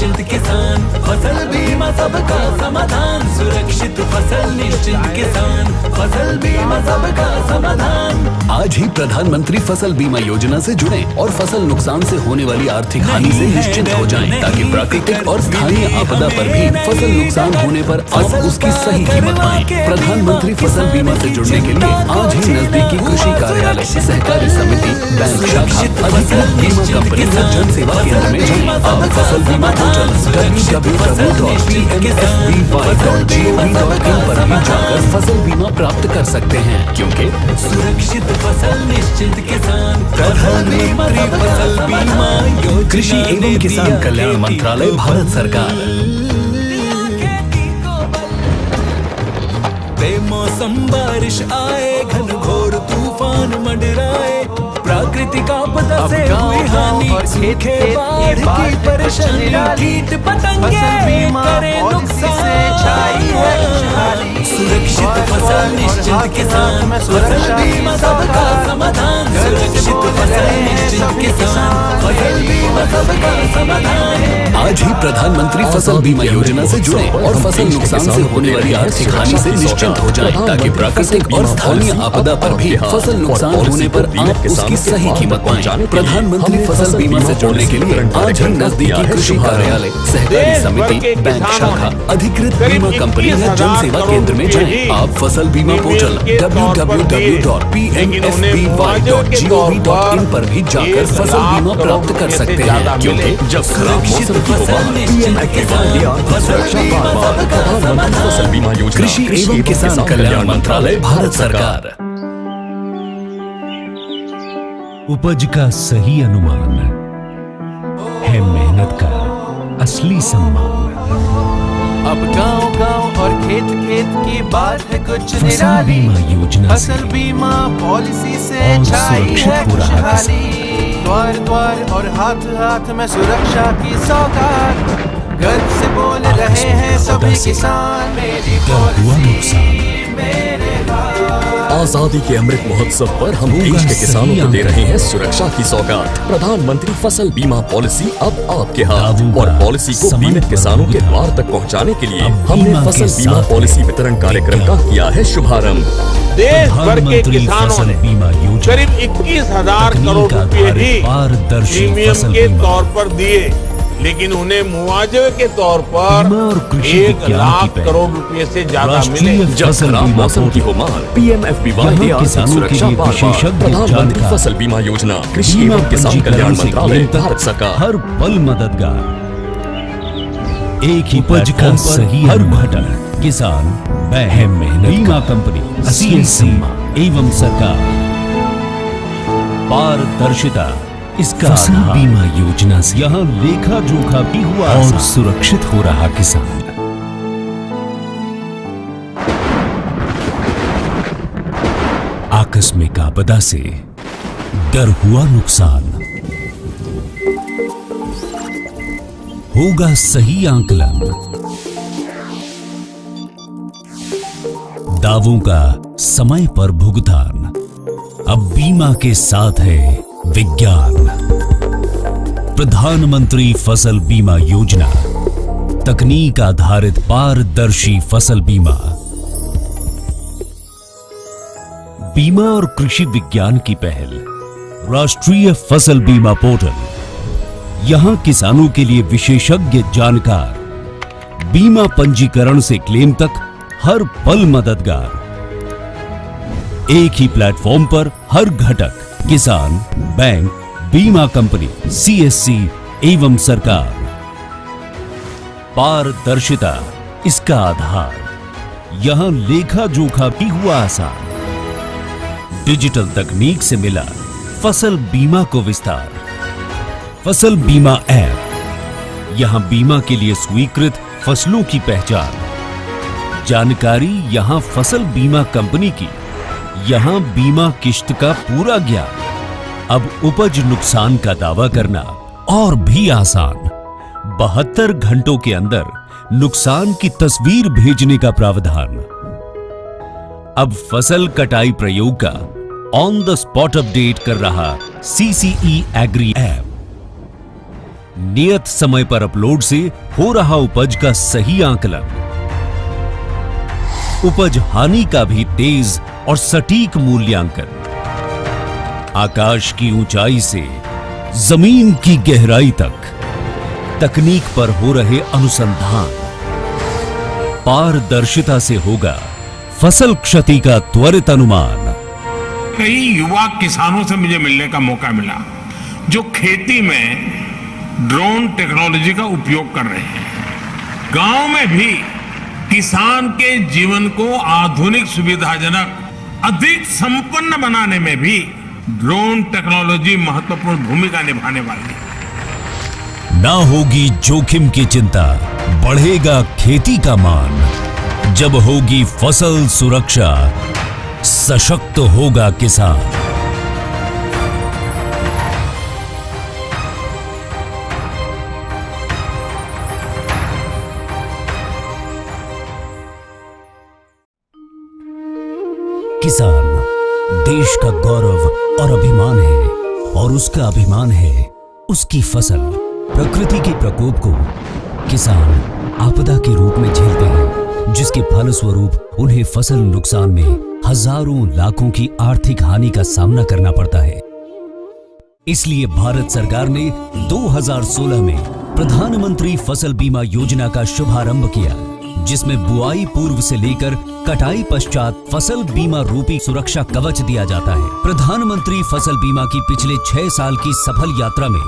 निश्चिंत किसान, फसल बीमा सबका समाधान, सुरक्षित फसल निश्चिंत किसान, फसल बीमा सबका समाधान। आज ही प्रधानमंत्री फसल बीमा योजना से जुड़ें और फसल नुकसान से होने वाली आर्थिक हानि से निश्चिंत हो जाएं, ताकि प्राकृतिक और स्थानीय आपदा पर भी फसल नुकसान होने पर आप उसकी सही कीमत पाएं। प्रधानमंत्री फसल बीमा से जुड़ने के लिए आज ही नजदीकी कृषि कार्यालय, सहकारी समिति, बैंक शाखा, अधिकृत बीमा कंपनी या जन सेवा केंद्र में जाएं। आप फसल बीमा पोर्टल www.pmfby.gov.in पर भी जाकर फसल बीमा प्राप्त कर सकते हैं, क्योंकि सुरक्षित फसल निश्चिंत किसान, प्रधानमंत्री फसल बीमा योजना, कृषि एवं किसान कल्याण मंत्रालय, भारत सरकार। बेमौसम बारिश आए, घनघोर तूफान मंडराए, प्राकृतिक आपदा से हुई हानि, सूखे बाढ़ की परेशानी, कीट पतंगे करे नुकसान, सुरक्षित फसल निश्चिंत किसान, फसल बीमा सबका समाधान, सुरक्षित फसल निश्चिंत किसान, फसल बीमा सबका समाधान। आज ही प्रधानमंत्री फसल बीमा योजना से जुड़ें और फसल नुकसान से होने वाली आर्थिक हानि से निश्चिंत हो जाएं, ताकि प्राकृतिक और स्थानीय आपदा पर भी फसल नुकसान होने पर आप उसकी सही कीमत पाएं। प्रधानमंत्री फसल बीमा से जुड़ने के लिए आज ही नजदीकी कृषि कार्यालय, सहकारी समिति, बैंक शाखा, अधिकृत बीमा कंपनी या जन सेवा केंद्र में जाएं। आप फसल बीमा पोर्टल www.pmfby.gov.in पर भी जाकर फसल बीमा प्राप्त कर सकते हैं, क्योंकि जब खराब मौसम की फसल बीमा योजना, कृषि एवं किसान कल्याण मंत्रालय, भारत सरकार। उपज का सही अनुमान है मेहनत का असली सम्मान। अब गांव-गांव और खेत-खेत की बात है कुछ फसल निराली, बीमा योजना फसल बीमा पॉलिसी से और छाई है सुरक्षित हो रहा खुशहाली, द्वार-द्वार और हाथ-हाथ में सुरक्षा की सौगात, गर्व से बोल रहे हैं सभी किसान, मेरी पॉलिसी मेरे हाथ। आजादी के अमृत महोत्सव पर हम देश के किसानों को दे रहे हैं सुरक्षा की सौगात। प्रधानमंत्री फसल बीमा पॉलिसी अब आपके हाथ, और पॉलिसी को बीमित किसानों के द्वार तक पहुंचाने के लिए हमने फसल बीमा पॉलिसी वितरण कार्यक्रम का किया है शुभारंभ। देश भर के किसानों ने करीब 21,000 करोड़ रुपए ही प्रीमियम के तौर पर दिए, लेकिन उन्हें मुआवजे के तौर पर 1 लाख करोड़ रुपए से ज्यादा मिले। जब खराब मौसम की हो मार, PMFBY आपकी सुरक्षा पार। प्रधानमंत्री फसल बीमा योजना, कृषि एवं किसान कल्याण मंत्रालय, भारत सरकार। हर पल मददगार, एक ही उपज का सही हर घटक, किसान, बैंक, मेहनत, बीमा कंपनी, CSC एवं सरकार। पारदर्शिता इसका फसल बीमा योजना से यहाँ लेखा जोखा भी हुआ और सुरक्षित हो रहा किसान। आकस्मिक आपदा से डर हुआ नुकसान, होगा सही आकलन, दावों का समय पर भुगतान। अब बीमा के साथ है विज्ञान। प्रधानमंत्री फसल बीमा योजना, तकनीक आधारित पारदर्शी फसल बीमा। बीमा और कृषि विज्ञान की पहल, राष्ट्रीय फसल बीमा पोर्टल। यहां किसानों के लिए विशेषज्ञ जानकार, बीमा पंजीकरण से क्लेम तक हर पल मददगार। एक ही प्लेटफॉर्म पर हर घटक, किसान, बैंक, बीमा कंपनी, CSC एवं सरकार। पारदर्शिता इसका आधार, यहां लेखा जोखा भी हुआ आसान। डिजिटल तकनीक से मिला फसल बीमा को विस्तार। फसल बीमा ऐप, यहां बीमा के लिए स्वीकृत फसलों की पहचान, जानकारी यहां फसल बीमा कंपनी की, यहां बीमा किश्त का पूरा ज्ञान। अब उपज नुकसान का दावा करना और भी आसान। 72 घंटों के अंदर नुकसान की तस्वीर भेजने का प्रावधान। अब फसल कटाई प्रयोग का ऑन द स्पॉट अपडेट कर रहा CCE एग्री ऐप। नियत समय पर अपलोड से हो रहा उपज का सही आकलन, उपज हानि का भी तेज और सटीक मूल्यांकन, आकाश की ऊंचाई से जमीन की गहराई तक तकनीक पर हो रहे अनुसंधान, पारदर्शिता से होगा फसल क्षति का त्वरित अनुमान। कई युवा किसानों से मुझे मिलने का मौका मिला जो खेती में ड्रोन टेक्नोलॉजी का उपयोग कर रहे हैं। गांव में भी किसान के जीवन को आधुनिक सुविधाजनक अधिक संपन्न बनाने में भी ड्रोन टेक्नोलॉजी महत्वपूर्ण भूमिका निभाने वाली है। ना होगी जोखिम की चिंता, बढ़ेगा खेती का मान। जब होगी फसल सुरक्षा, सशक्त होगा किसान। किसान देश का गौरव और अभिमान है, और उसका अभिमान है उसकी फसल। प्रकृति के प्रकोप को किसान आपदा के रूप में झेलते हैं, जिसके फलस्वरूप उन्हें फसल नुकसान में हजारों लाखों की आर्थिक हानि का सामना करना पड़ता है। इसलिए भारत सरकार ने 2016 में प्रधानमंत्री फसल बीमा योजना का शुभारंभ किया, जिसमें बुआई पूर्व से लेकर कटाई पश्चात फसल बीमा रूपी सुरक्षा कवच दिया जाता है। प्रधानमंत्री फसल बीमा की पिछले 6 साल की सफल यात्रा में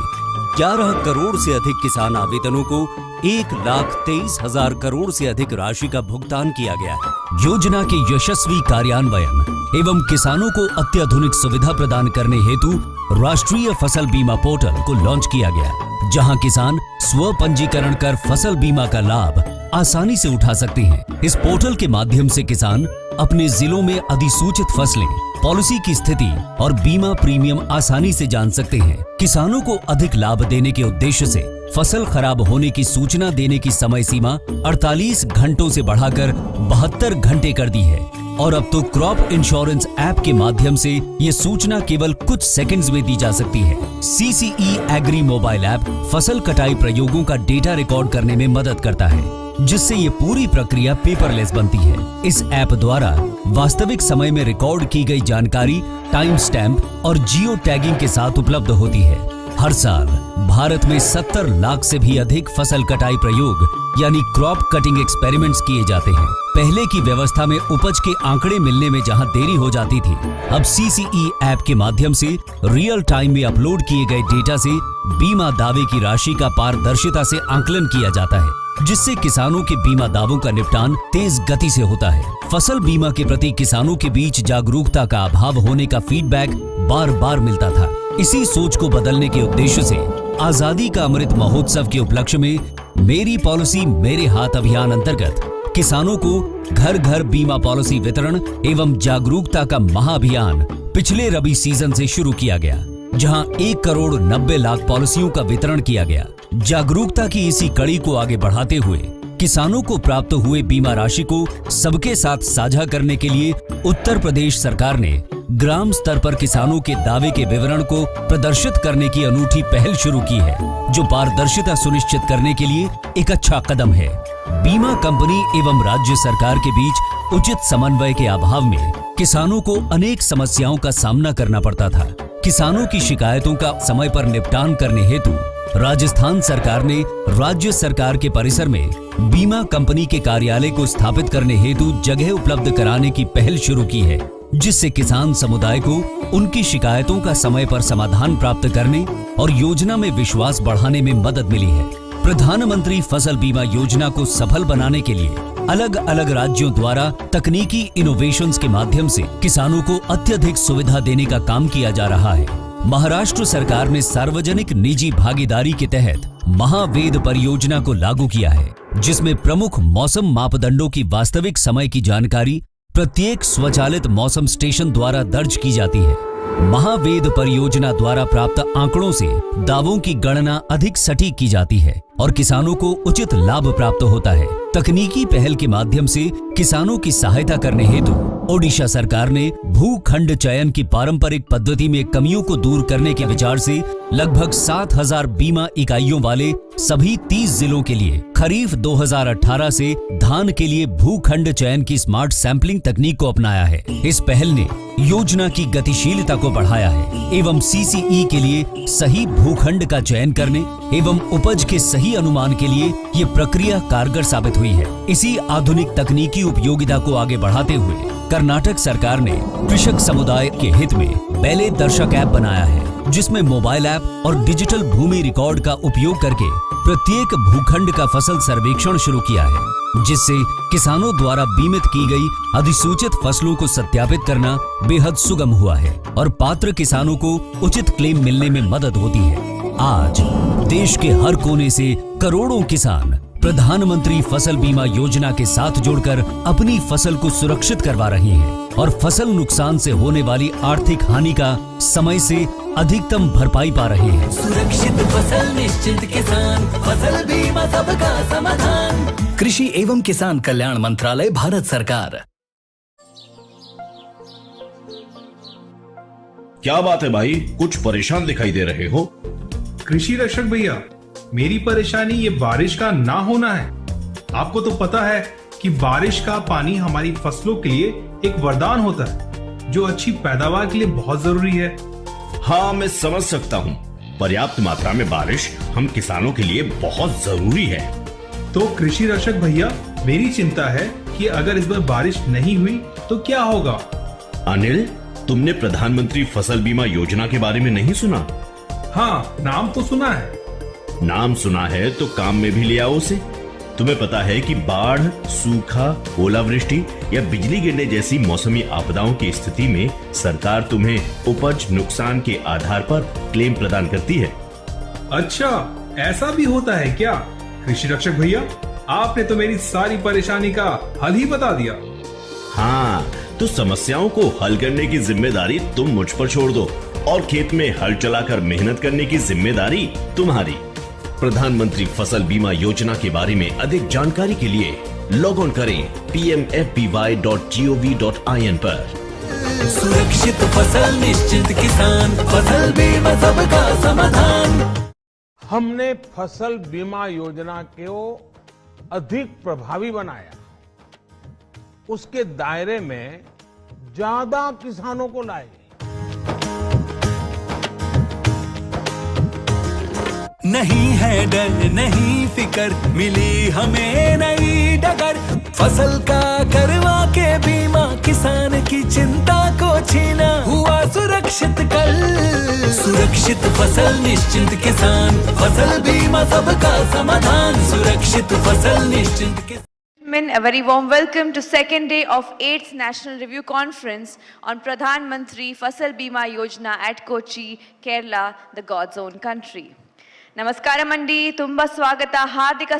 11 करोड़ से अधिक किसान आवेदनों को 1,23,000 करोड़ से अधिक राशि का भुगतान किया गया है। योजना के यशस्वी कार्यान्वयन एवं किसानों को अत्याधुनिक सुविधा प्रदान करने हेतु राष्ट्रीय फसल बीमा पोर्टल को लॉन्च किया गया, जहां किसान स्व पंजीकरण कर फसल बीमा का लाभ आसानी से उठा सकते हैं। इस पोर्टल के माध्यम से किसान अपने जिलों में अधिसूचित फसलें, पॉलिसी की स्थिति और बीमा प्रीमियम आसानी से जान सकते हैं। किसानों को अधिक लाभ देने के उद्देश्य से फसल खराब होने की सूचना देने की समय सीमा 48 घंटों से बढ़ाकर 72 घंटे कर दी है, और अब तो क्रॉप इंश्योरेंस ऐप के माध्यम से ये सूचना केवल कुछ सेकंड्स में दी जा सकती है। CCE एग्री मोबाइल ऐप फसल कटाई प्रयोगों का डेटा रिकॉर्ड करने में मदद करता है, जिससे ये पूरी प्रक्रिया पेपरलेस बनती है। इस ऐप द्वारा वास्तविक समय में रिकॉर्ड की गई जानकारी टाइम स्टैम्प और जियो टैगिंग के साथ उपलब्ध होती है। हर साल भारत में 70 लाख से भी अधिक फसल कटाई प्रयोग यानी क्रॉप कटिंग एक्सपेरिमेंट्स किए जाते हैं। पहले की व्यवस्था में उपज के आंकड़े मिलने में जहां देरी हो जाती थी, अब CCE ऐप के माध्यम से रियल टाइम में अपलोड किए गए डेटा से बीमा दावे की राशि का पारदर्शिता से आंकलन किया जाता है, जिससे किसानों के बीमा दावों का निपटान तेज गति से होता है। फसल बीमा के प्रति किसानों के बीच जागरूकता का अभाव होने का फीडबैक बार बार मिलता था। इसी सोच को बदलने के उद्देश्य से आजादी का अमृत महोत्सव के उपलक्ष्य में मेरी पॉलिसी मेरे हाथ अभियान अंतर्गत किसानों को घर घर बीमा पॉलिसी वितरण एवं जागरूकता का महाअभियान पिछले रबी सीजन से शुरू किया गया, जहां 1 करोड़ 90 लाख पॉलिसियों का वितरण किया गया। जागरूकता की इसी कड़ी को आगे बढ़ाते हुए किसानों को प्राप्त हुए बीमा राशि को सबके साथ साझा करने के लिए उत्तर प्रदेश सरकार ने ग्राम स्तर पर किसानों के दावे के विवरण को प्रदर्शित करने की अनूठी पहल शुरू की है, जो पारदर्शिता सुनिश्चित करने के लिए एक अच्छा कदम है। बीमा कंपनी एवं राज्य सरकार के बीच उचित समन्वय के अभाव में किसानों को अनेक समस्याओं का सामना करना पड़ता था। किसानों की शिकायतों का समय पर निपटान करने हेतु राजस्थान सरकार ने राज्य सरकार के परिसर में बीमा कंपनी के कार्यालय को स्थापित करने हेतु जगह उपलब्ध कराने की पहल शुरू की है, जिससे किसान समुदाय को उनकी शिकायतों का समय पर समाधान प्राप्त करने और योजना में विश्वास बढ़ाने में मदद मिली है। प्रधानमंत्री फसल बीमा योजना को सफल बनाने के लिए अलग अलग राज्यों द्वारा तकनीकी इनोवेशंस के माध्यम से किसानों को अत्यधिक सुविधा देने का काम किया जा रहा है। महाराष्ट्र सरकार ने सार्वजनिक निजी भागीदारी के तहत महावेद परियोजना को लागू किया है, जिसमें प्रमुख मौसम मापदंडों की वास्तविक समय की जानकारी प्रत्येक स्वचालित मौसम स्टेशन द्वारा दर्ज की जाती है। महावेद परियोजना द्वारा प्राप्त आंकड़ों से दावों की गणना अधिक सटीक की जाती है और किसानों को उचित लाभ प्राप्त होता है। तकनीकी पहल के माध्यम से किसानों की सहायता करने हेतु ओडिशा सरकार ने भूखंड चयन की पारंपरिक पद्धति में कमियों को दूर करने के विचार से लगभग 7,000 बीमा इकाइयों वाले सभी 30 जिलों के लिए खरीफ 2018 से धान के लिए भूखंड चयन की स्मार्ट सैंपलिंग तकनीक को अपनाया है। इस पहल ने योजना की गतिशीलता को बढ़ाया है एवं सीसीई के लिए सही भूखंड का चयन करने एवं उपज के सही अनुमान के लिए ये प्रक्रिया कारगर साबित हुई है। इसी आधुनिक तकनीकी उपयोगिता को आगे बढ़ाते हुए कर्नाटक सरकार ने कृषक समुदाय के हित में पहले दर्शक ऐप बनाया है, जिसमें मोबाइल ऐप और डिजिटल भूमि रिकॉर्ड का उपयोग करके प्रत्येक भूखंड का फसल सर्वेक्षण शुरू किया है, जिससे किसानों द्वारा बीमित की गई अधिसूचित फसलों को सत्यापित करना बेहद सुगम हुआ है और पात्र किसानों को उचित क्लेम मिलने में मदद होती है। आज देश के हर कोने से करोड़ों किसान प्रधानमंत्री फसल बीमा योजना के साथ जुड़कर अपनी फसल को सुरक्षित करवा रहे हैं और फसल नुकसान से होने वाली आर्थिक हानि का समय से अधिकतम भरपाई पा रहे हैं। सुरक्षित फसल निश्चिंत किसान, फसल बीमा सबका समाधान। कृषि एवं किसान कल्याण मंत्रालय, भारत सरकार। क्या बात है भाई, कुछ परेशान दिखाई दे रहे हो? कृषि रक्षक भैया, मेरी परेशानी ये बारिश का ना होना है। आपको तो पता है कि बारिश का पानी हमारी फसलों के लिए एक वरदान होता है, जो अच्छी पैदावार के लिए बहुत जरूरी है। हाँ, मैं समझ सकता हूँ। पर्याप्त मात्रा में बारिश हम किसानों के लिए बहुत जरूरी है। तो कृषि रक्षक भैया, मेरी चिंता है कि अगर इस बार बारिश नहीं हुई तो क्या होगा? अनिल, तुमने प्रधानमंत्री फसल बीमा योजना के बारे में नहीं सुना? हाँ, नाम तो सुना है। नाम सुना है तो काम में भी ले आओ उसे। तुम्हें पता है कि बाढ़, सूखा, ओलावृष्टि या बिजली गिरने जैसी मौसमी आपदाओं की स्थिति में सरकार तुम्हें उपज नुकसान के आधार पर क्लेम प्रदान करती है। अच्छा, ऐसा भी होता है क्या? कृषि रक्षक भैया, आपने तो मेरी सारी परेशानी का हल ही बता दिया। हाँ, तो समस्याओं को हल करने की जिम्मेदारी तुम मुझ पर छोड़ दो और खेत में हल चलाकर मेहनत करने की जिम्मेदारी तुम्हारी। प्रधानमंत्री फसल बीमा योजना के बारे में अधिक जानकारी के लिए लॉग ऑन करें pmfby.gov.in पर। सुरक्षित फसल निश्चिंत किसान, फसल बीमा सबका समाधान। हमने फसल बीमा योजना को अधिक प्रभावी बनाया, उसके दायरे में ज्यादा किसानों को लाए। नहीं है डर, नहीं फिकर, मिली हमें नई डगर। फसल का करवा के बीमा, किसान की चिंता को छीना। हुआ सुरक्षित कल, सुरक्षित फसल निश्चिंत किसान, फसल बीमा सबका समाधान। सुरक्षित फसल निश्चिंत किसान। A very warm welcome to second day of 8th National Review Conference on Pradhan Mantri Fasal Bima Yojana at Kochi, Kerala, the God's own country. नमस्कार मंडी, तुम्हा स्वागत, हार्दिक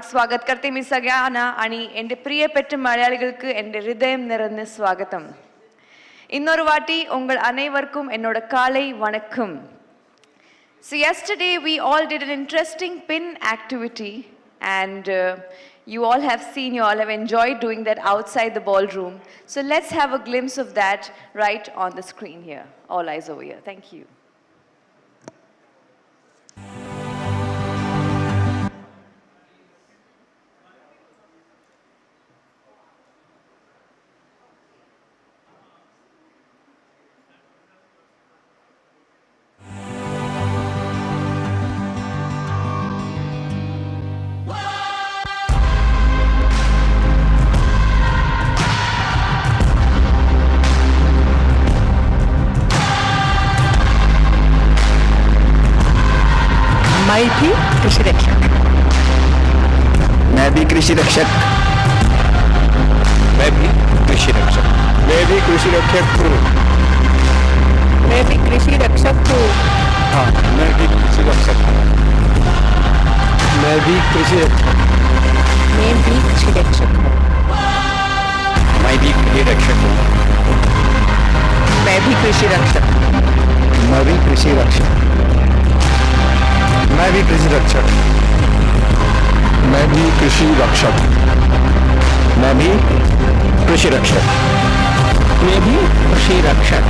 स्वागत करते मी सगळ्यांना आणि एंडे प्रियപ്പെട്ട മലയാളികൾക്ക് എന്റെ ഹൃദയം നിറഞ്ഞ സ്വാഗതം. இன்னொரு வாட்டி உங்கள் அனைவருக்கும் என்னோட காலை வணக்கம். So yesterday we all did an interesting pin activity and you all have seen, you all have enjoyed doing that outside the ballroom. So let's have a glimpse of that right on the screen here. All eyes over here. Thank you. मैं भी कृषि रक्षक। मैं भी कृषि रक्षक। मैं भी कृषि रक्षक। मैं भी कृषि रक्षक हूँ। मैं भी कृषि रक्षक हूँ। हाँ, मैं भी कृषि रक्षक हूँ। मैं भी कृषि रक्षक। मैं भी कृषि रक्षक हूँ। मैं भी कृषि रक्षक हूँ। मैं मैं भी कृषि रक्षक। मैं भी कृषि रक्षक। मैं भी कृषि रक्षक। मैं भी कृषि रक्षक। मैं भी कृषि रक्षक।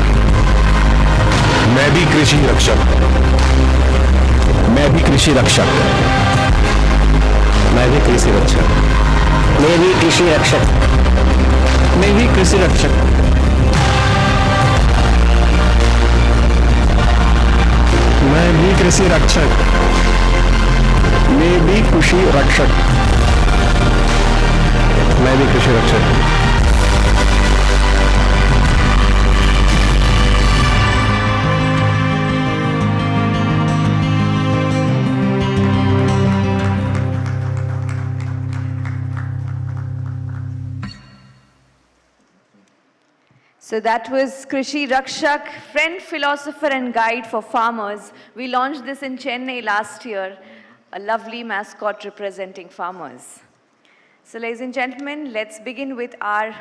मैं भी कृषि रक्षक। मैं भी कृषि रक्षक। मैं भी कृषि रक्षक। मैं भी कृषि रक्षक। मैं भी कृषि रक्षक। मैं भी कृषि रक्षक। मैं भी कृषि रक्षक। मैं भी कृषि रक्षक। So that was Krishi Rakshak, friend, philosopher and guide for farmers. We launched this in Chennai last year, a lovely mascot representing farmers. So ladies and gentlemen, let's begin with our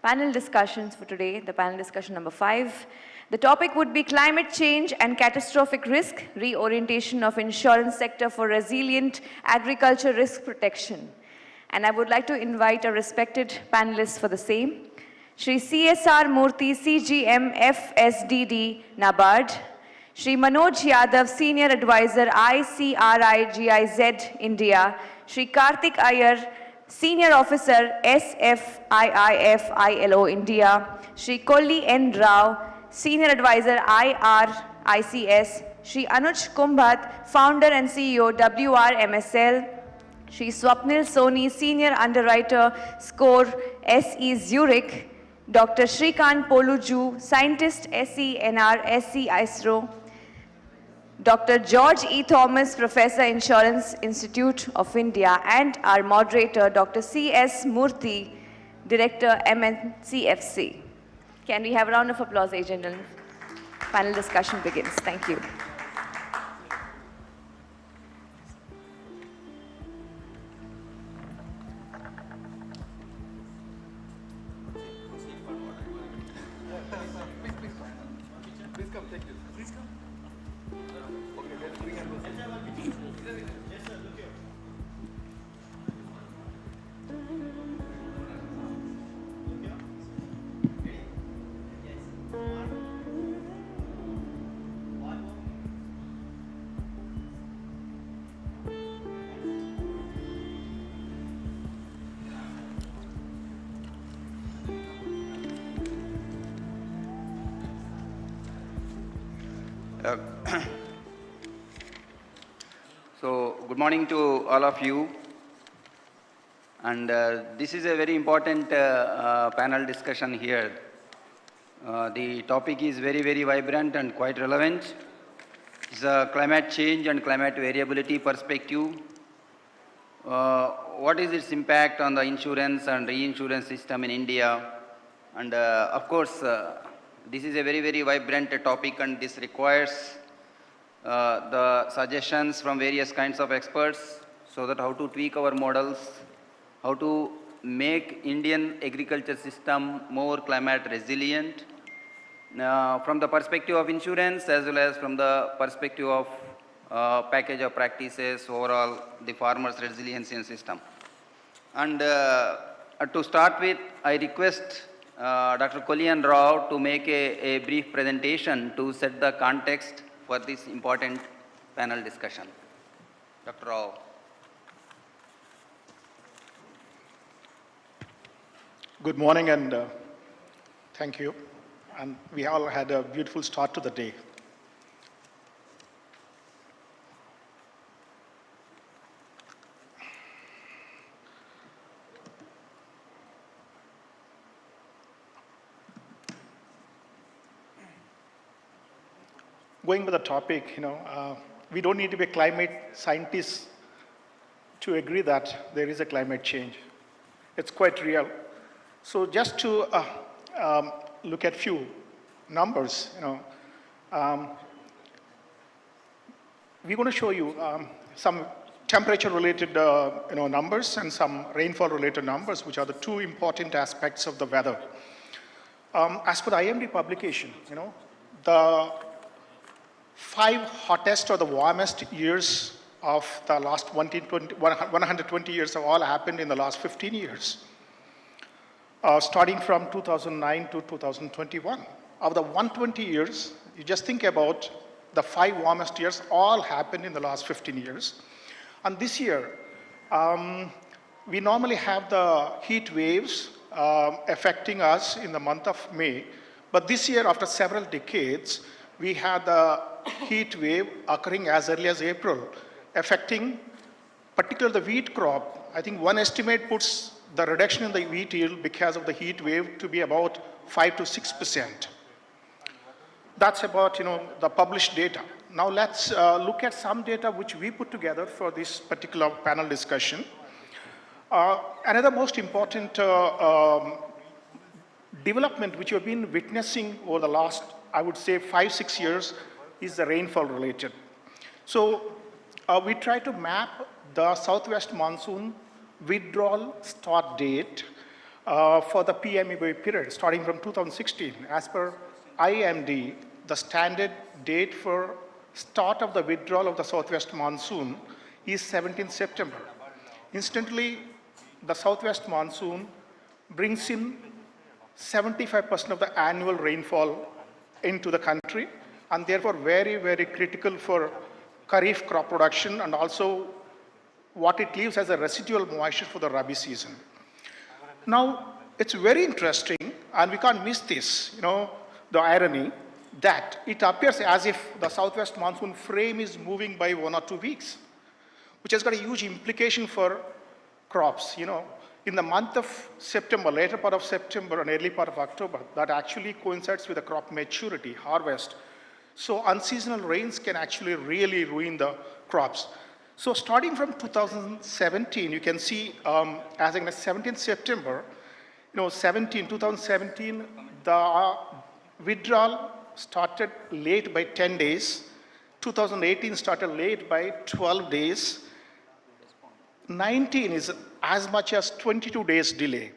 panel discussions for today, the panel discussion number 5. The topic would be climate change and catastrophic risk, reorientation of insurance sector for resilient agriculture risk protection. And I would like to invite our respected panelists for the same. Shri CSR Murthy, CGM FSDD, NABARD. Shri Manoj Yadav, Senior Advisor, ICRI GIZ, India. Shri Karthik Iyer, Senior Officer, SFIIF ILO, India. Shri Kolli N. Rao, Senior Advisor, IRICS. Shri Anuj Kumbhat, Founder and CEO, WRMSL. Shri Swapnil Soni, Senior Underwriter, SCORE, SE Zurich. Dr. Shrikant Poluju, Scientist, SENR, SE ISRO. Dr. George E. Thomas, Professor, Insurance Institute of India. And our moderator, Dr. C.S. Murthy, Director, MNCFC. Can we have a round of applause, ladies and gentlemen? Panel discussion begins. Thank you. So, good morning to all of you. And this is a very important panel discussion here. The topic is very, very vibrant and quite relevant. It's a climate change and climate variability perspective. What is its impact on the insurance and reinsurance system in India? And of course, this is a very, very vibrant topic, and this requires the suggestions from various kinds of experts so that how to tweak our models, how to make Indian agriculture system more climate resilient from the perspective of insurance as well as from the perspective of package of practices, overall the farmers' resilience system. And to start with, I request Dr. Kolli Rao to make a brief presentation to set the context for this important panel discussion. Dr. Rao. Good morning and thank you. And we all had a beautiful start to the day. Going with the topic, we don't need to be climate scientists to agree that there is a climate change. It's quite real. So just to look at few numbers, we're going to show you some temperature-related numbers and some rainfall-related numbers, which are the two important aspects of the weather. As per the IMD publication, the 5 hottest or the warmest years of the last 120 years have all happened in the last 15 years. Starting from 2009 to 2021. Of the 120 years, you just think about the 5 warmest years all happened in the last 15 years. And this year, we normally have the heat waves affecting us in the month of May. But this year, after several decades, we had the heat wave occurring as early as April, affecting particularly the wheat crop. I think one estimate puts the reduction in the wheat yield because of the heat wave to be about 5 to 6%. That's about the published data. Now let's look at some data which we put together for this particular panel discussion. Another most important development which we've been witnessing over the last, I would say, 5-6 years is the rainfall related. So we try to map the southwest monsoon withdrawal start date for the PMEB period starting from 2016. As per IMD, the standard date for start of the withdrawal of the southwest monsoon is 17th September. Instantly, the southwest monsoon brings in 75% of the annual rainfall into the country, and therefore very, very critical for Kharif crop production and also what it leaves as a residual moisture for the Rabi season. Now, it's very interesting, and we can't miss this, the irony, that it appears as if the southwest monsoon frame is moving by 1 or 2 weeks, which has got a huge implication for crops. In the month of September, later part of September and early part of October, that actually coincides with the crop maturity, harvest. So unseasonal rains can actually really ruin the crops. So starting from 2017, you can see as in the 17th September, 2017, the withdrawal started late by 10 days. 2018 started late by 12 days. 19 is as much as 22 days delay.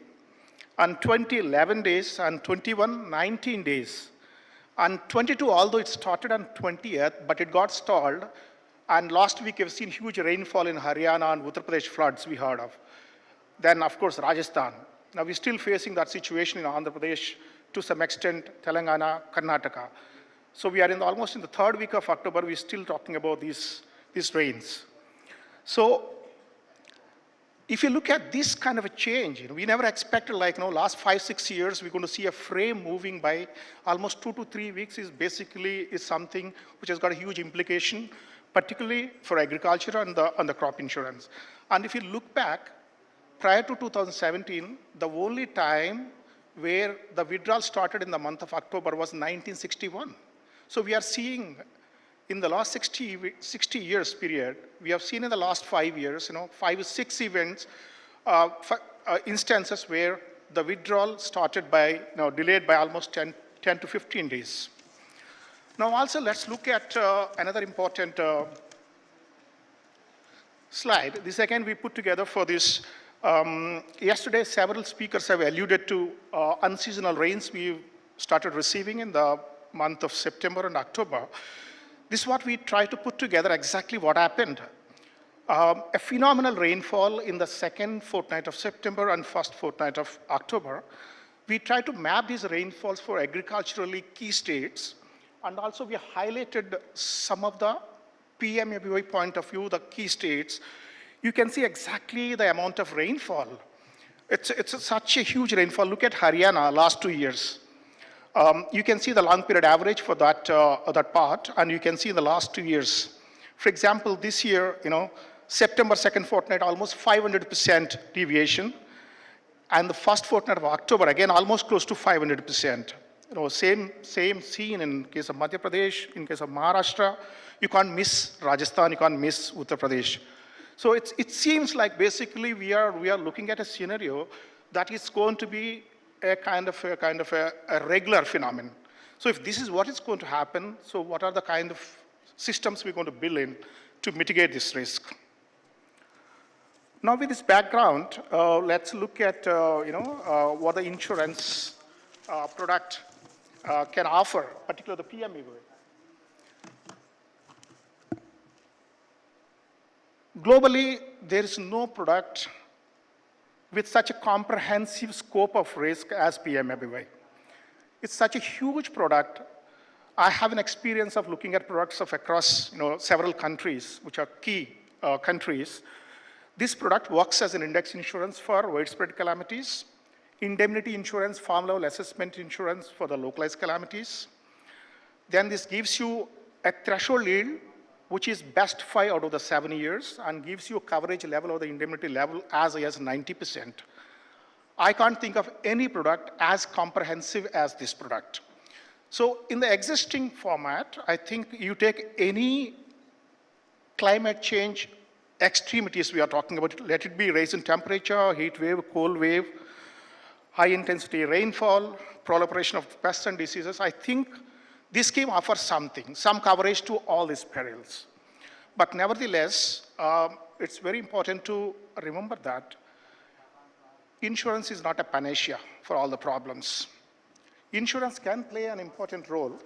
And 20, 11 days, and 21, 19 days. And 22, although it started on 20th, but it got stalled. And last week, we've seen huge rainfall in Haryana and Uttar Pradesh floods we heard of. Then, of course, Rajasthan. Now, we're still facing that situation in Andhra Pradesh, to some extent, Telangana, Karnataka. So we are almost in the 3rd week of October, we're still talking about these rains. So if you look at this kind of a change, we never expected last 5-6 years, we're going to see a frame moving by almost 2 to 3 weeks is something which has got a huge implication, particularly for agriculture and the crop insurance. And if you look back, prior to 2017, the only time where the withdrawal started in the month of October was 1961. So we are seeing in the last 60 years period, we have seen in the last 5 years, 5 or 6 events, instances where the withdrawal started by, delayed by almost 10 to 15 days. Now also let's look at another important slide. This again we put together for this. Yesterday several speakers have alluded to unseasonal rains we started receiving in the month of September and October. This is what we try to put together exactly what happened. A phenomenal rainfall in the 2nd fortnight of September and 1st fortnight of October. We try to map these rainfalls for agriculturally key states, and also we highlighted some of the PMABY point of view, the key states. You can see exactly the amount of rainfall. It's such a huge rainfall. Look at Haryana last 2 years. You can see the long period average for that part, and you can see the last 2 years. For example, this year, September 2nd fortnight, almost 500% deviation. And the 1st fortnight of October, again, almost close to 500%. Same scene in case of Madhya Pradesh, in case of Maharashtra. You can't miss Rajasthan, you can't miss Uttar Pradesh. So it seems like basically we are looking at a scenario that is going to be a kind of a regular phenomenon. So if this is what is going to happen, so what are the kind of systems we're going to build in to mitigate this risk? Now with this background, let's look at what the insurance product can offer, particularly the PMEBY. Globally, there is no product with such a comprehensive scope of risk as PMABY. It's such a huge product. I have an experience of looking at products of across several countries, which are key countries. This product works as an index insurance for widespread calamities, indemnity insurance, farm level assessment insurance for the localized calamities. Then this gives you a threshold yield, which is best 5 out of the 7 years, and gives you a coverage level or the indemnity level as high as 90%. I can't think of any product as comprehensive as this product. So in the existing format, I think you take any climate change extremities we are talking about, let it be rise in temperature, heat wave, cold wave, high intensity rainfall, proliferation of pests and diseases. I think this scheme offers something, some coverage to all these perils. But nevertheless, it's very important to remember that insurance is not a panacea for all the problems. Insurance can play an important role.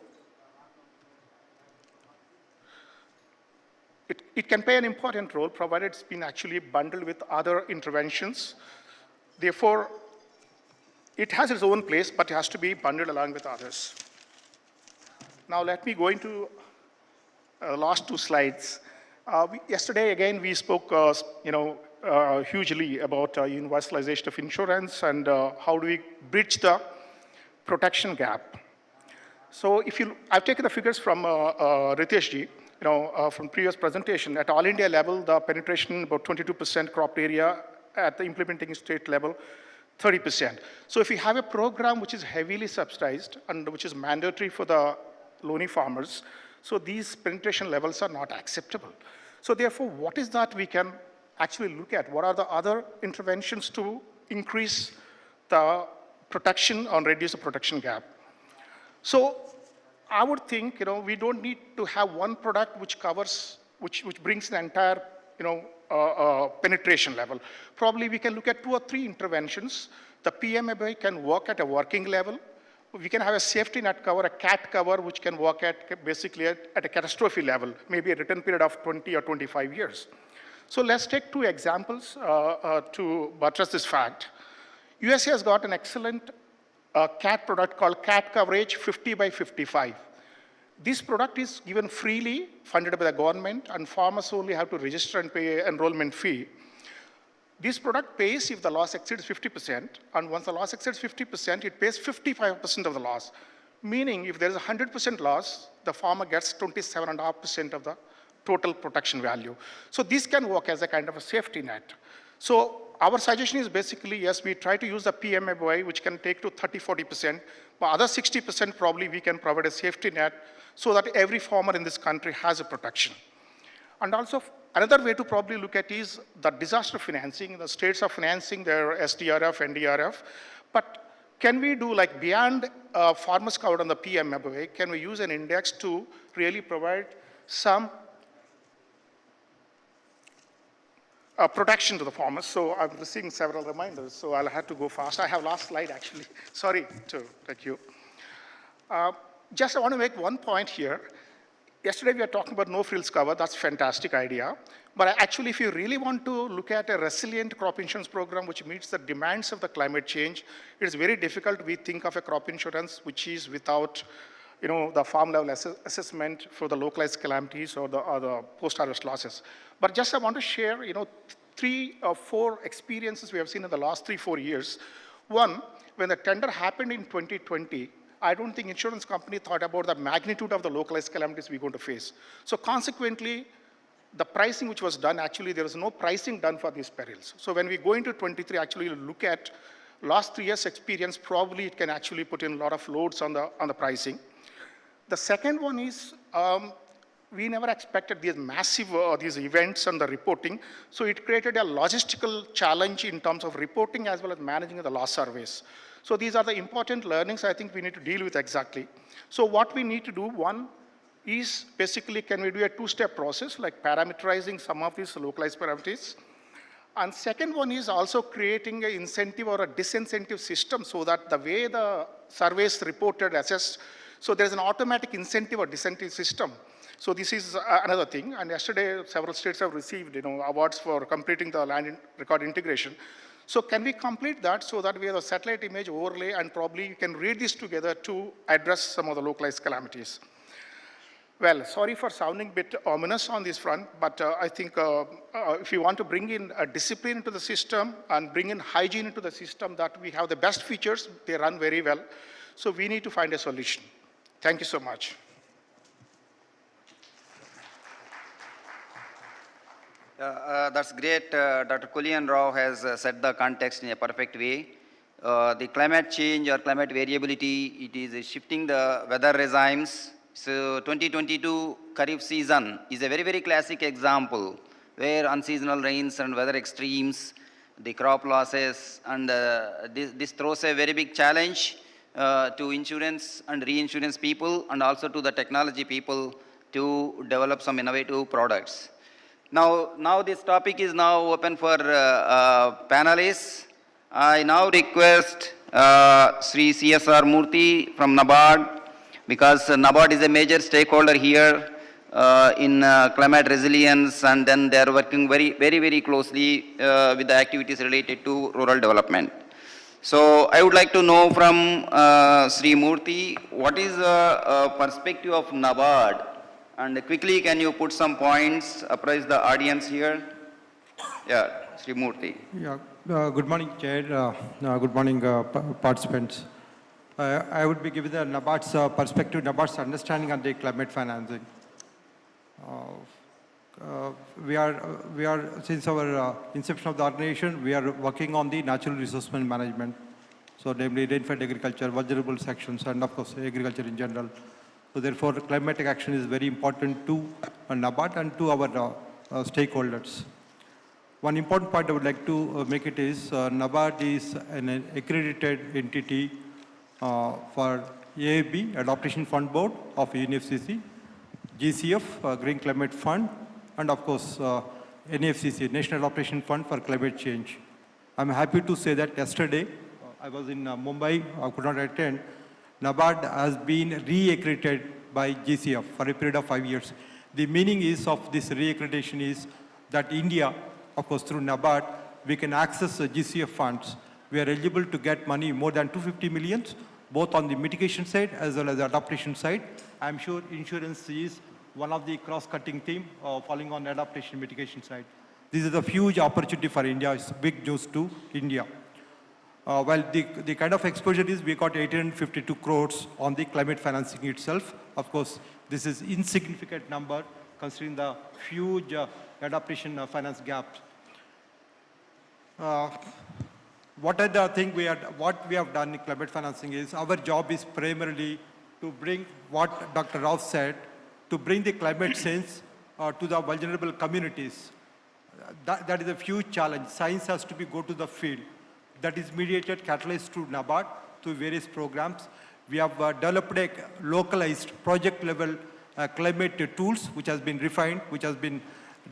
It can play an important role provided it's been actually bundled with other interventions. Therefore, it has its own place, but it has to be bundled along with others. Now let me go into the last 2 slides. Yesterday, again, we spoke hugely about universalization of insurance and how do we bridge the protection gap. So I've taken the figures from Ritesh ji, from previous presentation. At all India level, the penetration about 22% cropped area, at the implementing state level, 30%. So if you have a program which is heavily subsidized and which is mandatory for the loany farmers, so these penetration levels are not acceptable. So therefore, what is that we can actually look at? What are the other interventions to increase the protection or reduce the protection gap? So I would think, we don't need to have one product which covers, which brings the entire, penetration level. Probably we can look at 2 or 3 interventions. The PMABY can work at a working level. We can have a safety net cover, a CAT cover, which can work at basically at a catastrophe level, maybe a return period of 20 or 25 years. So let's take 2 examples to buttress this fact. USA has got an excellent CAT product called CAT coverage 50 by 55. This product is given freely, funded by the government, and farmers only have to register and pay an enrollment fee. This product pays if the loss exceeds 50%, and once the loss exceeds 50%, it pays 55% of the loss. Meaning, if there is a 100% loss, the farmer gets 27.5% of the total protection value. So this can work as a kind of a safety net. So our suggestion is basically, yes, we try to use the PMABY, which can take to 30-40%, but other 60% probably we can provide a safety net so that every farmer in this country has a protection. And also, another way to probably look at is the disaster financing. The states are financing their SDRF, NDRF, but can we do like beyond farmers covered on the PMABY, can we use an index to really provide some protection to the farmers? So I'm receiving several reminders, so I'll have to go fast. I have last slide actually. Sorry to take you. Just I want to make one point here. Yesterday we were talking about no frills cover. That's a fantastic idea. But actually, if you really want to look at a resilient crop insurance program which meets the demands of the climate change, it's very difficult. We think of a crop insurance which is without the farm level assessment for the localized calamities or the post-harvest losses. But just I want to share 3 or 4 experiences we have seen in the last 3-4 years. One, when the tender happened in 2020, I don't think insurance company thought about the magnitude of the localized calamities we're going to face. So consequently, the pricing which was done, actually there was no pricing done for these perils. So when we go into 23, actually look at last 3 years experience, probably it can actually put in a lot of loads on the pricing. The second one is, we never expected these massive these events and the reporting. So it created a logistical challenge in terms of reporting as well as managing the loss surveys. So these are the important learnings I think we need to deal with exactly. So what we need to do, one is basically can we do a 2-step process like parameterizing some of these localized parameters. And second one is also creating an incentive or a disincentive system so that the way the surveys reported, assessed, So there's an automatic incentive or disincentive system. So this is another thing. And yesterday, several states have received, awards for completing the record integration. So can we complete that so that we have a satellite image overlay and probably you can read this together to address some of the localized calamities? Well, sorry for sounding a bit ominous on this front, but I think if you want to bring in a discipline into the system and bring in hygiene into the system, that we have the best features, they run very well. So we need to find a solution. Thank you so much. That's great. Dr. Kullian Rao has set the context in a perfect way. The climate change or climate variability, it is shifting the weather regimes. So 2022 Kharif season is a very, very classic example where unseasonal rains and weather extremes, the crop losses, and this throws a very big challenge to insurance and reinsurance people and also to the technology people to develop some innovative products. Now this topic is now open for panelists. I now request Sri CSR Murthy from NABARD, because NABARD is a major stakeholder here in climate resilience, and then they are working very, very, very closely with the activities related to rural development. So I would like to know from Sri Murthy, what is the perspective of NABARD? And quickly, can you put some points, apprise the audience here? Yeah, Sri Murthy. Yeah, good morning, Chair. Good morning, participants. I would be giving the NABARD's perspective, NABARD's understanding on the climate financing. We are since our inception of the organization, we are working on the natural resource management. So namely rainfed agriculture, vulnerable sections, and of course agriculture in general. So therefore climatic action is very important to NABARD and to our stakeholders. One important point I would like to make it is NABARD is an accredited entity for AAB, Adaptation Fund Board of NFCC, GCF, Green Climate Fund, and of course NFCC, National Adaptation Fund for Climate Change. I'm happy to say that yesterday, I was in Mumbai, I could not attend, NABARD has been re-accredited by GCF for a period of 5 years. The meaning is of this re-accreditation is that India, of course through NABARD, we can access GCF funds. We are eligible to get money more than 250 million, both on the mitigation side as well as the adaptation side. I'm sure insurance is one of the cross-cutting theme falling on adaptation mitigation side. This is a huge opportunity for India. It's big news to India. Well, the kind of exposure is we got 852 crores on the climate financing itself. Of course, this is insignificant number considering the huge adaptation finance gap. What we have done in climate financing is our job is primarily to bring what Dr. Rao said, to bring the climate sense to the vulnerable communities. That is a huge challenge. Science has to go to the field. That is mediated, catalyzed through NABARD, through various programs. We have developed a localized project-level climate tools, which has been refined, which has been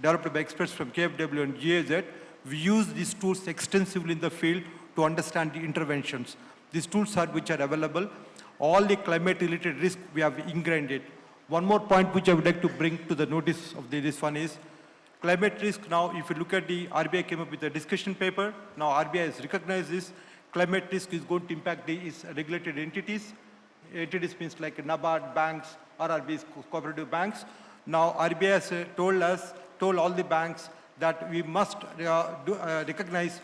developed by experts from KFW and GAZ. We use these tools extensively in the field to understand the interventions. These tools which are available. All the climate-related risk, we have ingrained it. One more point which I would like to bring to the notice of this one is, climate risk now, if you look at the RBI came up with a discussion paper, now RBI has recognized this, climate risk is going to impact its regulated entities. Entities means like NABARD, banks, RRBs, cooperative banks. Now RBI has told all the banks that we must recognize,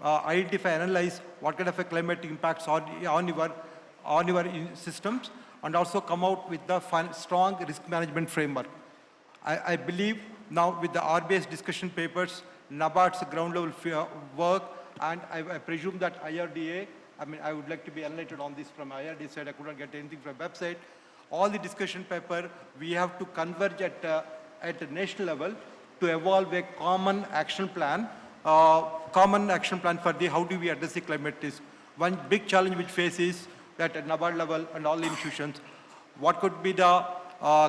identify, analyze what kind of a climatic impacts on your systems, and also come out with the strong risk management framework. I believe now with the RBI's discussion papers, NABARD's ground level work, and I presume that IRDA, I would like to be enlightened on this from IRDA side, I could not get anything from website. All the discussion paper, we have to converge at the national level to evolve a common action plan for how do we address the climate risk. One big challenge which faces that at NABARD level and all the institutions, what could be the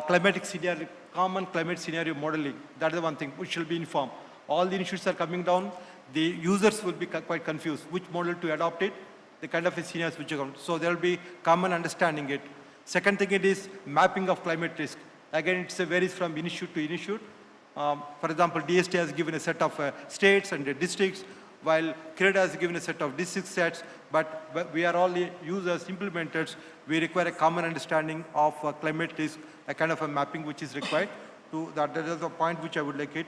climatic scenario, common climate scenario modeling. That is the one thing which shall be informed. All the institutes are coming down. The users will be quite confused which model to adopt it, the kind of scenarios which are coming. So there will be common understanding it. Second thing it is mapping of climate risk. Again, it varies from institute to institute. For example, DST has given a set of states and districts, while CRED has given a set of district sets, but we are all users, implementers. We require a common understanding of climate risk, a kind of a mapping which is required. That is a point which I would like it.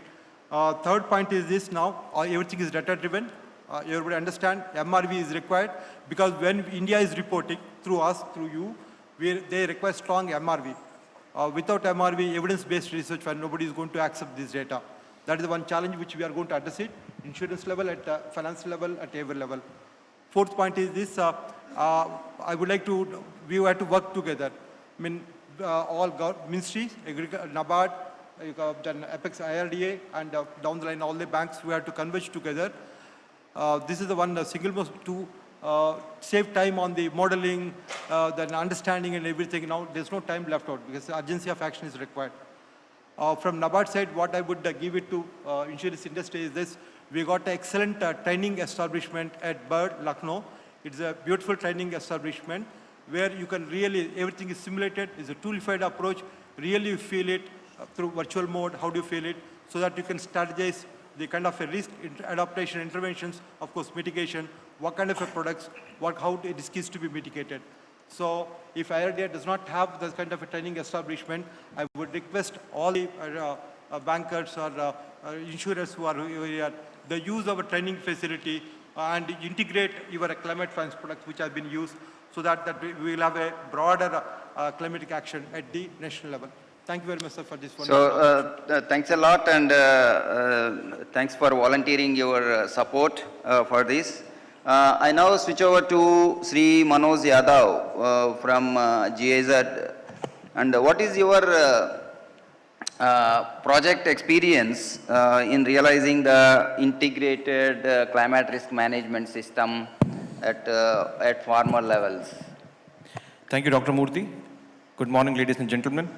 Third point is this now, everything is data driven. Everybody understand MRV is required because when India is reporting through us, through you, they require strong MRV. Without MRV, evidence-based research, where nobody is going to accept this data. That is the one challenge which we are going to address it, insurance level, at finance level, at every level. Fourth point is this, I would like to, we have to work together. I mean, all ministries, NABARD, then Apex IRDA, and down the line, all the banks, we have to converge together. This is the one single most to save time on the modeling, then understanding and everything. Now there's no time left out because the urgency of action is required. From NABARD side, what I would give it to insurance industry is this. We got an excellent training establishment at Bird, Lucknow. It's a beautiful training establishment where you can really, everything is simulated. It's a toolified approach. Really you feel it through virtual mode. How do you feel it? So that you can strategize the kind of a risk adaptation interventions, of course mitigation, what kind of a products, how the risk is to be mitigated. So if IRDA does not have this kind of a training establishment, I would request all the bankers or insurers who are here, the use of a training facility and integrate your climate finance products which have been used so that we will have a broader climatic action at the national level. Thank you very much, sir, for this one. So, thanks a lot, and thanks for volunteering your support for this. I now switch over to Sri Manoj Yadav from GIZ. And what is your project experience in realizing the integrated climate risk management system at farmer levels? Thank you, Dr. Murthy. Good morning, ladies and gentlemen.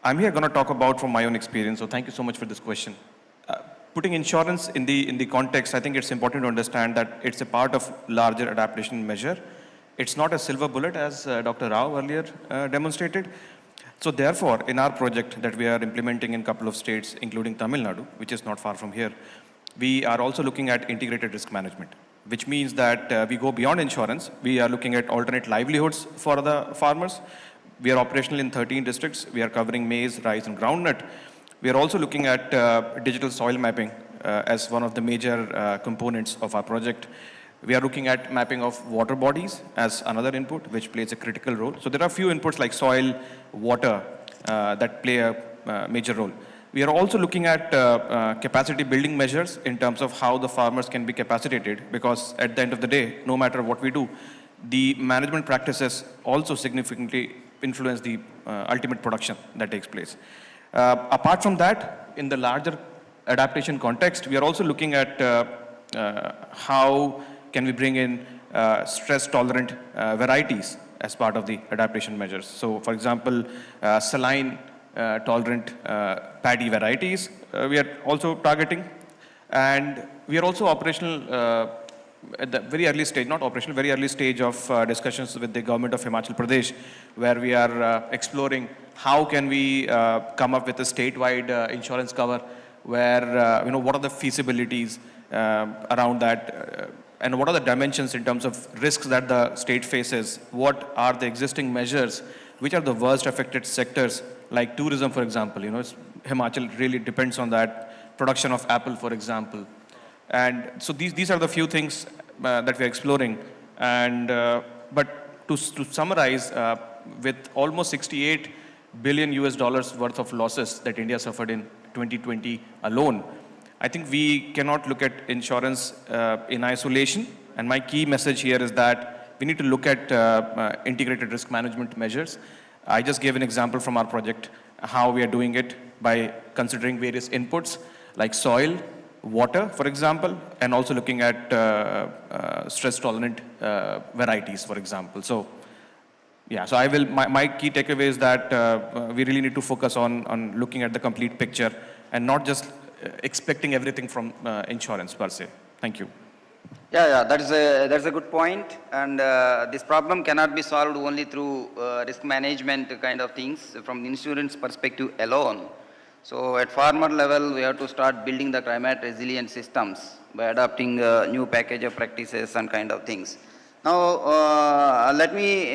I'm here going to talk about from my own experience, so thank you so much for this question. Putting insurance in the context, I think it's important to understand that it's a part of larger adaptation measure. It's not a silver bullet as Dr. Rao earlier demonstrated. So therefore, in our project that we are implementing in a couple of states, including Tamil Nadu, which is not far from here, we are also looking at integrated risk management, which means that we go beyond insurance. We are looking at alternate livelihoods for the farmers. We are operational in 13 districts. We are covering maize, rice, and groundnut. We are also looking at digital soil mapping as one of the major components of our project. We are looking at mapping of water bodies as another input, which plays a critical role. So there are a few inputs like soil, water, that play a major role. We are also looking at capacity building measures in terms of how the farmers can be capacitated, because at the end of the day, no matter what we do, the management practices also significantly influence the ultimate production that takes place. Apart from that, in the larger adaptation context, we are also looking at how can we bring in stress-tolerant varieties as part of the adaptation measures. So, for example, saline-tolerant paddy varieties we are also targeting. And we are also operational at the very early stage, not operational, very early stage of discussions with the government of Himachal Pradesh, where we are exploring how can we come up with a statewide insurance cover, where, what are the feasibilities around that, and what are the dimensions in terms of risks that the state faces, what are the existing measures, which are the worst affected sectors, like tourism, for example. Himachal really depends on that, production of apple, for example. And so these are the few things that we're exploring. And but to summarize, with almost 68 billion US dollars worth of losses that India suffered in 2020 alone, I think we cannot look at insurance in isolation. And my key message here is that we need to look at integrated risk management measures. I just gave an example from our project, how we are doing it by considering various inputs like soil, water, for example, and also looking at stress-tolerant varieties, for example. So, yeah, so my key takeaway is that we really need to focus on looking at the complete picture and not just expecting everything from insurance per se. Thank you. Yeah, that's a good point. And this problem cannot be solved only through risk management kind of things from the insurance perspective alone. So at farmer level, we have to start building the climate resilient systems by adopting new package of practices and kind of things. Now, let me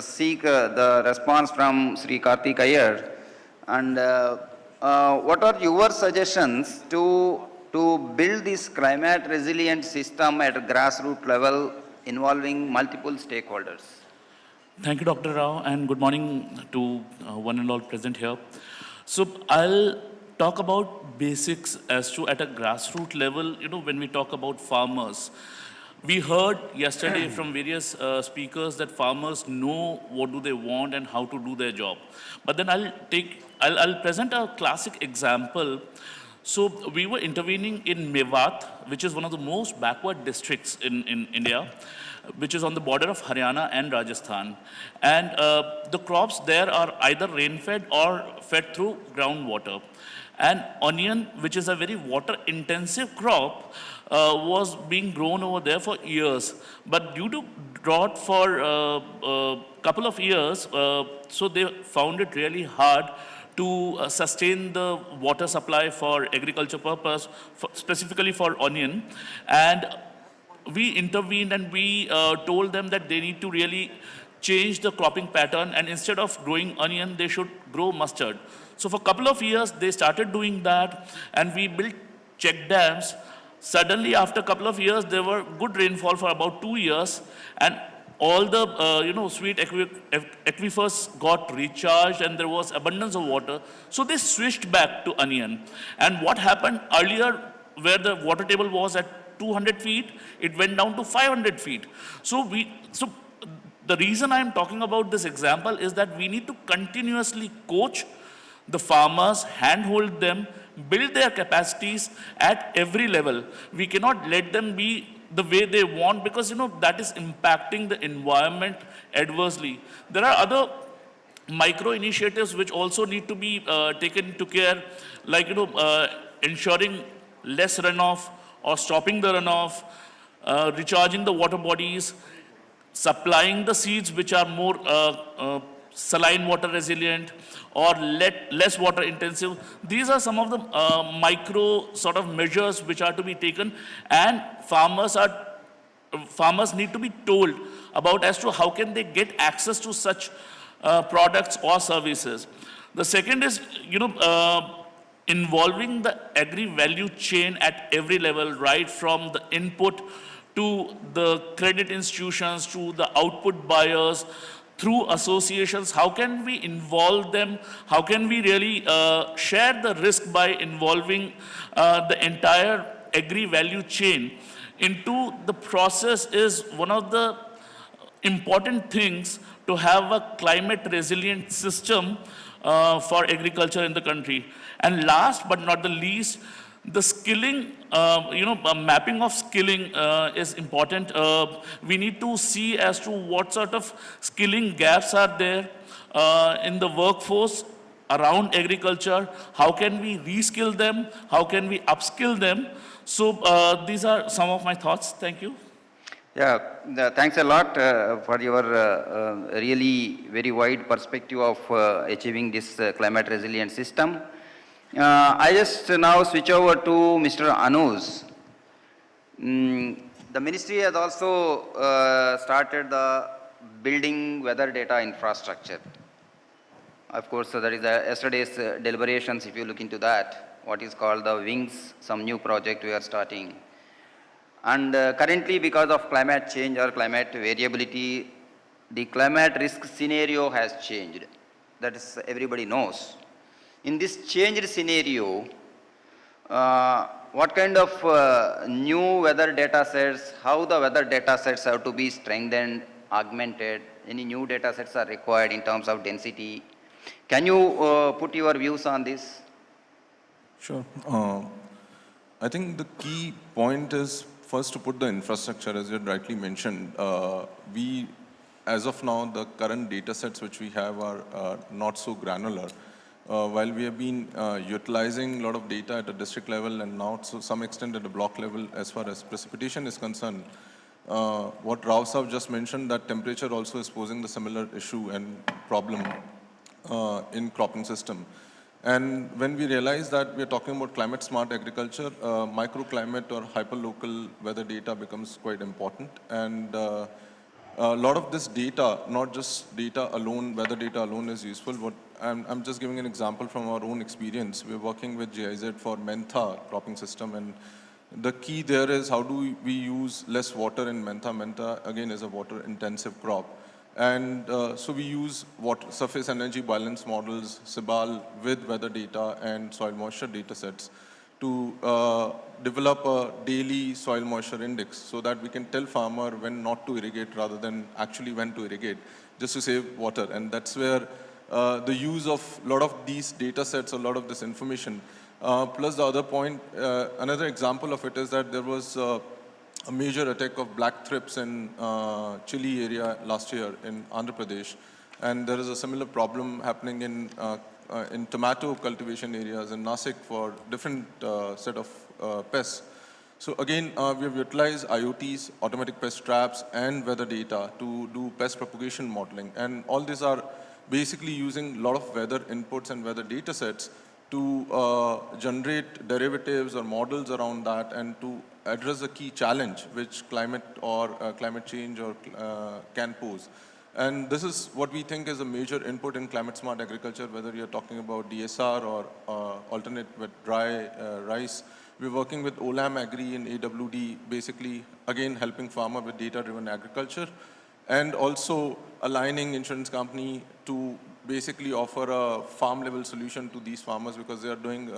seek the response from Sri Karthik Iyer. And what are your suggestions to build this climate resilient system at a grassroots level involving multiple stakeholders? Thank you, Dr. Rao, and good morning to one and all present here. So I'll talk about basics as to at a grassroots level, when we talk about farmers. We heard yesterday from various speakers that farmers know what do they want and how to do their job. But then I'll present a classic example. So we were intervening in Mewat, which is one of the most backward districts in India, which is on the border of Haryana and Rajasthan. And the crops there are either rain-fed or fed through groundwater. And onion, which is a very water-intensive crop, was being grown over there for years. But due to drought for a couple of years, so they found it really hard to sustain the water supply for agriculture purpose, specifically for onion. And we intervened and we told them that they need to really change the cropping pattern, and instead of growing onion, they should grow mustard. So for a couple of years, they started doing that, and we built check dams. Suddenly, after a couple of years, there were good rainfall for about 2 years, and all the sweet aquifers got recharged, and there was abundance of water. So they switched back to onion. And what happened earlier, where the water table was at 200 feet, it went down to 500 feet. So the reason I'm talking about this example is that we need to continuously coach the farmers, handhold them, build their capacities at every level. We cannot let them be the way they want, because that is impacting the environment adversely. There are other micro initiatives which also need to be taken into care, like ensuring less runoff or stopping the runoff, recharging the water bodies, supplying the seeds which are more saline water resilient or less water intensive. These are some of the micro sort of measures which are to be taken, and farmers need to be told about as to how can they get access to such products or services. The second is, involving the agri-value chain at every level, right from the input to the credit institutions, to the output buyers, through associations. How can we involve them? How can we really share the risk by involving the entire agri-value chain into the process is one of the important things to have a climate resilient system for agriculture in the country. And last but not the least, the skilling, mapping of skilling is important. We need to see as to what sort of skilling gaps are there in the workforce around agriculture. How can we reskill them? How can we upskill them? So these are some of my thoughts. Thank you. Yeah, thanks a lot for your really very wide perspective of achieving this climate resilient system. I just now switch over to Mr. Anuj. The ministry has also started the building weather data infrastructure. Of course, there is yesterday's deliberations, if you look into that, what is called the WINGS, some new project we are starting. And currently, because of climate change or climate variability, the climate risk scenario has changed. That is, everybody knows. In this changed scenario, what kind of new weather data sets, how the weather data sets have to be strengthened, augmented, any new data sets are required in terms of density? Can you put your views on this? Sure. I think the key point is first to put the infrastructure, as you had rightly mentioned. As of now, the current data sets which we have are not so granular. while we have been utilizing a lot of data at a district level and now to some extent at a block level as far as precipitation is concerned, what Rao Saab just mentioned, that temperature also is posing the similar issue and problem in cropping system. And when we realize that we're talking about climate smart agriculture, microclimate or hyperlocal weather data becomes quite important. And a lot of this data, not just data alone, weather data alone is useful. What I'm just giving an example from our own experience. We're working with GIZ for Mentha cropping system, and the key there is how do we use less water in Mentha. Mentha, again, is a water-intensive crop. And so we use surface energy balance models, SIBAL, with weather data and soil moisture data sets to develop a daily soil moisture index so that we can tell farmer when not to irrigate rather than actually when to irrigate, just to save water. And that's where the use of a lot of these data sets, a lot of this information, plus the other point, another example of it is that there was a major attack of black thrips in Chile area last year in Andhra Pradesh. And there is a similar problem happening in tomato cultivation areas in Nasik for different set of pests. So again, we have utilized IoTs, automatic pest traps, and weather data to do pest propagation modeling. And all these are basically using a lot of weather inputs and weather data sets to generate derivatives or models around that and to address a key challenge which climate or climate change or can pose. And this is what we think is a major input in climate smart agriculture, whether you're talking about DSR or alternate with dry rice. We're working with Olam Agri and AWD, basically, again, helping farmer with data-driven agriculture and also aligning insurance company to basically offer a farm-level solution to these farmers because they are doing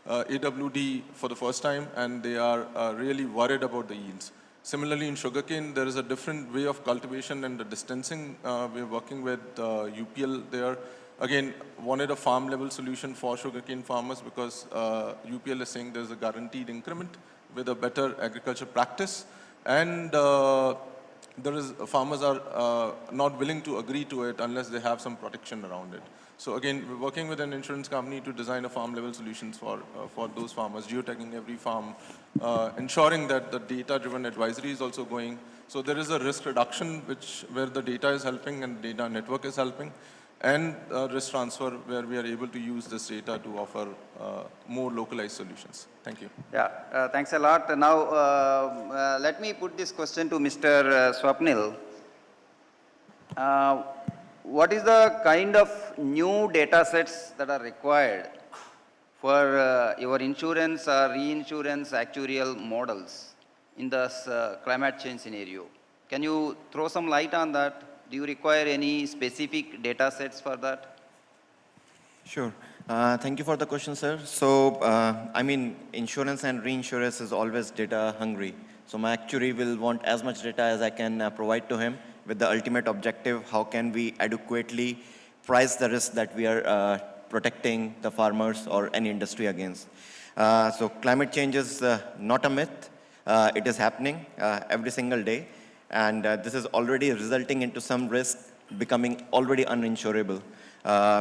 AWD for the first time and they are really worried about the yields. Similarly, in sugarcane, there is a different way of cultivation and the distancing. We're working with UPL there. Again, wanted a farm-level solution for sugarcane farmers because UPL is saying there's a guaranteed increment with a better agriculture practice. And farmers are not willing to agree to it unless they have some protection around it. So again, we're working with an insurance company to design a farm-level solutions for those farmers, geotagging every farm, ensuring that the data-driven advisory is also going. So there is a risk reduction where the data is helping and data network is helping, and risk transfer where we are able to use this data to offer more localized solutions. Thank you. Yeah, thanks a lot. Now, let me put this question to Mr. Swapnil. What is the kind of new data sets that are required for your insurance or reinsurance actuarial models in this climate change scenario? Can you throw some light on that? Do you require any specific data sets for that? Sure. Thank you for the question, sir. So, I mean, insurance and reinsurance is always data hungry. So my actuary will want as much data as I can provide to him with the ultimate objective, how can we adequately price the risk that we are protecting the farmers or any industry against. So climate change is not a myth. It is happening every single day. And this is already resulting into some risk becoming already uninsurable.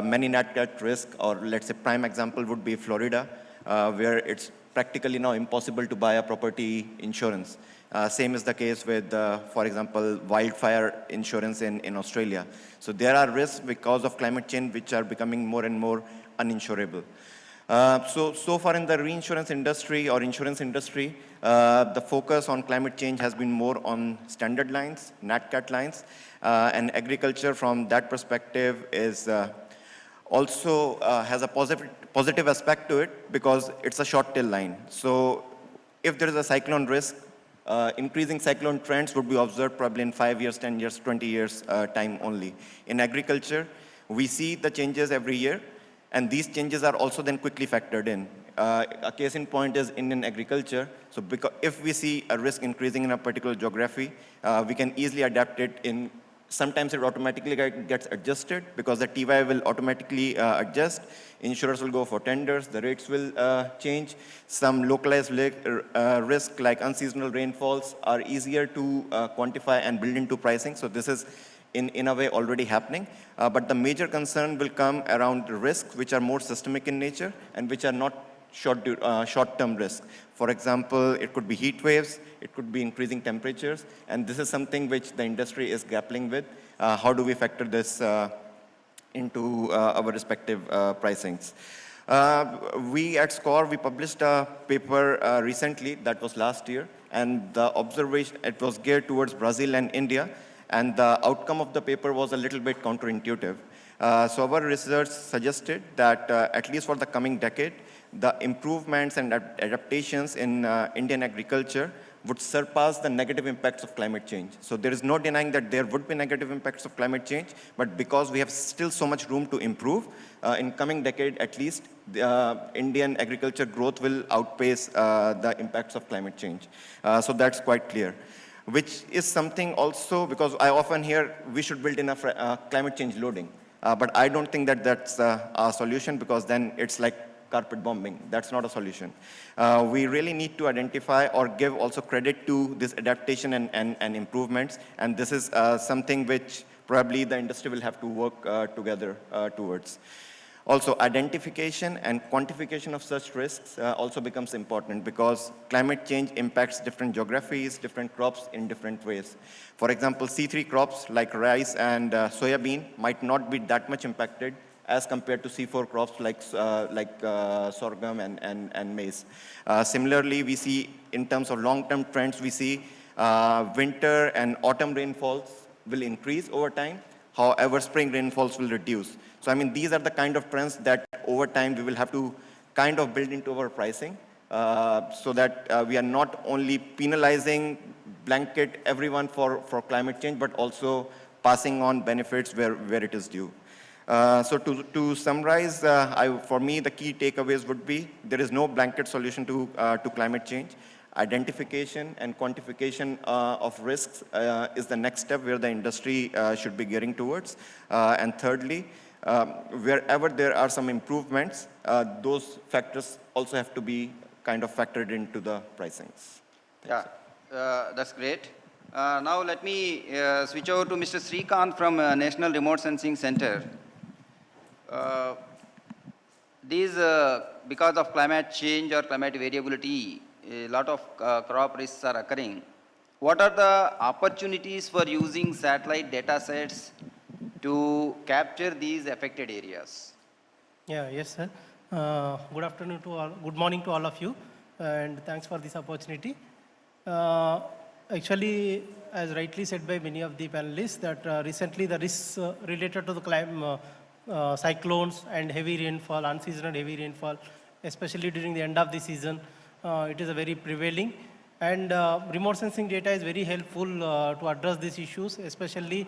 Many nat cat risk, or let's say prime example would be Florida, where it's practically now impossible to buy a property insurance. Same is the case with, for example, wildfire insurance in Australia. So there are risks because of climate change which are becoming more and more uninsurable. So far in the reinsurance industry or insurance industry, the focus on climate change has been more on standard lines, nat cat lines, and agriculture from that perspective is also has a positive aspect to it because it's a short tail line. So if there is a cyclone risk, increasing cyclone trends would be observed probably in 5 years, 10 years, 20 years time only. In agriculture, we see the changes every year, and these changes are also then quickly factored in. A case in point is Indian agriculture. So if we see a risk increasing in a particular geography, we can easily adapt it in. Sometimes it automatically gets adjusted because the TY will automatically adjust. Insurers will go for tenders, the rates will change. Some localized risk like unseasonal rainfalls are easier to quantify and build into pricing. So this is in a way already happening. But the major concern will come around risks which are more systemic in nature and which are not short-term risks. For example, it could be heat waves, it could be increasing temperatures, and this is something which the industry is grappling with. How do we factor this into our respective pricings? We at SCORE, we published a paper recently, that was last year, and the observation, it was geared towards Brazil and India, and the outcome of the paper was a little bit counterintuitive. So our research suggested that at least for the coming decade, the improvements and adaptations in Indian agriculture would surpass the negative impacts of climate change. So there is no denying that there would be negative impacts of climate change, but because we have still so much room to improve, in coming decade at least, Indian agriculture growth will outpace the impacts of climate change. So that's quite clear. Which is something also, because I often hear we should build enough climate change loading. But I don't think that that's a solution, because then it's like carpet bombing. That's not a solution. We really need to identify or give also credit to this adaptation and improvements. And this is something which probably the industry will have to work together towards. Also, identification and quantification of such risks also becomes important, because climate change impacts different geographies, different crops in different ways. For example, C3 crops like rice and soybean might not be that much impacted as compared to C4 crops like sorghum and maize. Similarly, we see in terms of long-term trends, we see winter and autumn rainfalls will increase over time. However, spring rainfalls will reduce. So, I mean, these are the kind of trends that over time we will have to kind of build into our pricing so that we are not only penalizing blanket everyone for climate change, but also passing on benefits where it is due. So to summarize, for me, the key takeaways would be there is no blanket solution to climate change. Identification and quantification of risks is the next step where the industry should be gearing towards. And thirdly, wherever there are some improvements, those factors also have to be kind of factored into the pricings. Yeah, that's great. Now let me switch over to Mr. Srikanth from National Remote Sensing Center. Because of climate change or climate variability, a lot of crop risks are occurring. What are the opportunities for using satellite data sets to capture these affected areas? Yeah, yes, sir. Good afternoon to all. Good morning to all of you, and thanks for this opportunity. Actually, as rightly said by many of the panelists, that recently the risks related to the climate, cyclones and heavy rainfall, unseasonal heavy rainfall, especially during the end of the season, it is a very prevailing. And remote sensing data is very helpful to address these issues. Especially,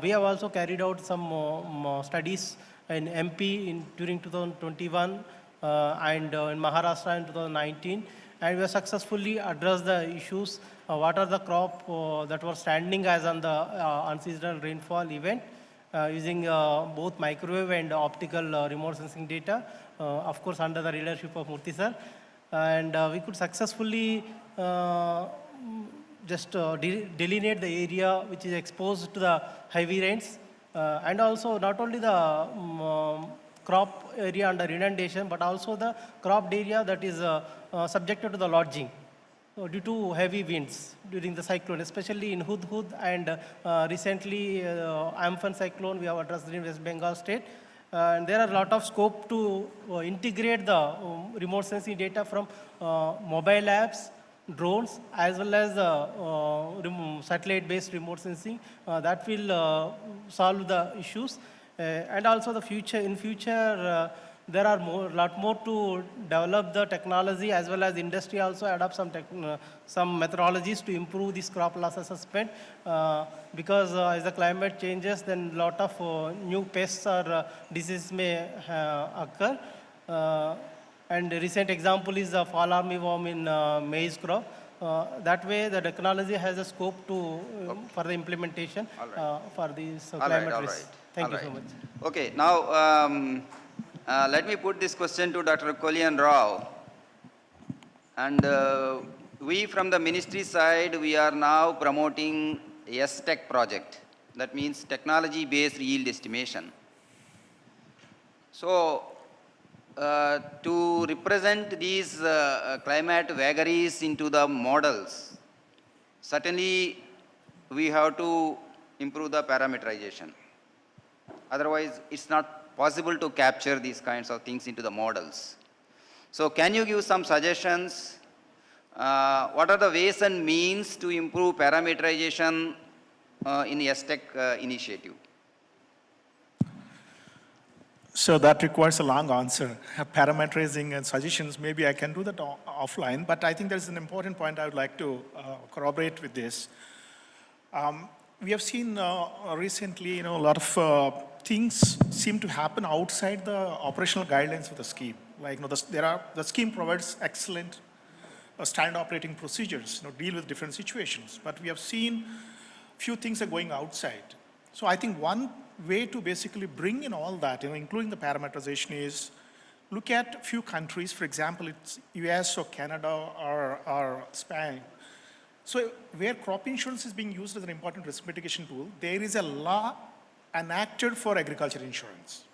we have also carried out some studies in MP during 2021 and in Maharashtra in 2019. And we have successfully addressed the issues. What are the crop that were standing as on the unseasonal rainfall event using both microwave and optical remote sensing data, of course under the leadership of Murthy sir. And we could successfully just delineate the area which is exposed to the heavy rains, and also not only the crop area under inundation, but also the cropped area that is subjected to the lodging due to heavy winds during the cyclone, especially in Hudhud, and recently Amphan cyclone we have addressed in West Bengal state. And there are a lot of scope to integrate the remote sensing data from mobile apps, drones, as well as satellite-based remote sensing that will solve the issues. And also in future, there are lot more to develop the technology, as well as industry also adopt some methodologies to improve this crop loss assessment, because as the climate changes, then lot of new pests or diseases may occur. And a recent example is the fall armyworm in maize crop. That way, the technology has a scope to for the implementation for these climate risks. Thank you so much. Okay, now let me put this question to Dr. Kalyan Rao. And we from the ministry side, we are now promoting S-Tech project. That means technology-based yield estimation. So, to represent these climate vagaries into the models, certainly we have to improve the parameterization. Otherwise, it's not possible to capture these kinds of things into the models. So can you give some suggestions? What are the ways and means to improve parameterization in the STEC initiative? So that requires a long answer. Parameterizing and suggestions, maybe I can do that offline, but I think there's an important point I would like to corroborate with this. We have seen recently, a lot of things seem to happen outside the operational guidelines of the scheme. Like, the scheme provides excellent standard operating procedures, deal with different situations. But we have seen few things are going outside. So I think one way to basically bring in all that, including the parameterization, is look at a few countries. For example, it's US or Canada or Spain. So where crop insurance is being used as an important risk mitigation tool, there is a law enacted for agriculture insurance.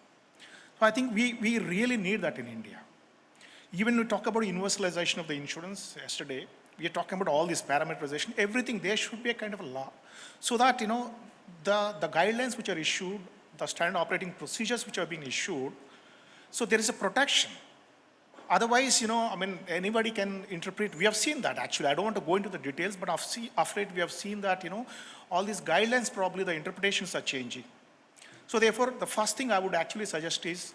So I think we really need that in India. Even we talk about universalization of the insurance yesterday, we are talking about all this parameterization, everything, there should be a kind of a law. So that, the guidelines which are issued, the standard operating procedures which are being issued, so there is a protection. Otherwise, anybody can interpret. We have seen that actually. I don't want to go into the details, but of late we have seen that, all these guidelines, probably the interpretations are changing. So therefore, the first thing I would actually suggest is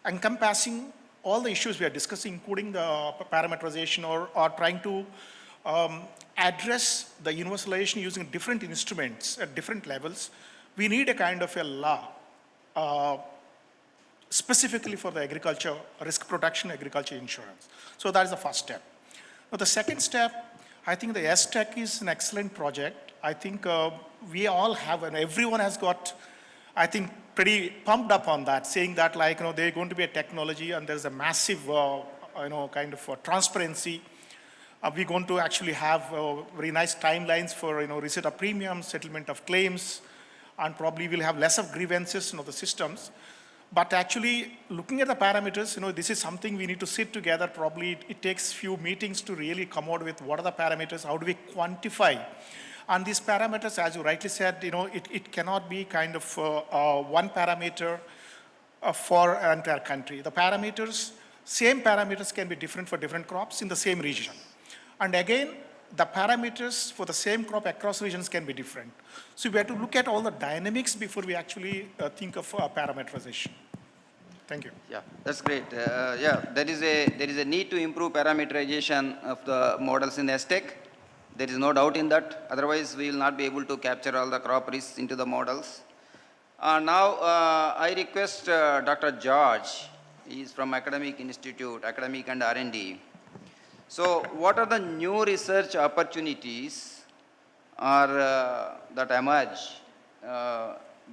encompassing all the issues we are discussing, including the parameterization or trying to address the universalization using different instruments at different levels. We need a kind of a law specifically for the agriculture, risk protection, agriculture insurance. So that is the first step. Now the second step, I think the STEC is an excellent project. I think we all have, and everyone has got, I think, pretty pumped up on that, saying that they're going to be a technology and there's a massive, kind of transparency. We're going to actually have very nice timelines for, receipt of premiums, settlement of claims, and probably we'll have less of grievances, the systems. But actually, looking at the parameters, this is something we need to sit together. Probably it takes few meetings to really come out with what are the parameters, how do we quantify. And these parameters, as you rightly said, it cannot be kind of one parameter for an entire country. The parameters, same parameters can be different for different crops in the same region. And again, the parameters for the same crop across regions can be different. So we have to look at all the dynamics before we actually think of parameterization. Thank you. Yeah, that's great. There is a need to improve parameterization of the models in STEC. There is no doubt in that. Otherwise, we will not be able to capture all the crop risks into the models. Now, I request Dr. George. He is from Academic Institute, Academic and R&D. So what are the new research opportunities that emerge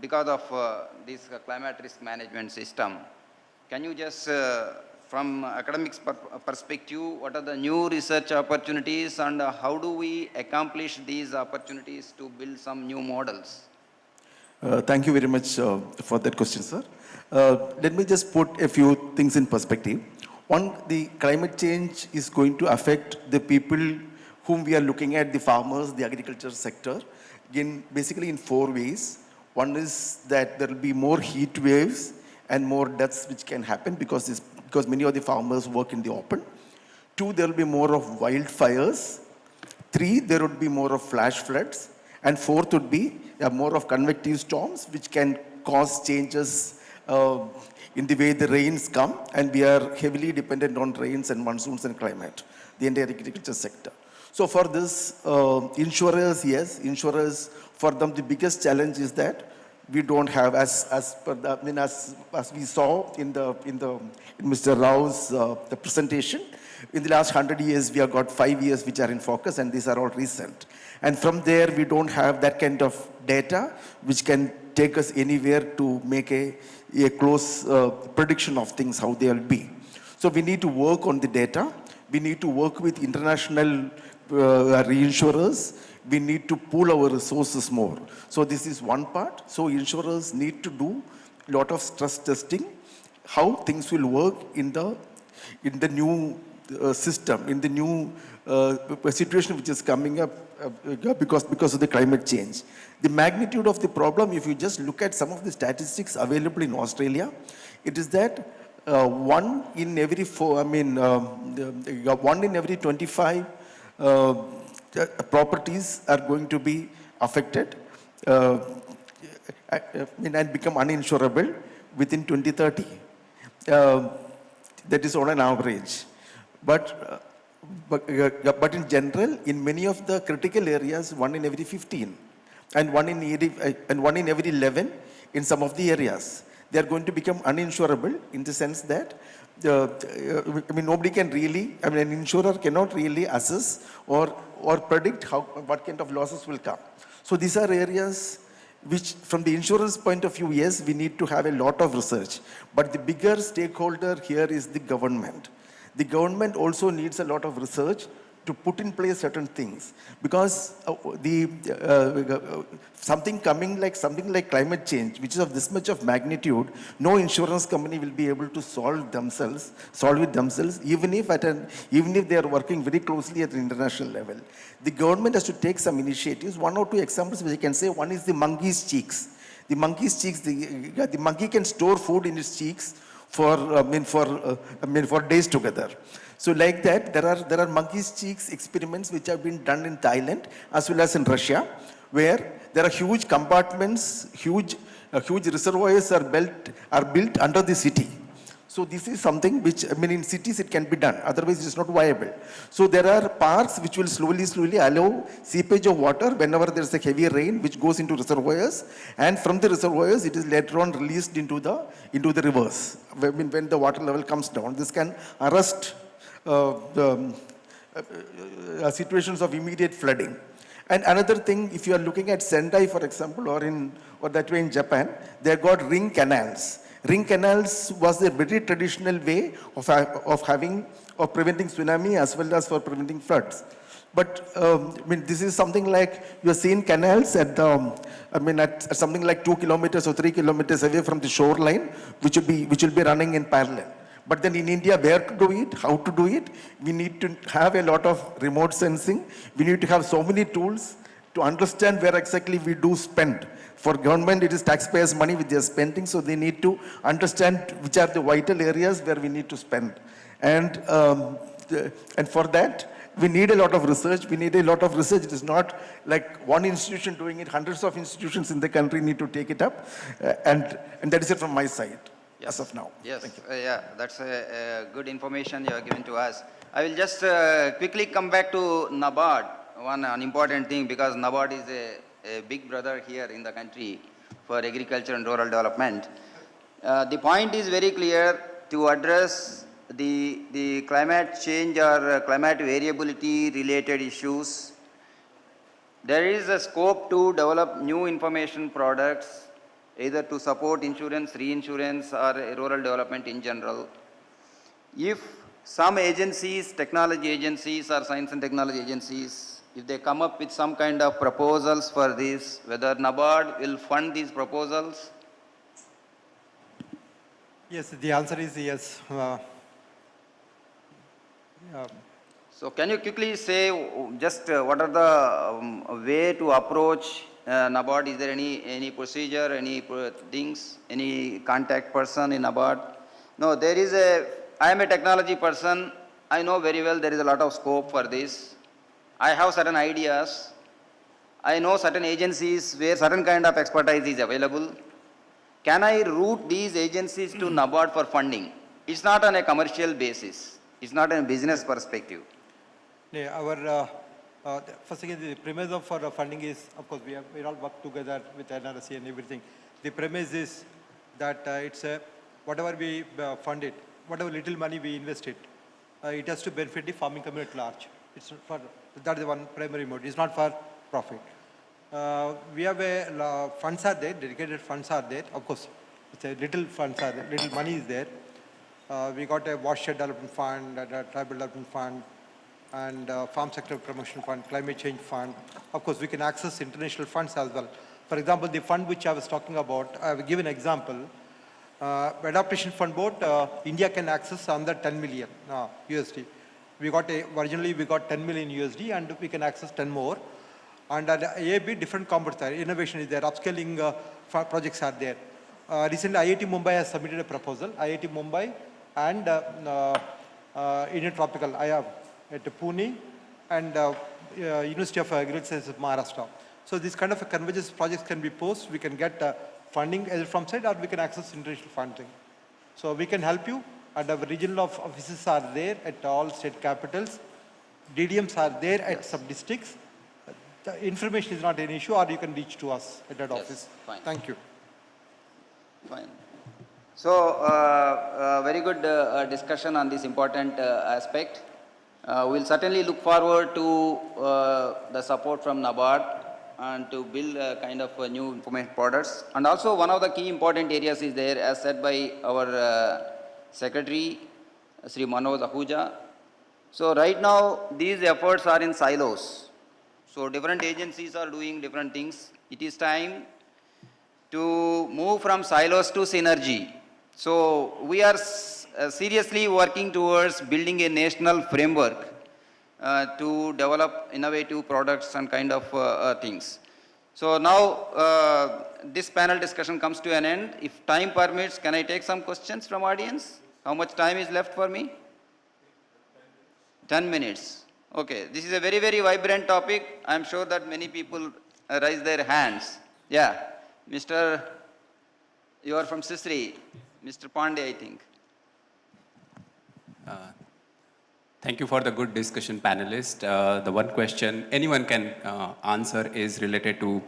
because of this climate risk management system? Can you just, from academics perspective, what are the new research opportunities and how do we accomplish these opportunities to build some new models? Thank you very much for that question, sir. Let me just put a few things in perspective. One, the climate change is going to affect the people whom we are looking at, the farmers, the agriculture sector, basically in 4 ways. One is that there will be more heat waves and more deaths which can happen because many of the farmers work in the open. 2, there will be more of wildfires. 3, there would be more of flash floods. And 4th would be more of convective storms which can cause changes in the way the rains come, and we are heavily dependent on rains and monsoons and climate, the entire agriculture sector. So for this, insurers, yes, insurers, for them the biggest challenge is that we don't have, as we saw in Mr. Rao's the presentation, in the last 100 years we have got 5 years which are in focus, and these are all recent. And from there we don't have that kind of data which can take us anywhere to make a close prediction of things, how they'll be. So we need to work on the data. We need to work with international reinsurers we need to pool our resources more. So this is one part. So insurers need to do a lot of stress testing, how things will work in the new system, in the new situation which is coming up because of the climate change. The magnitude of the problem, if you just look at some of the statistics available in Australia, it is that one in every 25 properties are going to be affected and become uninsurable within 2030. That is on an average. But in general, in many of the critical areas, 1 in every 15 and 1 in every 11 in some of the areas. They are going to become uninsurable in the sense that nobody can really, an insurer cannot really assess or predict what kind of losses will come. So these are areas which, from the insurance point of view, yes, we need to have a lot of research. But the bigger stakeholder here is the government. The government also needs a lot of research to put in place certain things, because something like climate change, which is of this much of magnitude, no insurance company will be able to solve it themselves, even if they are working very closely at an international level. The government has to take some initiatives. 1 or 2 examples which I can say. One is the monkey's cheeks. The monkey's cheeks, the monkey can store food in its cheeks for days together. So like that, there are monkey's cheeks experiments which have been done in Thailand as well as in Russia, where there are huge compartments, huge reservoirs are built under the city. So this is something which, in cities it can be done, otherwise it is not viable. So there are parks which will slowly allow seepage of water whenever there is a heavy rain, which goes into reservoirs, and from the reservoirs it is later on released into the rivers when the water level comes down. This can arrest situations of immediate flooding. And another thing, if you are looking at Sendai, for example, or that way in Japan, they have got ring canals. Ring canals was a very traditional way of preventing tsunami as well as for preventing floods. But this is something like you are seeing canals at something like 2 kilometers or 3 kilometers away from the shoreline, which will be running in parallel. But then in India, where to do it, how to do it, we need to have a lot of remote sensing. We need to have so many tools to understand where exactly we do spend. For government, it is taxpayers' money which they are spending, so they need to understand which are the vital areas where we need to spend. And for that, we need a lot of research. It is not like one institution doing it. Hundreds of institutions in the country need to take it up. And that is it from my side. As of now. Yes, that's a good information you have given to us. I will just quickly come back to NABARD, an important thing, because NABARD is a big brother here in the country for agriculture and rural development. The point is very clear: to address the climate change or climate variability related issues, there is a scope to develop new information products, either to support insurance, reinsurance, or rural development in general. If some agencies, technology agencies or science and technology agencies, if they come up with some kind of proposals for this, whether NABARD will fund these proposals? Yes, the answer is yes. So can you quickly say just what are the way to approach NABARD? Is there any procedure, any things, any contact person in NABARD? No, I am a technology person. I know very well there is a lot of scope for this. I have certain ideas. I know certain agencies where certain kind of expertise is available. Can I route these agencies to NABARD for funding? It's not on a commercial basis. It's not on a business perspective. Yeah, first again, the premise of our funding is, of course, we all work together with NRC and everything. The premise is that whatever we fund it, whatever little money we invest it has to benefit the farming community at large. That is the one primary motive. It's not for profit. We have funds are there, dedicated funds are there. Of course, little funds are there, little money is there. We got a watershed development fund, a tribal development fund, and Farm Sector Promotion Fund, Climate Change Fund. Of course, we can access international funds as well. For example, the fund which I was talking about, I will give an example. Adaptation Fund Board, India can access under 10 million USD. Originally we got 10 million USD and we can access 10 more. And at AAB, different components there. Innovation is there, upscaling projects are there. Recently, IIT Mumbai has submitted a proposal. IIT Mumbai and Indian Tropical, I have at Pune and University of Agricultural Sciences of Maharashtra. So this kind of convergence projects can be posed. We can get funding either from side or we can access international funding. So we can help you, and our regional offices are there at all state capitals. DDMs are there at sub-districts. The information is not an issue, or you can reach to us at that office. Fine. Thank you. Fine. So, very good discussion on this important aspect. We'll certainly look forward to the support from NABARD and to build a kind of new information products. And also one of the key important areas is there, as said by our Secretary, Sri Manoj Ahuja. So right now, these efforts are in silos. So different agencies are doing different things. It is time to move from silos to synergy. So we are seriously working towards building a national framework to develop innovative products and kind of things. So now this panel discussion comes to an end. If time permits, can I take some questions from audience? How much time is left for me? 10 minutes. Okay, this is a very, very vibrant topic. I am sure that many people raise their hands. Yeah, Mr. You are from Sisri, Mr. Pandey, I think. Thank you for the good discussion, panelists. The one question anyone can answer is related to,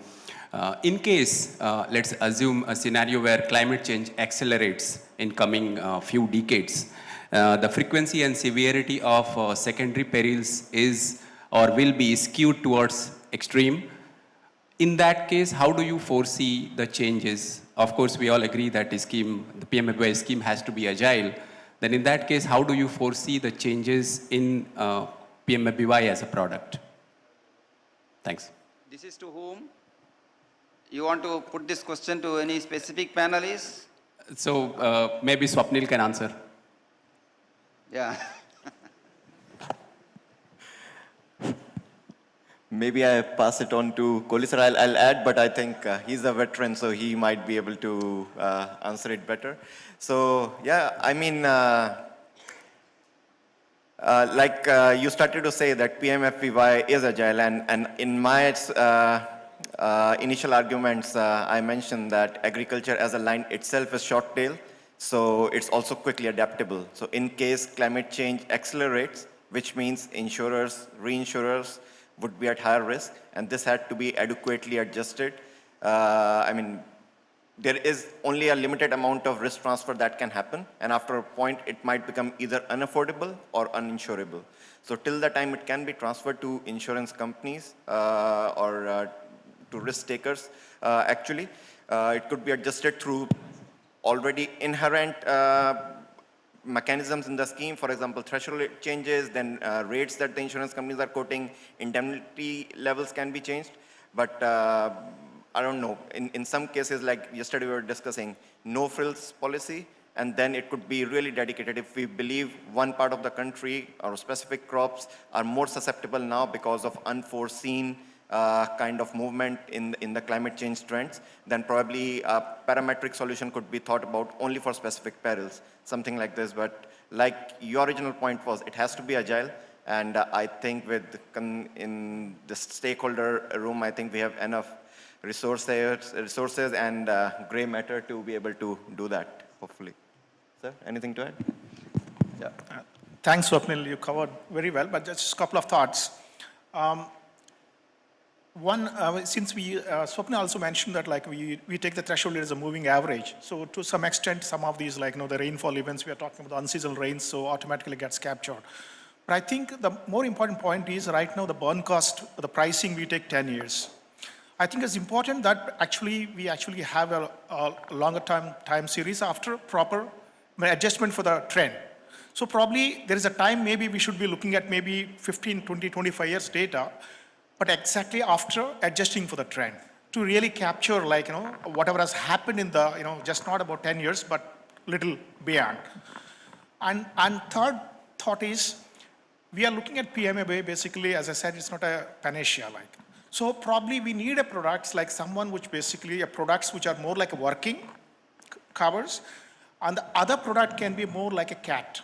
in case, let's assume a scenario where climate change accelerates in coming few decades, the frequency and severity of secondary perils is or will be skewed towards extreme. In that case, how do you foresee the changes? Of course, we all agree that the PMFBY scheme has to be agile. Then in that case, how do you foresee the changes in PMFBY as a product? Thanks. This is to whom? You want to put this question to any specific panelists? So maybe Swapnil can answer. Yeah. Maybe I pass it on to Kohli sir. I'll add, but I think he's a veteran, so he might be able to answer it better. So yeah, I mean, like you started to say that PMFBY is agile, and in my initial arguments, I mentioned that agriculture as a line itself is short tail, so it's also quickly adaptable. So in case climate change accelerates, which means insurers, reinsurers would be at higher risk, and this had to be adequately adjusted. I mean, there is only a limited amount of risk transfer that can happen, and after a point, it might become either unaffordable or uninsurable. So till the time it can be transferred to insurance companies or to risk takers, actually, it could be adjusted through already inherent mechanisms in the scheme, for example, threshold changes, then rates that the insurance companies are quoting, indemnity levels can be changed. But I don't know, in some cases, like yesterday we were discussing, no frills policy, and then it could be really dedicated if we believe one part of the country or specific crops are more susceptible now because of unforeseen kind of movement in the climate change trends, then probably a parametric solution could be thought about only for specific perils, something like this. But like your original point was, it has to be agile, and I think in the stakeholder room, I think we have enough resources and gray matter to be able to do that, hopefully. Sir, anything to add? Yeah. Thanks, Swapnil. You covered very well, but just a couple of thoughts. One, since Swapnil also mentioned that like we take the threshold as a moving average. So to some extent, some of these like, the rainfall events, we are talking about unseasonal rains, so automatically gets captured. But I think the more important point is right now the burn cost, the pricing, we take 10 years. I think it's important that we actually have a longer time series after proper adjustment for the trend. So probably there is a time maybe we should be looking at maybe 15, 20, 25 years data, but exactly after adjusting for the trend to really capture like, whatever has happened in the, just not about 10 years, but little beyond. And third thought is, we are looking at PMA basically, as I said, it's not a panacea like. So probably we need a products like someone which basically products which are more like a working covers, and the other product can be more like a cat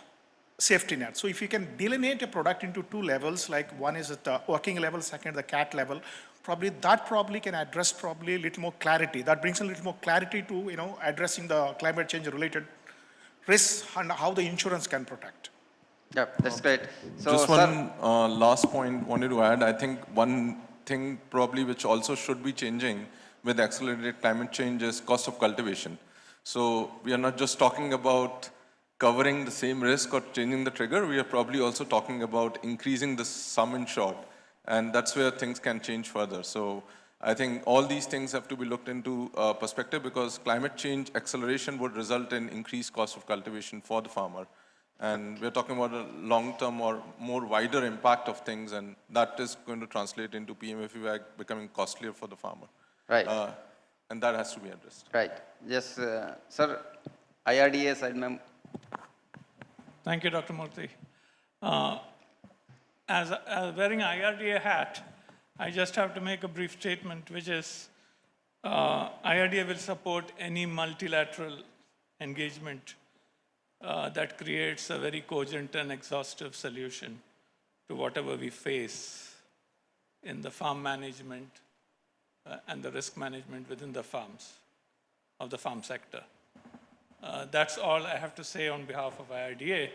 safety net. So if you can delineate a product into two levels, like one is at the working level, second the cat level, probably that can address probably a little more clarity. That brings a little more clarity to addressing the climate change related risks and how the insurance can protect. Yeah, that's great. So, just one last point wanted to add. I think one thing probably which also should be changing with accelerated climate change is cost of cultivation. So we are not just talking about covering the same risk or changing the trigger, we are probably also talking about increasing the sum insured, and that's where things can change further. So I think all these things have to be looked into perspective, because climate change acceleration would result in increased cost of cultivation for the farmer. And we're talking about a long-term or more wider impact of things, and that is going to translate into PMFUAG becoming costlier for the farmer. Right. And that has to be addressed. Right. Yes, sir, IRDA side, ma'am. Thank you, Dr. Murthy. As wearing IRDA hat, I just have to make a brief statement, which is IRDA will support any multilateral engagement that creates a very cogent and exhaustive solution to whatever we face in the farm management and the risk management within the farms, of the farm sector. That's all I have to say on behalf of IRDA.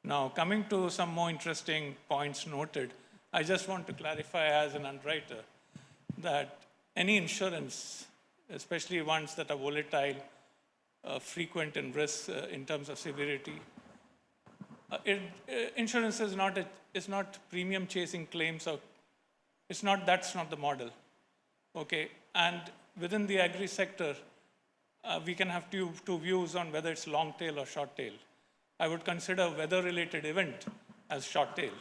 Now, coming to some more interesting points noted, I just want to clarify as an underwriter that any insurance, especially ones that are volatile, frequent in risk in terms of severity, insurance is not premium chasing claims, or that's not the model. Okay, and within the agri sector, we can have two views on whether it's long tail or short tail. I would consider weather-related event as short tail.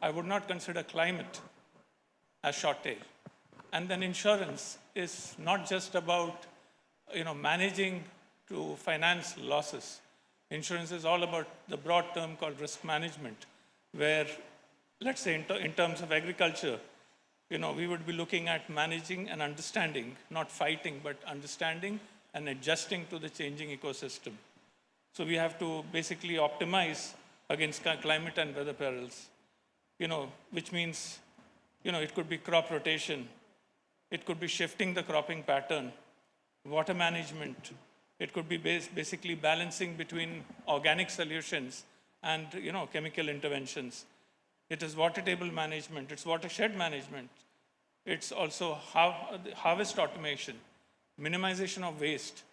I would not consider climate as short tail. And then insurance is not just about managing to finance losses. Insurance is all about the broad term called risk management, where, let's say in terms of agriculture, we would be looking at managing and understanding, not fighting, but understanding and adjusting to the changing ecosystem. So we have to basically optimize against climate and weather perils, which means, it could be crop rotation, it could be shifting the cropping pattern, water management, it could be basically balancing between organic solutions and, chemical interventions. It is water table management, it's watershed management. It's also harvest automation, minimization of waste,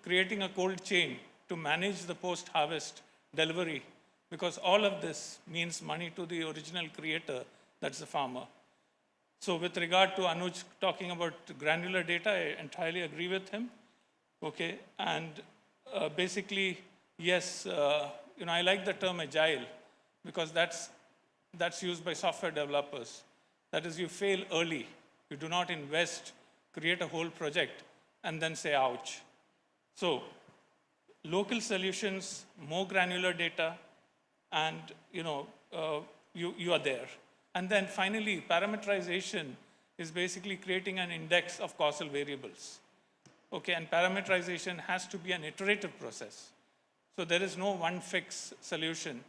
creating a cold chain to manage the post-harvest delivery, because all of this means money to the original creator, that's the farmer. So with regard to Anuj talking about granular data, I entirely agree with him. Okay, and basically, yes, I like the term agile, because that's used by software developers. That is, you fail early. You do not invest, create a whole project, and then say, ouch. So local solutions, more granular data, and you are there. And then finally, parameterization is basically creating an index of causal variables. Okay, and parameterization has to be an iterative process. So there is no one fix solution.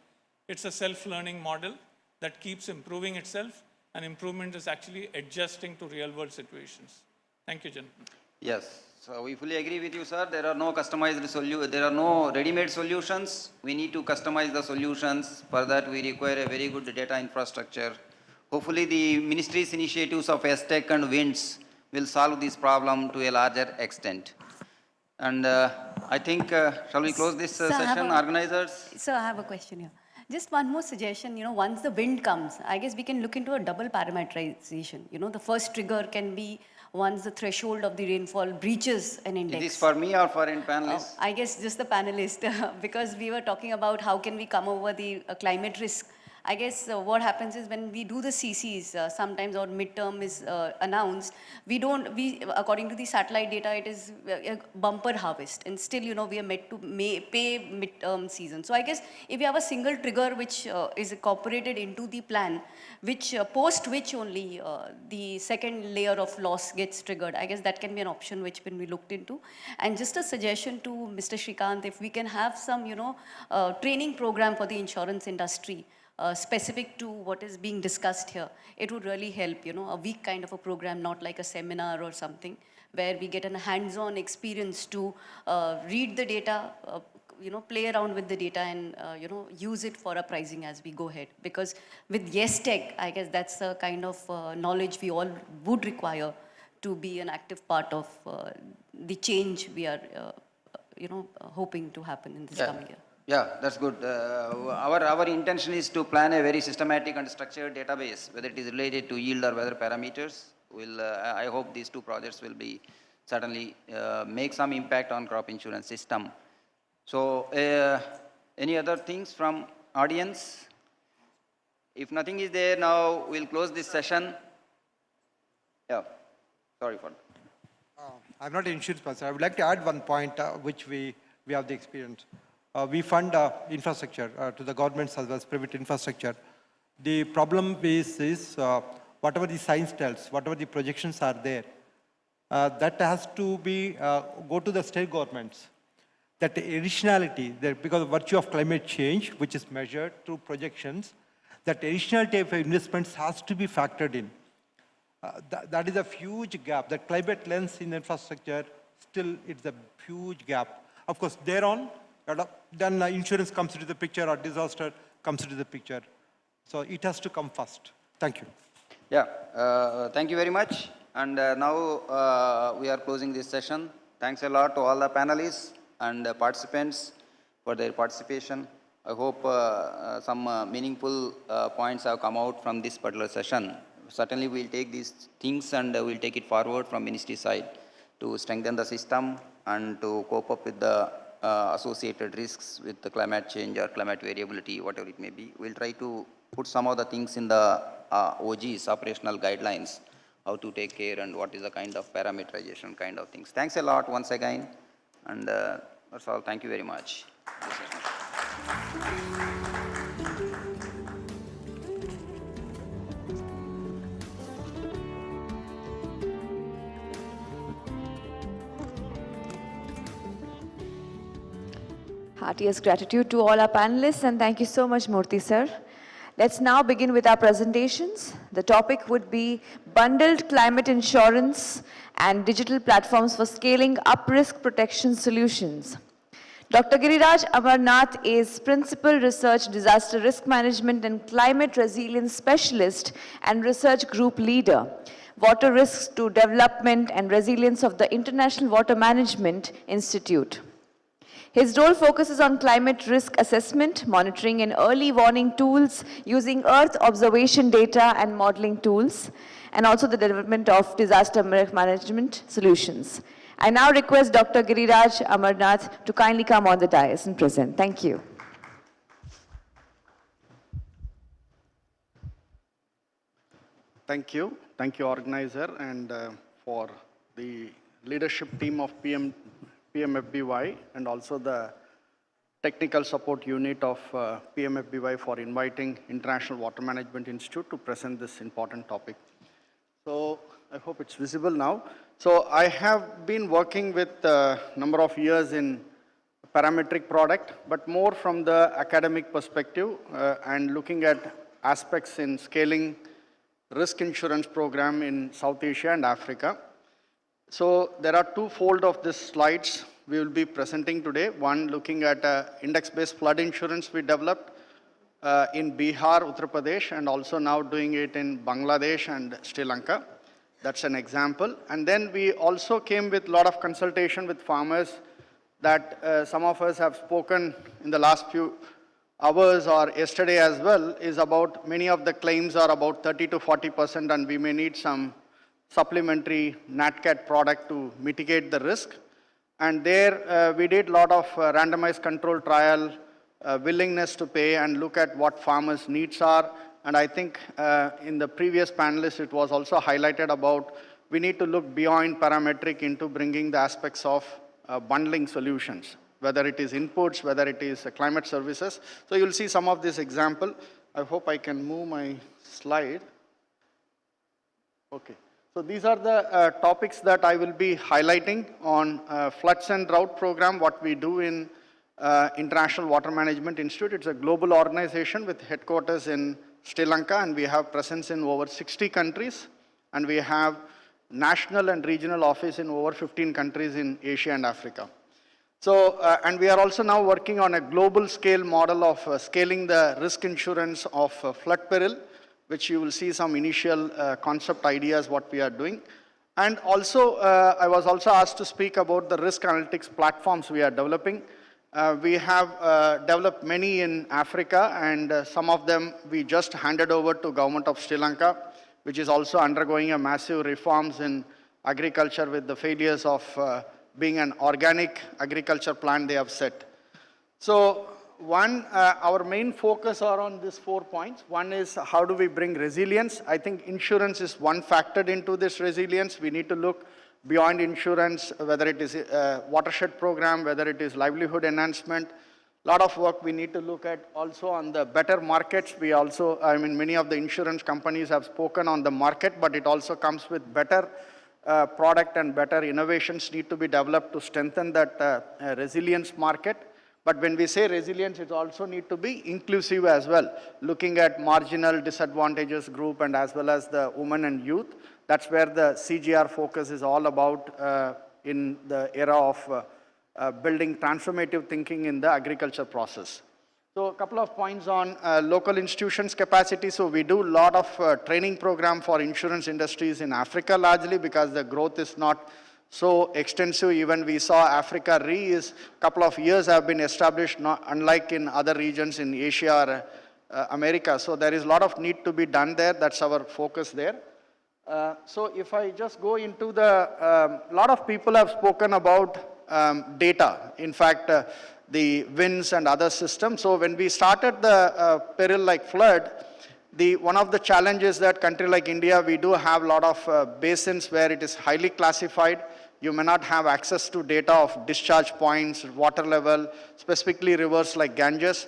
It's a self-learning model that keeps improving itself, and improvement is actually adjusting to real-world situations. Thank you, gentlemen. Yes, so we fully agree with you, sir. There are no customized solutions. There are no ready-made solutions. We need to customize the solutions. For that, we require a very good data infrastructure. Hopefully, the ministry's initiatives of STEC and WINDS will solve this problem to a larger extent. And I think, shall we close this session, organizers? Sir, I have a question here. Just one more suggestion, once the wind comes, I guess we can look into a double parameterization. The first trigger can be once the threshold of the rainfall breaches an index. Is this for me or for in panelists? I guess just the panelist, because we were talking about how can we come over the climate risk. I guess what happens is when we do the CCs, sometimes or midterm is announced, according to the satellite data, it is a bumper harvest. And still, you know, we are meant to pay midterm season. So I guess if you have a single trigger which is incorporated into the plan, which post which only the second layer of loss gets triggered, I guess that can be an option which can be looked into. And just a suggestion to Mr. Shrikant, if we can have some, you know, training program for the insurance industry, specific to what is being discussed here, it would really help, you know, a week kind of a program, not like a seminar or something, where we get a hands-on experience to read the data, you know, play around with the data and, you know, use it for our pricing as we go ahead. Because with Yes Tech, I guess that's the kind of knowledge we all would require to be an active part of the change we are, you know, hoping to happen in this coming year. Yeah, that's good. Our intention is to plan a very systematic and structured database, whether it is related to yield or weather parameters. I hope these two projects will be certainly make some impact on crop insurance system. So, any other things from audience? If nothing is there, now we'll close this session. Yeah, sorry for that. I'm not an insurance person. I would like to add one point which we have the experience. We fund infrastructure to the governments as well as private infrastructure. The problem is whatever the science tells, whatever the projections are there, that has to be go to the state governments. That additionality, because of virtue of climate change, which is measured through projections, that additionality of investments has to be factored in. That is a huge gap. That climate lens in infrastructure, still it's a huge gap. Of course, thereon, then insurance comes into the picture or disaster comes into the picture. So it has to come first. Thank you. Yeah, thank you very much. And now we are closing this session. Thanks a lot to all the panelists and participants for their participation. I hope some meaningful points have come out from this particular session. Certainly we'll take these things and we'll take it forward from ministry side to strengthen the system and to cope up with the associated risks with the climate change or climate variability, whatever it may be. We'll try to put some of the things in the OGs, operational guidelines, how to take care and what is the kind of parameterization kind of things. Thanks a lot once again. And that's all. Thank you very much. Heartiest gratitude to all our panelists and thank you so much, Murthy sir. Let's now begin with our presentations. The topic would be bundled climate insurance and digital platforms for scaling up risk protection solutions. Dr. Giriraj Amarnath is Principal Research Disaster Risk Management and Climate Resilience Specialist and Research Group Leader, Water Risks to Development and Resilience of the International Water Management Institute. His role focuses on climate risk assessment, monitoring and early warning tools using Earth observation data and modeling tools, and also the development of disaster management solutions. I now request Dr. Giriraj Amarnath to kindly come on the dais and present. Thank you. Thank you. Thank you, organizer, and for the leadership team of PMFBY and also the technical support unit of PMFBY for inviting International Water Management Institute to present this important topic. So I hope it's visible now. So I have been working with a number of years in parametric product, but more from the academic perspective and looking at aspects in scaling risk insurance program in South Asia and Africa. So there are two-fold of these slides we will be presenting today. One looking at index-based flood insurance we developed in Bihar, Uttar Pradesh, and also now doing it in Bangladesh and Sri Lanka. That's an example. And then we also came with a lot of consultation with farmers that some of us have spoken in the last few hours or yesterday as well, is about many of the claims are about 30 to 40%, and we may need some supplementary NatCat product to mitigate the risk. And there we did a lot of randomized control trial, willingness to pay and look at what farmers' needs are. And I think in the previous panelists, it was also highlighted about we need to look beyond parametric into bringing the aspects of bundling solutions, whether it is inputs, whether it is climate services. So you'll see some of this example. I hope I can move my slide. Okay. So these are the topics that I will be highlighting on floods and drought program, what we do in International Water Management Institute. It's a global organization with headquarters in Sri Lanka, and we have presence in over 60 countries, and we have national and regional office in over 15 countries in Asia and Africa. So, and we are also now working on a global scale model of scaling the risk insurance of flood peril, which you will see some initial concept ideas what we are doing. And also, I was also asked to speak about the risk analytics platforms we are developing. We have developed many in Africa, and some of them we just handed over to government of Sri Lanka, which is also undergoing a massive reforms in agriculture with the failures of being an organic agriculture plan they have set. So one, our main focus are on these 4 points. One is how do we bring resilience? I think insurance is one factored into this resilience. We need to look beyond insurance, whether it is a watershed program, whether it is livelihood enhancement. A lot of work we need to look at also on the better markets. We also, I mean, many of the insurance companies have spoken on the market, but it also comes with better product and better innovations need to be developed to strengthen that resilience market. But when we say resilience, it also need to be inclusive as well, looking at marginal disadvantages group and as well as the women and youth. That's where the CGR focus is all about in the era of building transformative thinking in the agriculture process. So a couple of points on local institutions capacity. So we do a lot of training program for insurance industries in Africa largely because the growth is not so extensive. Even we saw Africa Re is a couple of years have been established, not unlike in other regions in Asia or America. So there is a lot of need to be done there. That's our focus there. So if I just go into the, lot of people have spoken about data. In fact, the winds and other systems. So when we started the peril like flood, one of the challenges that country like India, we do have a lot of basins where it is highly classified. You may not have access to data of discharge points, water level, specifically rivers like Ganges.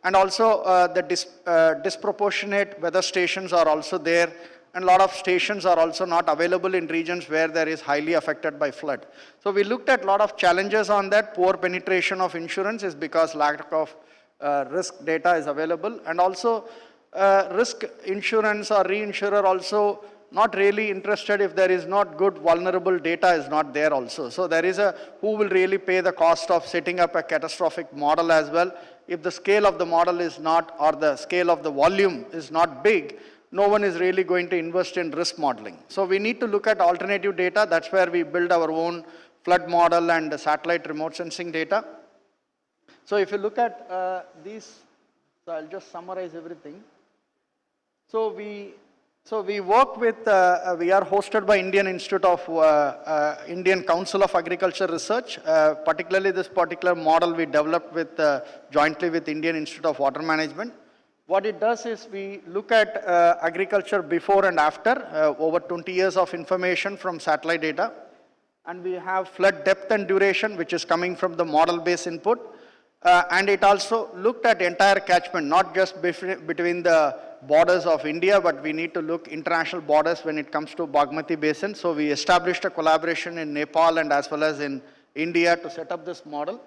And also the disproportionate weather stations are also there. And a lot of stations are also not available in regions where there is highly affected by flood. So we looked at a lot of challenges on that. Poor penetration of insurance is because lack of risk data is available. And also risk insurance or reinsurer also not really interested if there is not good vulnerable data is not there also. So there is who will really pay the cost of setting up a catastrophic model as well. If the scale of the model is not, or the scale of the volume is not big, no one is really going to invest in risk modeling. So we need to look at alternative data. That's where we build our own flood model and satellite remote sensing data. So if you look at these, so I'll just summarize everything. So we work with, we are hosted by Indian Institute of, Indian Council of Agriculture Research. Particularly this particular model we developed with, jointly with Indian Institute of Water Management. What it does is we look at agriculture before and after, over 20 years of information from satellite data. And we have flood depth and duration, which is coming from the model-based input. And it also looked at entire catchment, not just between the borders of India, but we need to look international borders when it comes to Bagmati Basin. So we established a collaboration in Nepal and as well as in India to set up this model.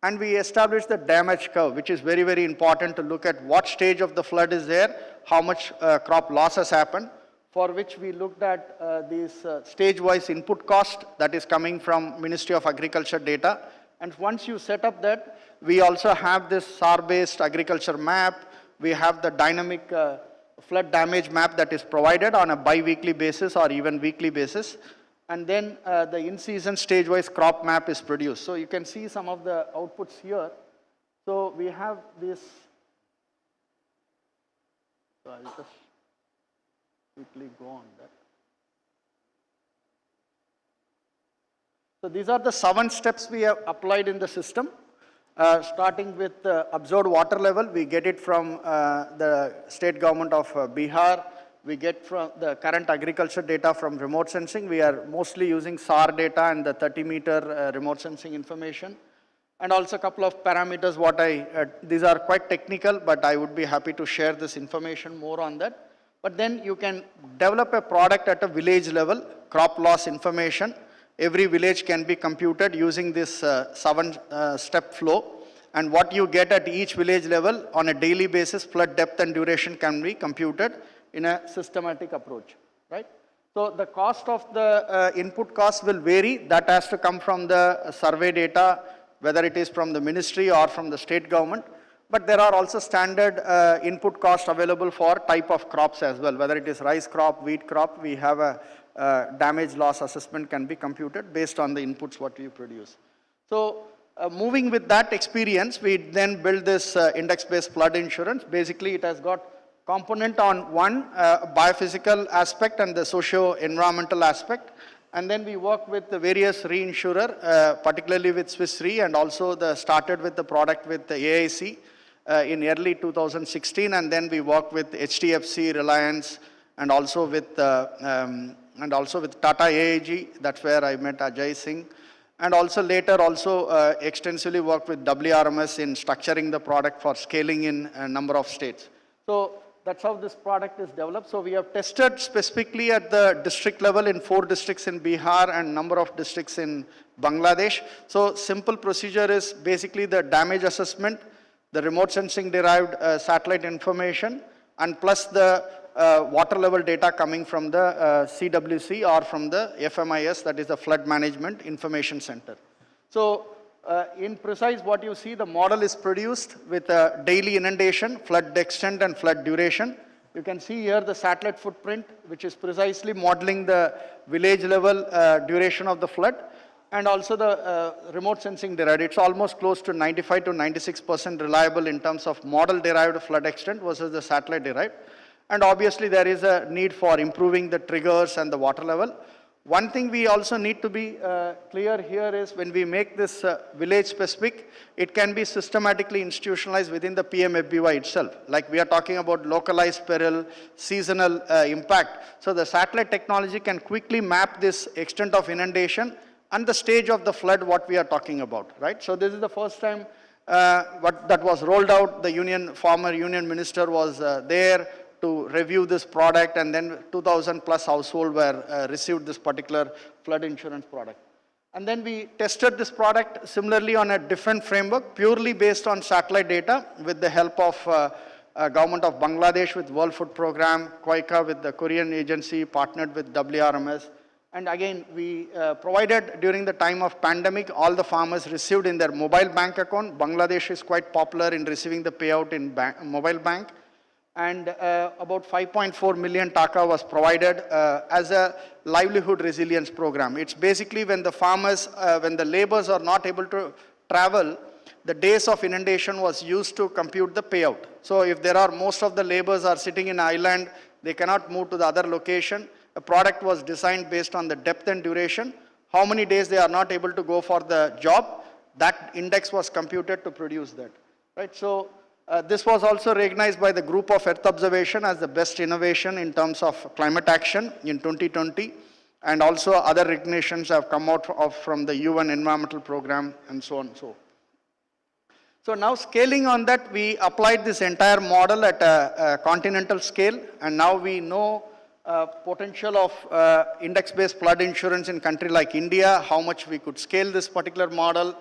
And we established the damage curve, which is very, very important to look at what stage of the flood is there, how much crop loss has happened, for which we looked at these stage-wise input cost that is coming from Ministry of Agriculture data. And once you set up that, we also have this SAR-based agriculture map. We have the dynamic flood damage map that is provided on a bi-weekly basis or even weekly basis. And then the in-season stage-wise crop map is produced. So you can see some of the outputs here. So we have this, so I'll just quickly go on that. So these are the 7 steps we have applied in the system. Starting with absorbed water level, we get it from the state government of Bihar. We get from the current agriculture data from remote sensing. We are mostly using SAR data and the 30-meter remote sensing information. And also a couple of parameters, these are quite technical, but I would be happy to share this information more on that. But then you can develop a product at a village level, crop loss information. Every village can be computed using this 7-step flow. And what you get at each village level on a daily basis, flood depth and duration can be computed in a systematic approach, right? So the cost of the input cost will vary. That has to come from the survey data, whether it is from the ministry or from the state government. But there are also standard input costs available for type of crops as well. Whether it is rice crop, wheat crop, we have a damage loss assessment can be computed based on the inputs what you produce. So moving with that experience, we then build this index-based flood insurance. Basically, it has got component on one biophysical aspect and the socio-environmental aspect. And then we work with the various reinsurer, particularly with Swiss Re, and also started with the product with the AIC in early 2016. And then we work with HDFC, Reliance, and also with Tata AIG. That's where I met Ajay Singh. And also later extensively worked with WRMS in structuring the product for scaling in a number of states. So that's how this product is developed. So we have tested specifically at the district level in 4 districts in Bihar and number of districts in Bangladesh. So simple procedure is basically the damage assessment, the remote sensing derived satellite information, and plus the water level data coming from the CWC or from the FMIS, that is the Flood Management Information Center. So in precise what you see, the model is produced with a daily inundation, flood extent and flood duration. You can see here the satellite footprint, which is precisely modeling the village level duration of the flood, and also the remote sensing derived. It's almost close to 95 to 96% reliable in terms of model derived flood extent versus the satellite derived. And obviously there is a need for improving the triggers and the water level. One thing we also need to be clear here is when we make this village specific, it can be systematically institutionalized within the PMFBY itself. Like we are talking about localized peril, seasonal impact. So the satellite technology can quickly map this extent of inundation and the stage of the flood what we are talking about, right? So this is the first time that was rolled out. The former union minister was there to review this product, and then 2,000 plus households were received this particular flood insurance product. And then we tested this product similarly on a different framework, purely based on satellite data with the help of government of Bangladesh with World Food Program, KOICA with the Korean agency, partnered with WRMS. And again, we provided during the time of pandemic, all the farmers received in their mobile bank account. Bangladesh is quite popular in receiving the payout in mobile bank. And about 5.4 million taka was provided as a livelihood resilience program. It's basically when the farmers, when the laborers are not able to travel, the days of inundation was used to compute the payout. So if there are most of the laborers are sitting in island, they cannot move to the other location. A product was designed based on the depth and duration, how many days they are not able to go for the job. That index was computed to produce that, right? So this was also recognized by the Group of Earth Observation as the best innovation in terms of climate action in 2020. And also other recognitions have come out from the UN Environmental Program and so on and so. So now scaling on that, we applied this entire model at a continental scale. And now we know potential of index-based flood insurance in a country like India, how much we could scale this particular model.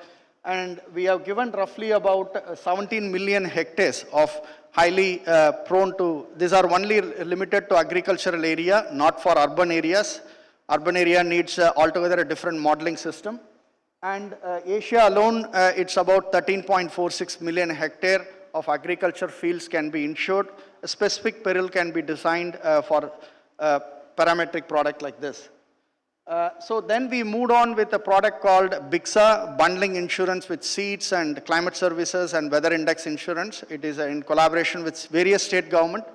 And we have given roughly about 17 million hectares of highly prone to, these are only limited to agricultural area, not for urban areas. Urban area needs altogether a different modeling system. And Asia alone, it's about 13.46 million hectare of agriculture fields can be insured. A specific peril can be designed for a parametric product like this. So then we moved on with a product called BIXA, bundling insurance with seeds and climate services and weather index insurance. It is in collaboration with various state government.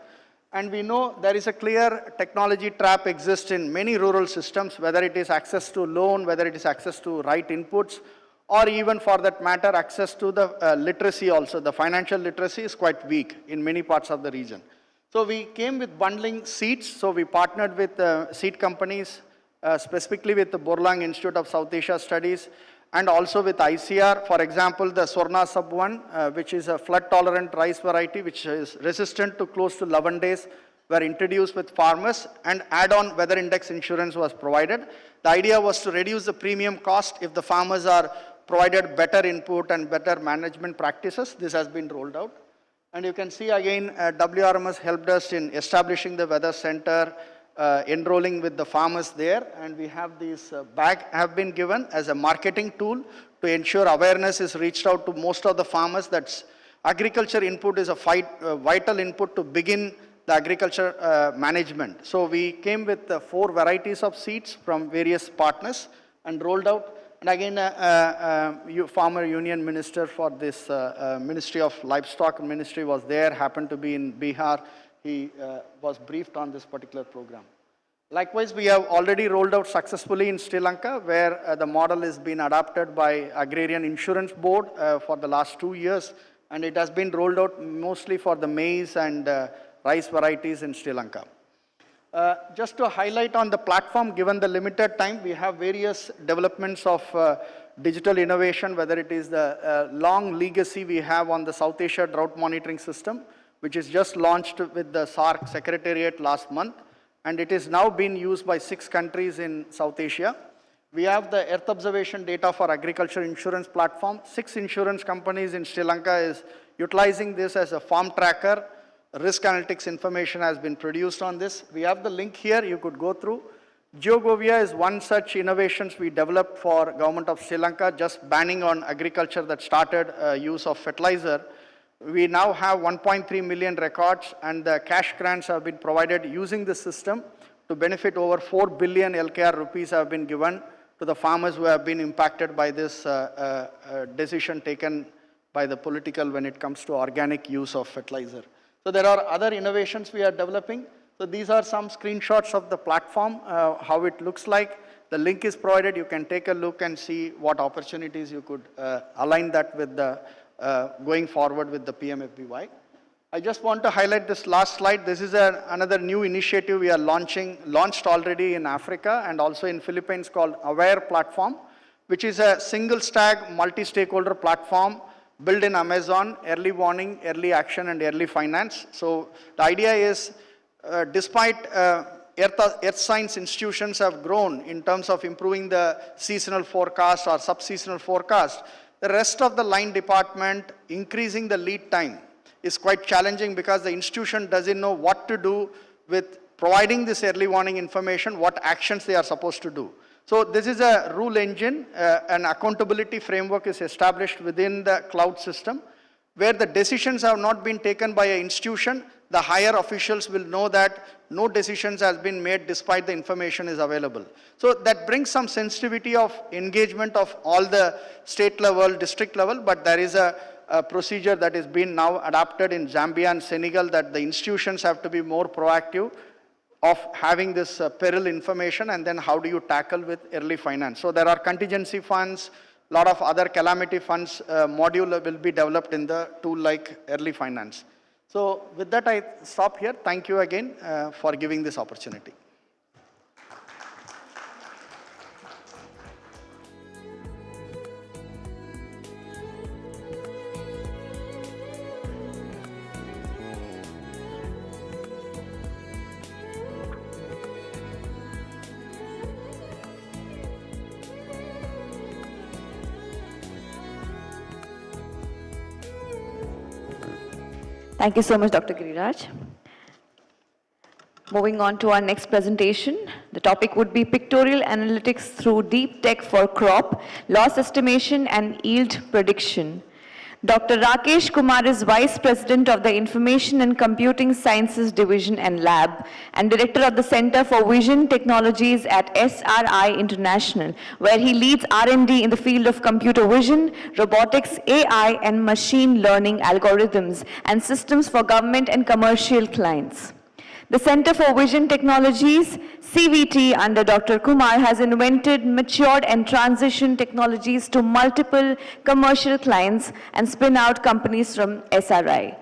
And we know there is a clear technology trap exists in many rural systems, whether it is access to loan, whether it is access to right inputs, or even for that matter, access to the literacy also. The financial literacy is quite weak in many parts of the region. So we came with bundling seats. So we partnered with seat companies, specifically with the Borlang Institute of South Asia Studies, and also with ICR. For example, the Swarna Sub 1, which is a flood-tolerant rice variety, which is resistant to close to 11 days, were introduced with farmers, and add-on weather index insurance was provided. The idea was to reduce the premium cost if the farmers are provided better input and better management practices. This has been rolled out. And you can see again, WRMS helped us in establishing the weather center, enrolling with the farmers there, and we have these bag have been given as a marketing tool to ensure awareness is reached out to most of the farmers. That's agriculture input is a vital input to begin the agriculture management. So we came with 4 varieties of seeds from various partners and rolled out. And again, former union minister for this Ministry of Livestock Ministry was there, happened to be in Bihar. He was briefed on this particular program. Likewise, we have already rolled out successfully in Sri Lanka, where the model has been adopted by Agrarian Insurance Board for the last 2 years, and it has been rolled out mostly for the maize and rice varieties in Sri Lanka. Just to highlight on the platform, given the limited time, we have various developments of digital innovation, whether it is the long legacy we have on the South Asia drought monitoring system, which is just launched with the SARC Secretariat last month, and it is now being used by 6 countries in South Asia. We have the earth observation data for agriculture insurance platform. 6 insurance companies in Sri Lanka is utilizing this as a farm tracker. Risk analytics information has been produced on this. We have the link here, you could go through. GeoGovia is one such innovations we developed for government of Sri Lanka, just banning on agriculture that started use of fertilizer. We now have 1.3 million records, and the cash grants have been provided using this system to benefit over 4 billion LKR rupees have been given to the farmers who have been impacted by this decision taken by the political when it comes to organic use of fertilizer. So there are other innovations we are developing. So these are some screenshots of the platform, how it looks like. The link is provided. You can take a look and see what opportunities you could align that with the going forward with the PMFBY. I just want to highlight this last slide. This is another new initiative we are launched already in Africa and also in Philippines, called Aware Platform, which is a single stack multi-stakeholder platform built in Amazon, early warning, early action, and early finance. So the idea is, despite earth science institutions have grown in terms of improving the seasonal forecast or sub-seasonal forecast, the rest of the line department, increasing the lead time is quite challenging because the institution doesn't know what to do with providing this early warning information, what actions they are supposed to do. So this is a rule engine, an accountability framework is established within the cloud system, where the decisions have not been taken by an institution, the higher officials will know that no decisions has been made despite the information is available. So that brings some sensitivity of engagement of all the state level, district level, but there is a procedure that is being now adopted in Zambia and Senegal, that the institutions have to be more proactive of having this peril information, and then how do you tackle with early finance. So there are contingency funds, a lot of other calamity funds module will be developed in the tool like early finance. So with that, I stop here. Thank you again for giving this opportunity. Thank you so much, Dr. Giriraj. Moving on to our next presentation, the topic would be pictorial analytics through deep tech for crop, loss estimation and yield prediction. Dr. Rakesh Kumar is Vice President of the Information and Computing Sciences Division and Lab and Director of the Center for Vision Technologies at SRI International, where he leads R&D in the field of computer vision, robotics, AI, and machine learning algorithms and systems for government and commercial clients. The Center for Vision Technologies, CVT, under Dr. Kumar, has invented, matured, and transitioned technologies to multiple commercial clients and spin out companies from SRI.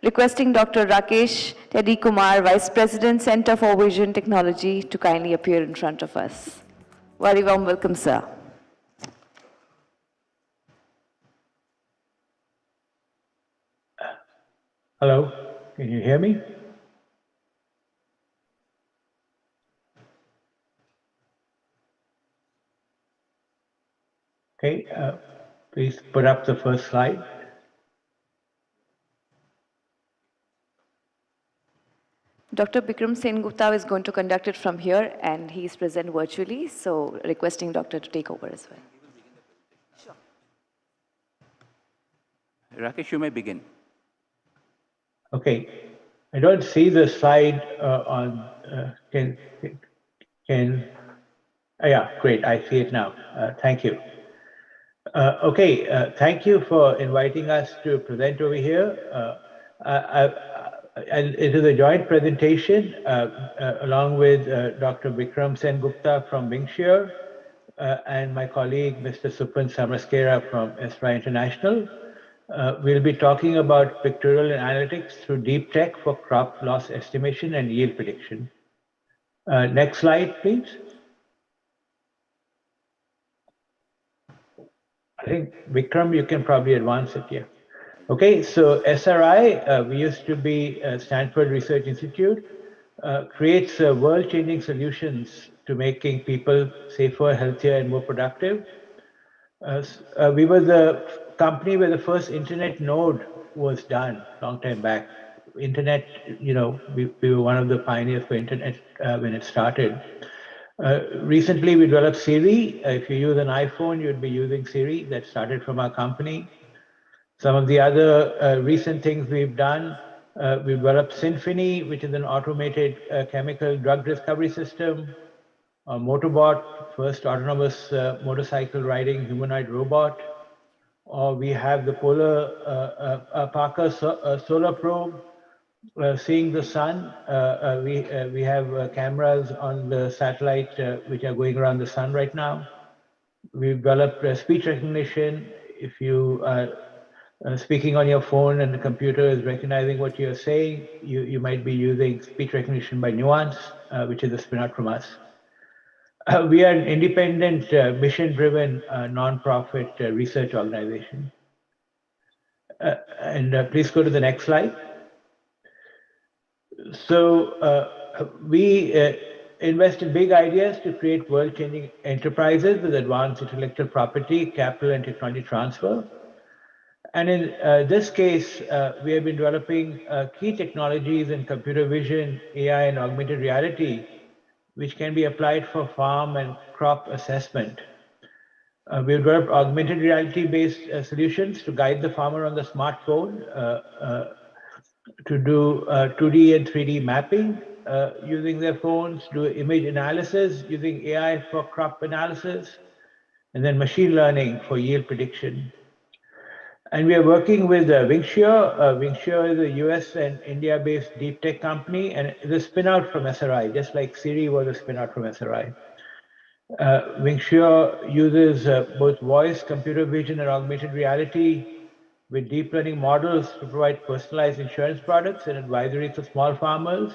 Requesting Dr. Rakesh Teddy Kumar, Vice President, Center for Vision Technology, to kindly appear in front of us. Very warm welcome, sir. Hello, can you hear me? Okay, please put up the first slide. Dr. Bikram Sen Gupta is going to conduct it from here, and he is present virtually, so requesting Doctor to take over as well. Sure. Rakesh, you may begin. Okay, I don't see the slide on, yeah, great, I see it now. Thank you. Okay, thank you for inviting us to present over here. And it is a joint presentation along with Dr. Bikram Sen Gupta from Wingshare and my colleague, Mr. Supan Samaskera from SRI International. We'll be talking about pictorial analytics through deep tech for crop loss estimation and yield prediction. Next slide, please. I think, Vikram, you can probably advance it here. Okay, so SRI, we used to be Stanford Research Institute, creates world-changing solutions to making people safer, healthier, and more productive. We were the company where the first internet node was done a long time back. Internet, you know, we were one of the pioneers for internet when it started. Recently, we developed Siri. If you use an iPhone, you'd be using Siri. That started from our company. Some of the other recent things we've done, we've developed Symphony, which is an automated chemical drug discovery system. Motorbot, first autonomous motorcycle riding humanoid robot. Or we have the Polar Parker solar probe, seeing the sun. We have cameras on the satellite which are going around the sun right now. We've developed speech recognition. If you are speaking on your phone and the computer is recognizing what you're saying, you might be using speech recognition by Nuance, which is a spin-out from us. We are an independent, mission-driven, non-profit research organization. And please go to the next slide. So we invest in big ideas to create world-changing enterprises with advanced intellectual property, capital, and technology transfer. And in this case, we have been developing key technologies in computer vision, AI, and augmented reality, which can be applied for farm and crop assessment. We've developed augmented reality-based solutions to guide the farmer on the smartphone to do 2D and 3D mapping using their phones, do image analysis using AI for crop analysis, and then machine learning for yield prediction. And we are working with Wingshare. Wingshare is a US and India-based deep tech company, and it's a spin-out from SRI, just like Siri was a spin-out from SRI. Wingshare uses both voice, computer vision, and augmented reality with deep learning models to provide personalized insurance products and advisories for small farmers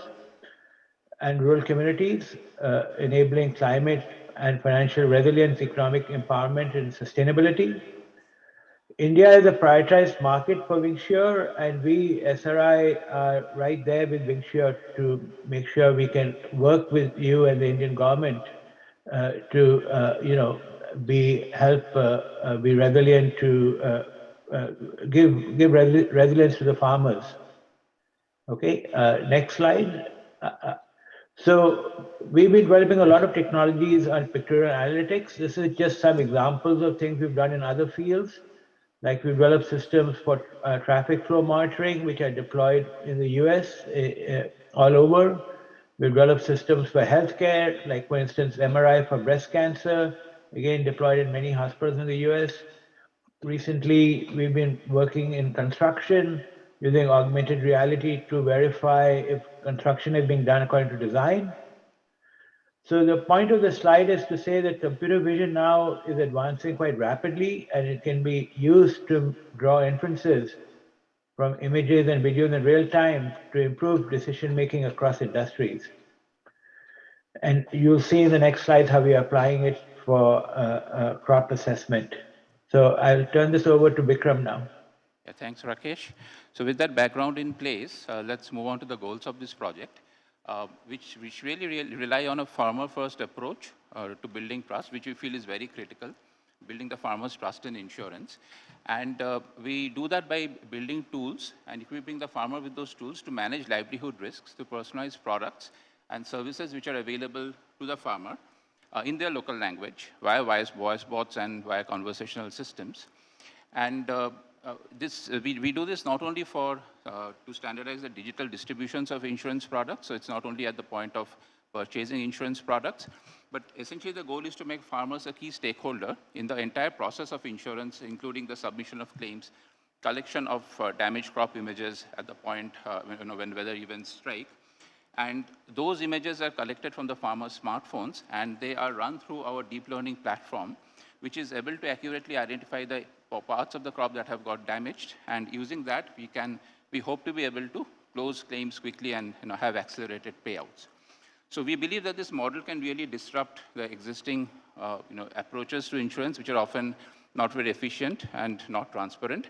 and rural communities, enabling climate and financial resilience, economic empowerment, and sustainability. India is a prioritized market for Wingshare, and we, SRI, are right there with Wingshare to make sure we can work with you and the Indian government to, you know, be resilient to give resilience to the farmers. Okay, next slide. So we've been developing a lot of technologies on pictorial analytics. This is just some examples of things we've done in other fields. Like we developed systems for traffic flow monitoring, which are deployed in the US all over. We developed systems for healthcare, like for instance, MRI for breast cancer, again deployed in many hospitals in the US. Recently, we've been working in construction using augmented reality to verify if construction is being done according to design. So the point of the slide is to say that computer vision now is advancing quite rapidly, and it can be used to draw inferences from images and videos in real time to improve decision making across industries. And you'll see in the next slide how we are applying it for crop assessment. So I'll turn this over to Vikram now. Yeah, thanks, Rakesh. So with that background in place, let's move on to the goals of this project, which really rely on a farmer-first approach to building trust, which we feel is very critical, building the farmer's trust in insurance. And we do that by building tools and equipping the farmer with those tools to manage livelihood risks, to personalize products and services which are available to the farmer in their local language via voice bots and via conversational systems. And we do this not only for to standardize the digital distributions of insurance products, so it's not only at the point of purchasing insurance products, but essentially the goal is to make farmers a key stakeholder in the entire process of insurance, including the submission of claims, collection of damaged crop images at the point when weather events strike. And those images are collected from the farmers' smartphones, and they are run through our deep learning platform, which is able to accurately identify the parts of the crop that have got damaged. And using that, we hope to be able to close claims quickly and have accelerated payouts. So we believe that this model can really disrupt the existing approaches to insurance, which are often not very efficient and not transparent,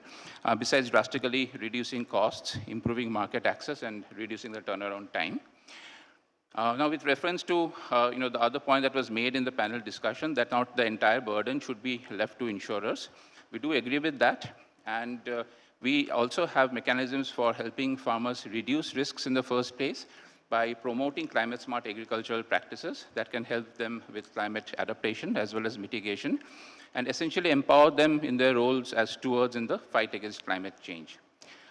besides drastically reducing costs, improving market access, and reducing the turnaround time. Now, with reference to the other point that was made in the panel discussion, that not the entire burden should be left to insurers, we do agree with that. And we also have mechanisms for helping farmers reduce risks in the first place by promoting climate-smart agricultural practices that can help them with climate adaptation as well as mitigation, and essentially empower them in their roles as stewards in the fight against climate change.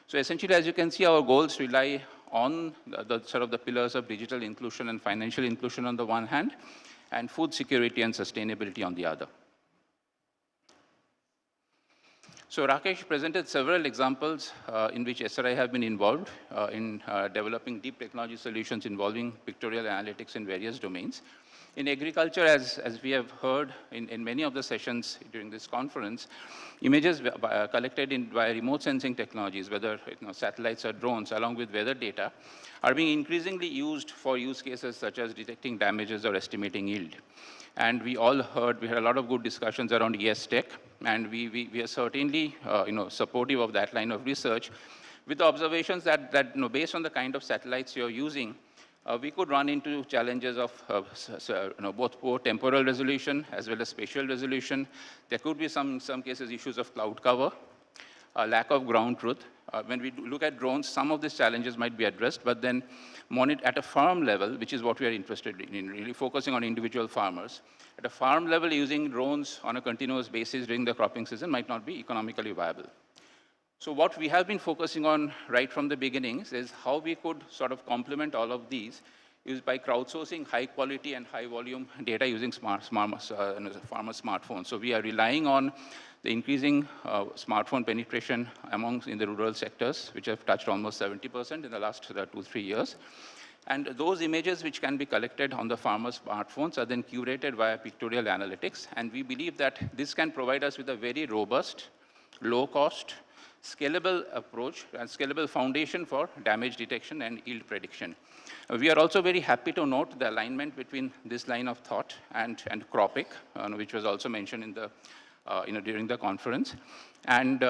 So essentially, as you can see, our goals rely on the sort of the pillars of digital inclusion and financial inclusion on the one hand, and food security and sustainability on the other. So Rakesh presented several examples in which SRI have been involved in developing deep technology solutions involving pictorial analytics in various domains. In agriculture, as we have heard in many of the sessions during this conference, images collected via remote sensing technologies, whether satellites or drones, along with weather data, are being increasingly used for use cases such as detecting damages or estimating yield. And we all heard, we had a lot of good discussions around ES Tech, and we are certainly supportive of that line of research, with the observations that based on the kind of satellites you're using, we could run into challenges of both poor temporal resolution as well as spatial resolution. There could be some cases issues of cloud cover, lack of ground truth. When we look at drones, some of these challenges might be addressed, but then monitor at a farm level, which is what we are interested in, really focusing on individual farmers. At a farm level, using drones on a continuous basis during the cropping season might not be economically viable. So what we have been focusing on right from the beginnings is how we could sort of complement all of these is by crowdsourcing high quality and high volume data using farmer smartphones. So we are relying on the increasing smartphone penetration in the rural sectors, which have touched almost 70% in the last 2-3 years. And those images which can be collected on the farmers' smartphones are then curated via pictorial analytics. And we believe that this can provide us with a very robust, low-cost, scalable approach and scalable foundation for damage detection and yield prediction. We are also very happy to note the alignment between this line of thought and CROPIC, which was also mentioned in the, during the conference. And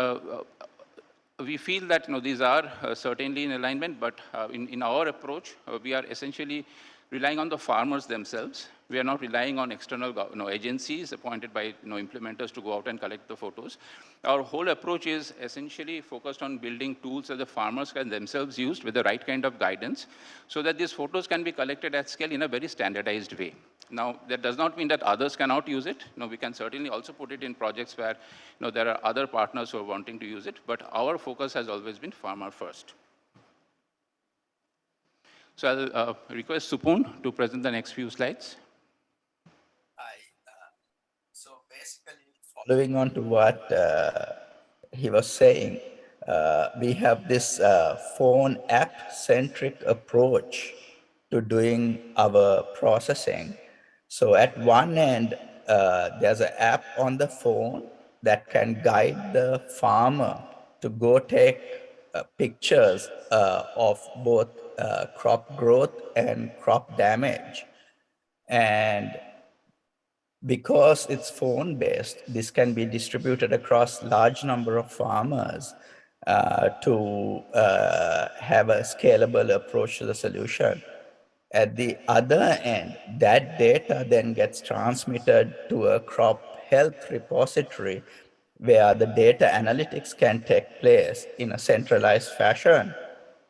we feel that these are certainly in alignment, but in our approach, we are essentially relying on the farmers themselves. We are not relying on external agencies appointed by implementers to go out and collect the photos. Our whole approach is essentially focused on building tools that the farmers can themselves use with the right kind of guidance so that these photos can be collected at scale in a very standardized way. Now, that does not mean that others cannot use it. We can certainly also put it in projects where there are other partners who are wanting to use it, but our focus has always been farmer first. So I'll request Supun to present the next few slides. So basically, following on to what he was saying, we have this phone app-centric approach to doing our processing. So at one end, there's an app on the phone that can guide the farmer to go take pictures of both crop growth and crop damage. And because it's phone-based, this can be distributed across large number of farmers to have a scalable approach to the solution. At the other end, that data then gets transmitted to a crop health repository where the data analytics can take place in a centralized fashion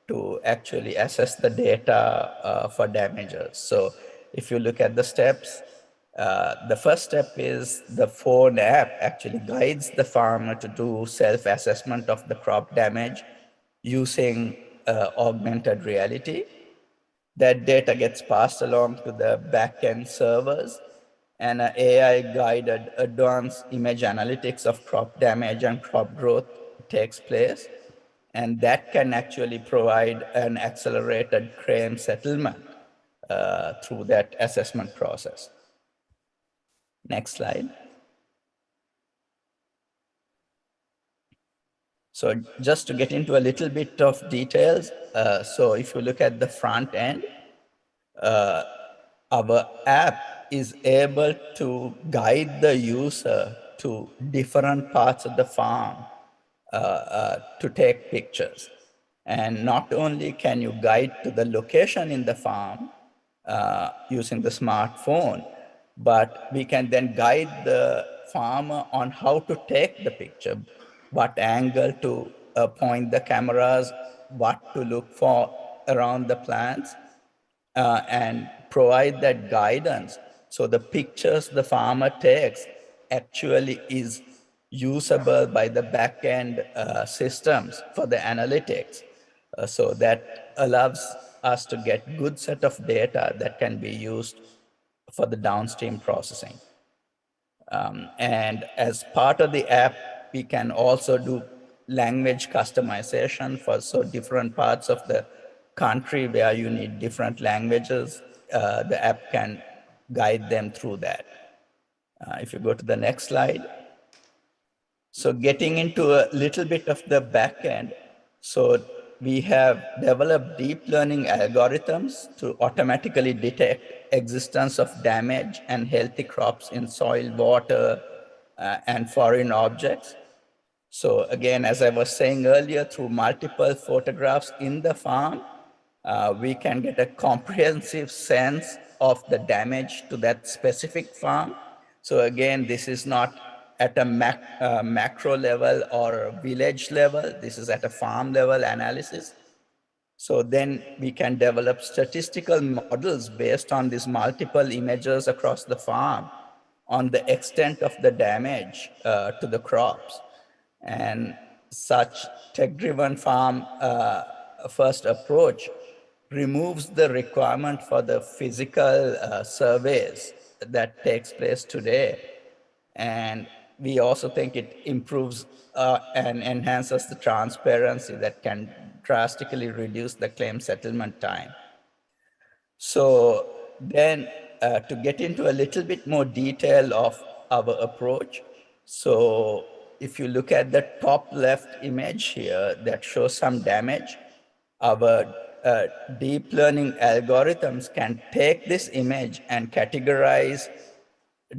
to actually assess the data for damages. So if you look at the steps, the first step is the phone app actually guides the farmer to do self-assessment of the crop damage using augmented reality. That data gets passed along to the back-end servers, and an AI-guided advanced image analytics of crop damage and crop growth takes place. And that can actually provide an accelerated claim settlement through that assessment process. Next slide. So just to get into a little bit of details, so if you look at the front end, our app is able to guide the user to different parts of the farm to take pictures. And not only can you guide to the location in the farm using the smartphone, but we can then guide the farmer on how to take the picture, what angle to point the cameras, what to look for around the plants, and provide that guidance. So the pictures the farmer takes actually is usable by the back-end systems for the analytics. So that allows us to get good set of data that can be used for the downstream processing. And as part of the app, we can also do language customization for so different parts of the country where you need different languages. The app can guide them through that. If you go to the next slide. So getting into a little bit of the back end. So we have developed deep learning algorithms to automatically detect existence of damage and healthy crops in soil, water, and foreign objects. So again, as I was saying earlier, through multiple photographs in the farm, we can get a comprehensive sense of the damage to that specific farm. So again, this is not at a macro level or village level. This is at a farm level analysis. So then we can develop statistical models based on these multiple images across the farm on the extent of the damage to the crops. And such tech-driven farm first approach removes the requirement for the physical surveys that takes place today. And we also think it improves and enhances the transparency that can drastically reduce the claim settlement time. So then to get into a little bit more detail of our approach, so if you look at the top left image here that shows some damage, our deep learning algorithms can take this image and categorize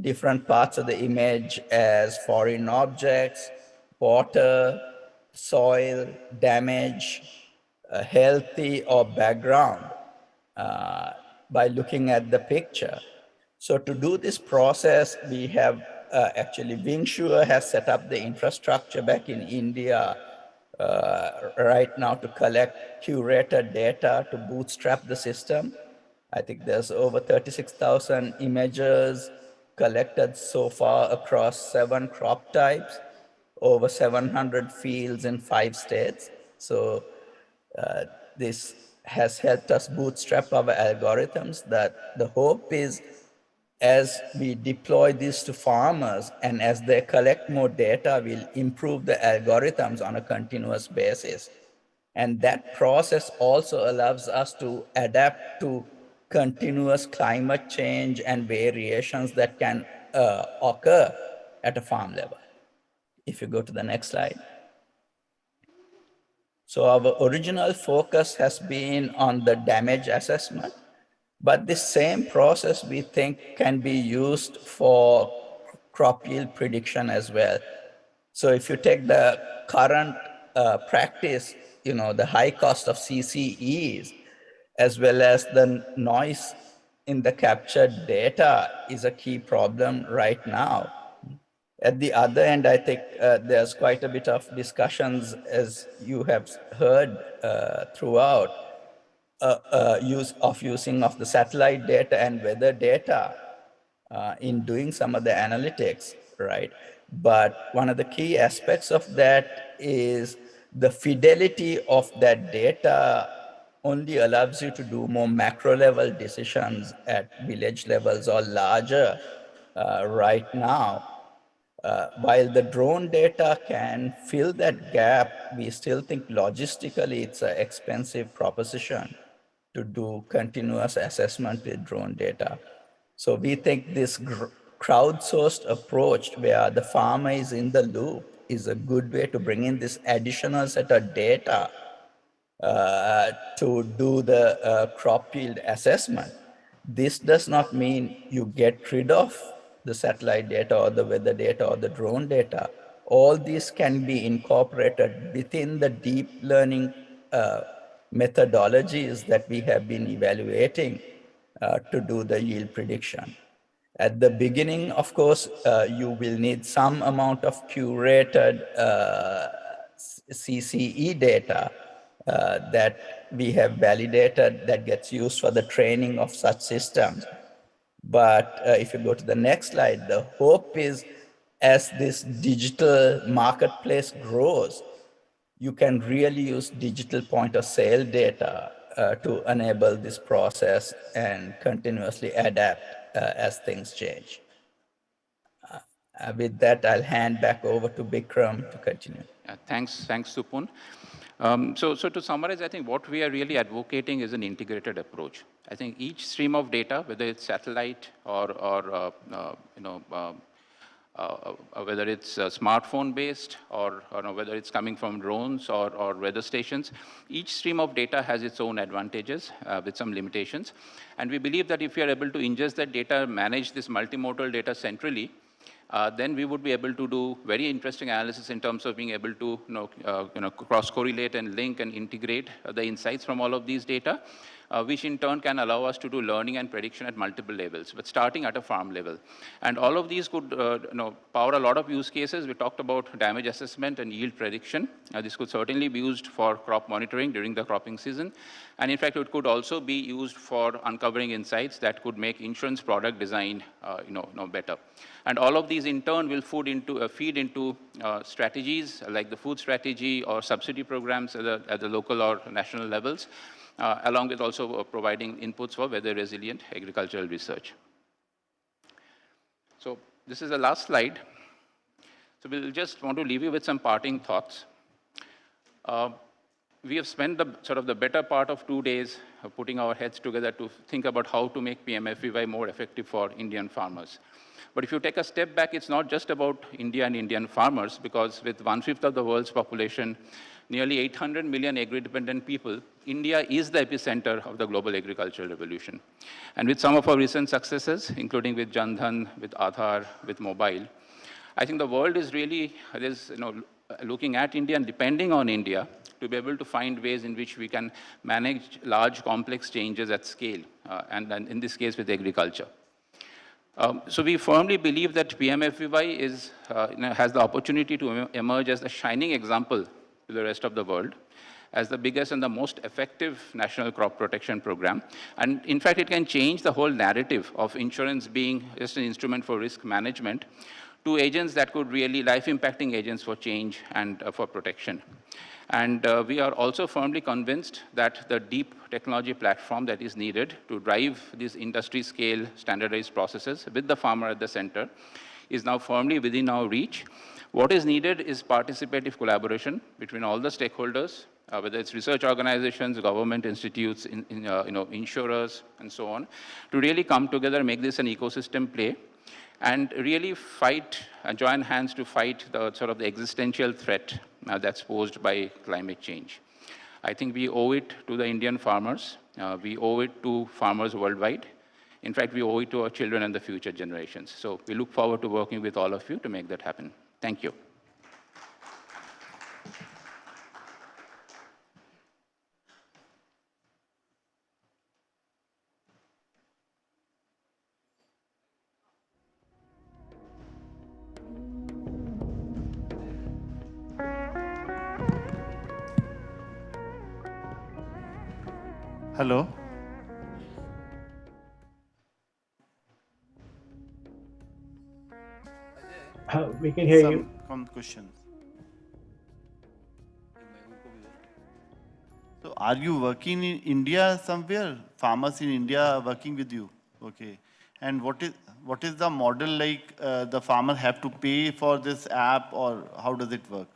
different parts of the image as foreign objects, water, soil, damage, healthy or background by looking at the picture. So to do this process, we have actually Wingsure has set up the infrastructure back in India right now to collect curated data to bootstrap the system. I think there's over 36,000 images collected so far across 7 crop types, over 700 fields in 5 states. So this has helped us bootstrap our algorithms. That the hope is as we deploy this to farmers and as they collect more data, we'll improve the algorithms on a continuous basis. And that process also allows us to adapt to continuous climate change and variations that can occur at a farm level. If you go to the next slide. So our original focus has been on the damage assessment, but this same process we think can be used for crop yield prediction as well. So if you take the current practice, the high cost of CCEs, as well as the noise in the captured data is a key problem right now. At the other end, I think there's quite a bit of discussions, as you have heard throughout, using of the satellite data and weather data in doing some of the analytics, right? But one of the key aspects of that is the fidelity of that data only allows you to do more macro level decisions at village levels or larger right now. While the drone data can fill that gap, we still think logistically it's an expensive proposition to do continuous assessment with drone data. So we think this crowdsourced approach where the farmer is in the loop is a good way to bring in this additional set of data to do the crop yield assessment. This does not mean you get rid of the satellite data or the weather data or the drone data. All these can be incorporated within the deep learning methodologies that we have been evaluating to do the yield prediction. At the beginning, of course, you will need some amount of curated CCE data that we have validated that gets used for the training of such systems. But if you go to the next slide, the hope is as this digital marketplace grows, you can really use digital point of sale data to enable this process and continuously adapt as things change. With that, I'll hand back over to Bikram to continue. Thanks, Supun. So to summarize, I think what we are really advocating is an integrated approach. I think each stream of data, whether it's satellite or whether it's smartphone-based or whether it's coming from drones or weather stations, each stream of data has its own advantages with some limitations. And we believe that if we are able to ingest that data, manage this multimodal data centrally, then we would be able to do very interesting analysis in terms of being able to cross-correlate and link and integrate the insights from all of these data, which in turn can allow us to do learning and prediction at multiple levels, but starting at a farm level. And all of these could power a lot of use cases. We talked about damage assessment and yield prediction. This could certainly be used for crop monitoring during the cropping season. And in fact, it could also be used for uncovering insights that could make insurance product design better. And all of these in turn will feed into strategies like the food strategy or subsidy programs at the local or national levels, along with also providing inputs for weather resilient agricultural research. So this is the last slide. So we'll just want to leave you with some parting thoughts. We have spent the better part of 2 days putting our heads together to think about how to make PMFBY more effective for Indian farmers. But if you take a step back, it's not just about India and Indian farmers, because with 1/5 of the world's population, nearly 800 million agri-dependent people, India is the epicenter of the global agricultural revolution. And with some of our recent successes, including with Jan Dhan, with Aadhaar, with mobile, I think the world is really looking at India and depending on India to be able to find ways in which we can manage large, complex changes at scale, and in this case with agriculture. So we firmly believe that PMFBY has the opportunity to emerge as a shining example to the rest of the world, as the biggest and the most effective national crop protection program. And in fact, it can change the whole narrative of insurance being just an instrument for risk management to agents that could really life-impacting agents for change and for protection. And we are also firmly convinced that the deep technology platform that is needed to drive these industry-scale standardized processes with the farmer at the center is now firmly within our reach. What is needed is participative collaboration between all the stakeholders, whether it's research organizations, government institutes, insurers, and so on, to really come together, make this an ecosystem play, and really fight, join hands to fight the sort of the existential threat that's posed by climate change. I think we owe it to the Indian farmers. We owe it to farmers worldwide. In fact, we owe it to our children and the future generations. So we look forward to working with all of you to make that happen. Thank you. Hello. We can hear you. Some questions. So, are you working in India somewhere? Farmers in India are working with you. Okay. And what is the model like? The farmer have to pay for this app, or how does it work?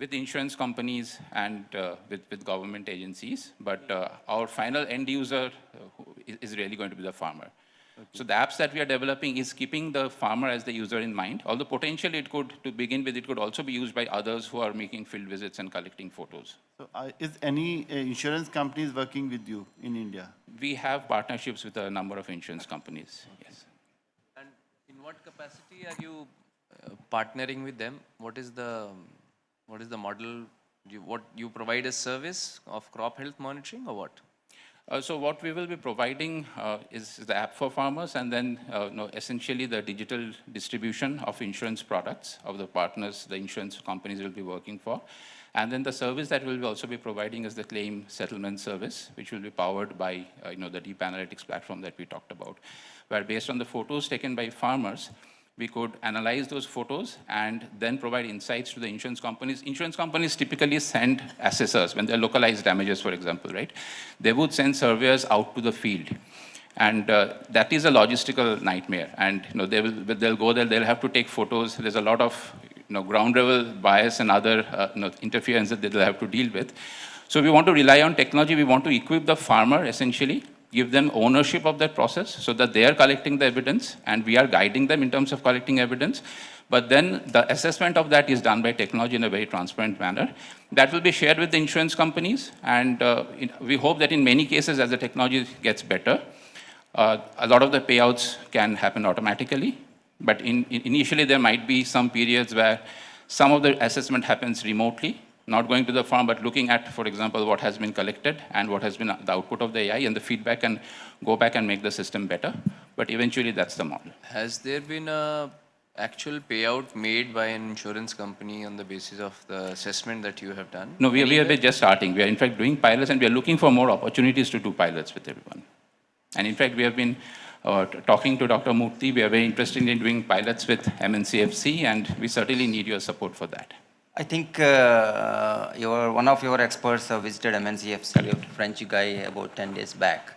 With insurance companies and with government agencies, but our final end user is really going to be the farmer. Okay. So the apps that we are developing is keeping the farmer as the user in mind, although potentially it could, to begin with, it could also be used by others who are making field visits and collecting photos. So is any insurance companies working with you in India? We have partnerships with a number of insurance companies, yes. And in what capacity are you partnering with them? What is the model? What you provide a service of crop health monitoring, or what? So what we will be providing is the app for farmers, and then essentially the digital distribution of insurance products of the partners the insurance companies will be working for. And then the service that we'll also be providing is the claim settlement service, which will be powered by the deep analytics platform that we talked about, where based on the photos taken by farmers, we could analyze those photos and then provide insights to the insurance companies. Insurance companies typically send assessors when there are localized damages, for example, right? They would send surveyors out to the field. And that is a logistical nightmare. And they'll go there, they'll have to take photos. There's a lot of ground level bias and other interference that they'll have to deal with. So we want to rely on technology. We want to equip the farmer, essentially, give them ownership of that process so that they are collecting the evidence and we are guiding them in terms of collecting evidence. But then the assessment of that is done by technology in a very transparent manner. That will be shared with the insurance companies. And we hope that in many cases, as the technology gets better, a lot of the payouts can happen automatically. But initially, there might be some periods where some of the assessment happens remotely, not going to the farm, but looking at, for example, what has been collected and what has been the output of the AI, and the feedback can go back and make the system better. But eventually, that's the model. Has there been a actual payout made by an insurance company on the basis of the assessment that you have done? No, we are just starting. We are, in fact, doing pilots, and we are looking for more opportunities to do pilots with everyone. And in fact, we have been talking to Dr. Murthy. We are very interested in doing pilots with MNCFC, and we certainly need your support for that. I think one of your experts visited MNCFC, a French guy, about 10 days back.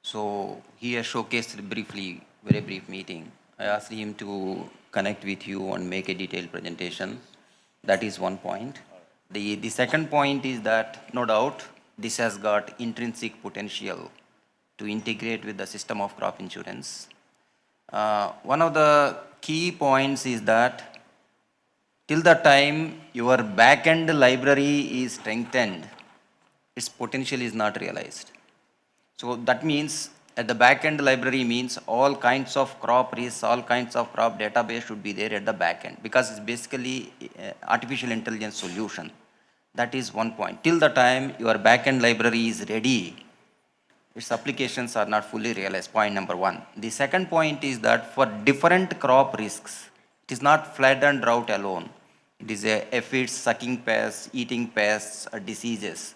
So he has showcased briefly, very brief meeting. I asked him to connect with you and make a detailed presentation. That is one point. The second point is that, no doubt, this has got intrinsic potential to integrate with the system of crop insurance. One of the key points is that till the time your back-end library is strengthened, its potential is not realized. So that means at the back-end library means all kinds of crop risks, all kinds of crop database should be there at the back-end, because it's basically artificial intelligence solution. That is one point. Till the time your back-end library is ready, its applications are not fully realized, point number one. The second point is that for different crop risks, it is not flood and drought alone. It is aphids, sucking pests, eating pests, diseases.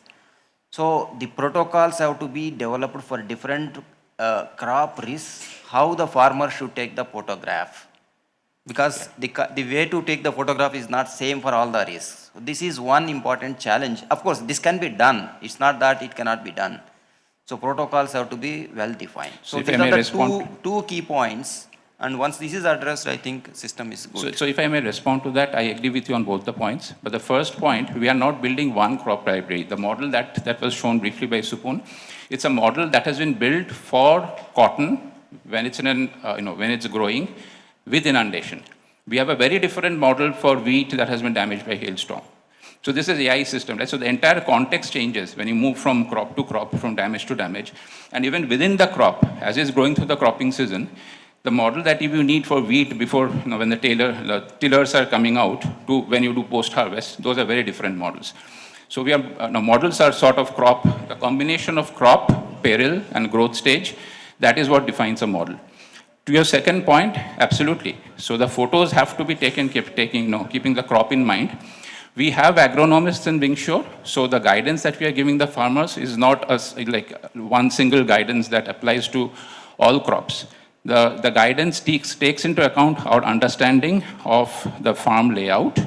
So the protocols have to be developed for different crop risks, how the farmer should take the photograph. Because the way to take the photograph is not same for all the risks. This is one important challenge. Of course, this can be done. It's not that it cannot be done. So protocols have to be well defined. So if these I may are the respond. two key points. And once this is addressed, I think system is good. So if I may respond to that, I agree with you on both the points. But the first point, we are not building one crop library. The model that was shown briefly by Supun, it's a model that has been built for cotton when it's in an, when it's growing with inundation. We have a very different model for wheat that has been damaged by hailstorm. So this is AI system, right? So the entire context changes when you move from crop to crop, from damage to damage. And even within the crop, as it's growing through the cropping season, the model that you need for wheat before, when the tillers are coming out to when you do post-harvest, those are very different models. So we are, models are sort of crop, the combination of crop, peril, and growth stage, that is what defines a model. To your second point, absolutely. So the photos have to be taken, keeping the crop in mind. We have agronomists in Wingshore, so the guidance that we are giving the farmers is not like one single guidance that applies to all crops. The guidance takes into account our understanding of the farm layout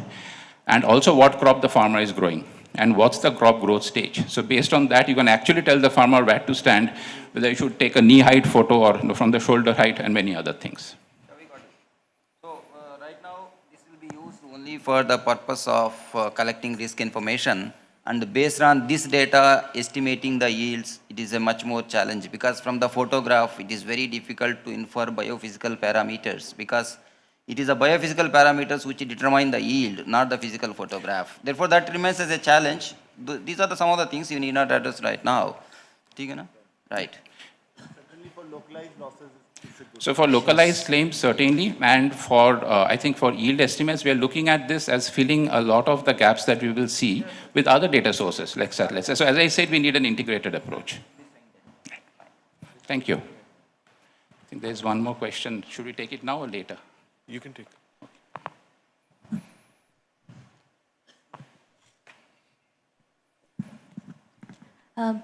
and also what crop the farmer is growing and what's the crop growth stage. So based on that, you can actually tell the farmer where to stand, whether you should take a knee height photo or from the shoulder height and many other things. Only for the purpose of collecting risk information, and based on this data estimating the yields, it is a much more challenge, because from the photograph it is very difficult to infer biophysical parameters, because it is the biophysical parameters which determine the yield, not the physical photograph. Therefore that remains as a challenge. These are some of the things you need not address right now. Right. Certainly for localized losses. So for localized claims, certainly, and for, I think for yield estimates, we are looking at this as filling a lot of the gaps that we will see with other data sources like satellites. So as I said, we need an integrated approach. Thank you. I think there's one more question. Should we take it now or later? You can take it.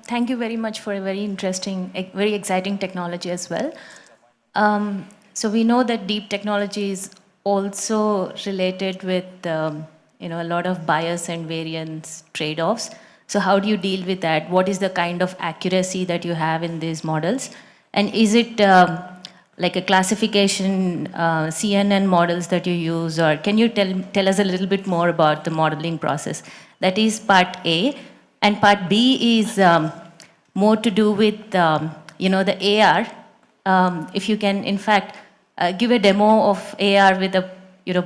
Thank you very much for a very interesting, very exciting technology as well. So we know that deep technology is also related with a lot of bias and variance trade-offs. So how do you deal with that? What is the kind of accuracy that you have in these models? And is it like a classification CNN models that you use, or can you tell us a little bit more about the modeling process? That is part A. And part B is more to do with the AR. If you can, in fact, give a demo of AR with a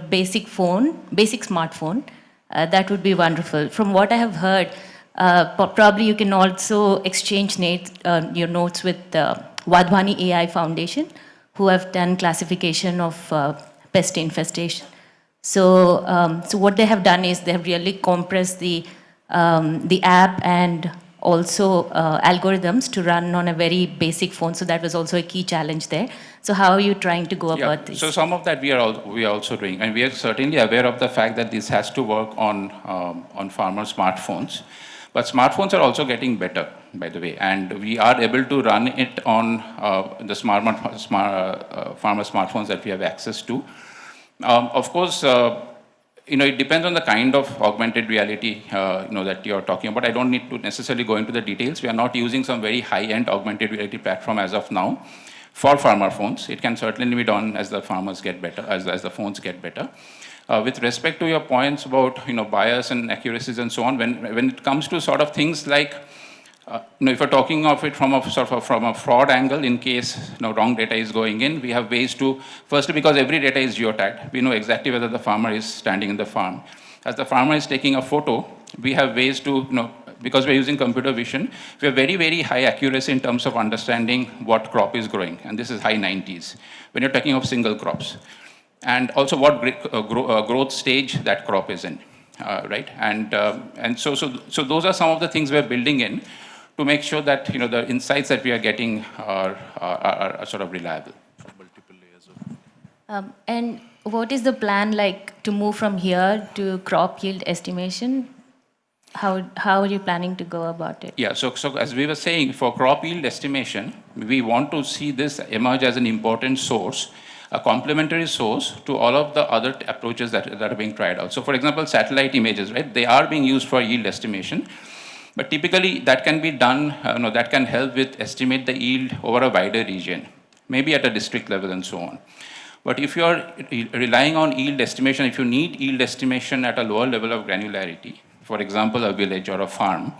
basic smartphone, that would be wonderful. From what I have heard, probably you can also exchange your notes with Wadhwani AI Foundation, who have done classification of pest infestation. So, so what they have done is they have really compressed the app and also algorithms to run on a very basic phone. So that was also a key challenge there. So how are you trying to go about this? So some of that we are also doing, and we are certainly aware of the fact that this has to work on farmer smartphones. But smartphones are also getting better, by the way, and we are able to run it on the farmer smartphones that we have access to. Of course, it depends on the kind of augmented reality that you're talking about. I don't need to necessarily go into the details. We are not using some very high-end augmented reality platform as of now for farmer phones. It can certainly be done as the farmers get better, as the phones get better. With respect to your points about bias and accuracies and so on, when it comes to sort of things like if you're talking of it from a fraud angle, in case wrong data is going in, we have ways to, firstly, because every data is geotagged, we know exactly whether the farmer is standing in the farm. As the farmer is taking a photo, we have ways to, because we're using computer vision, we have very, very high accuracy in terms of understanding what crop is growing, and this is high 90s, when you're talking of single crops. And also what growth stage that crop is in, right? And so those are some of the things we're building in to make sure that the insights that we are getting are sort of reliable. And what is the plan like to move from here to crop yield estimation? how are you planning to go about it? Yeah, so as we were saying, for crop yield estimation, we want to see this emerge as an important source, a complementary source to all of the other approaches that are being tried out. So for example, satellite images, right? They are being used for yield estimation, but typically that can be done, that can help with estimate the yield over a wider region, maybe at a district level and so on. But if you are relying on yield estimation, if you need yield estimation at a lower level of granularity, for example, a village or a farm,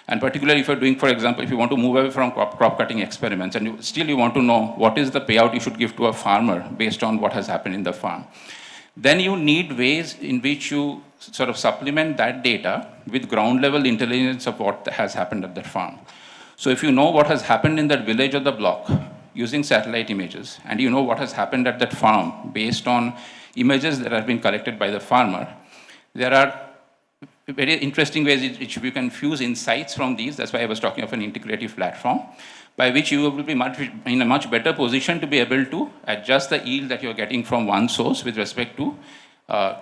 and particularly if you're doing, for example, if you want to move away from crop cutting experiments, and still you want to know what is the payout you should give to a farmer based on what has happened in the farm, then you need ways in which you sort of supplement that data with ground level intelligence of what has happened at that farm. So if you know what has happened in that village or the block using satellite images, and you know what has happened at that farm based on images that have been collected by the farmer, there are very interesting ways in which you can fuse insights from these. That's why I was talking of an integrative platform, by which you will be in a much better position to be able to adjust the yield that you're getting from one source with respect to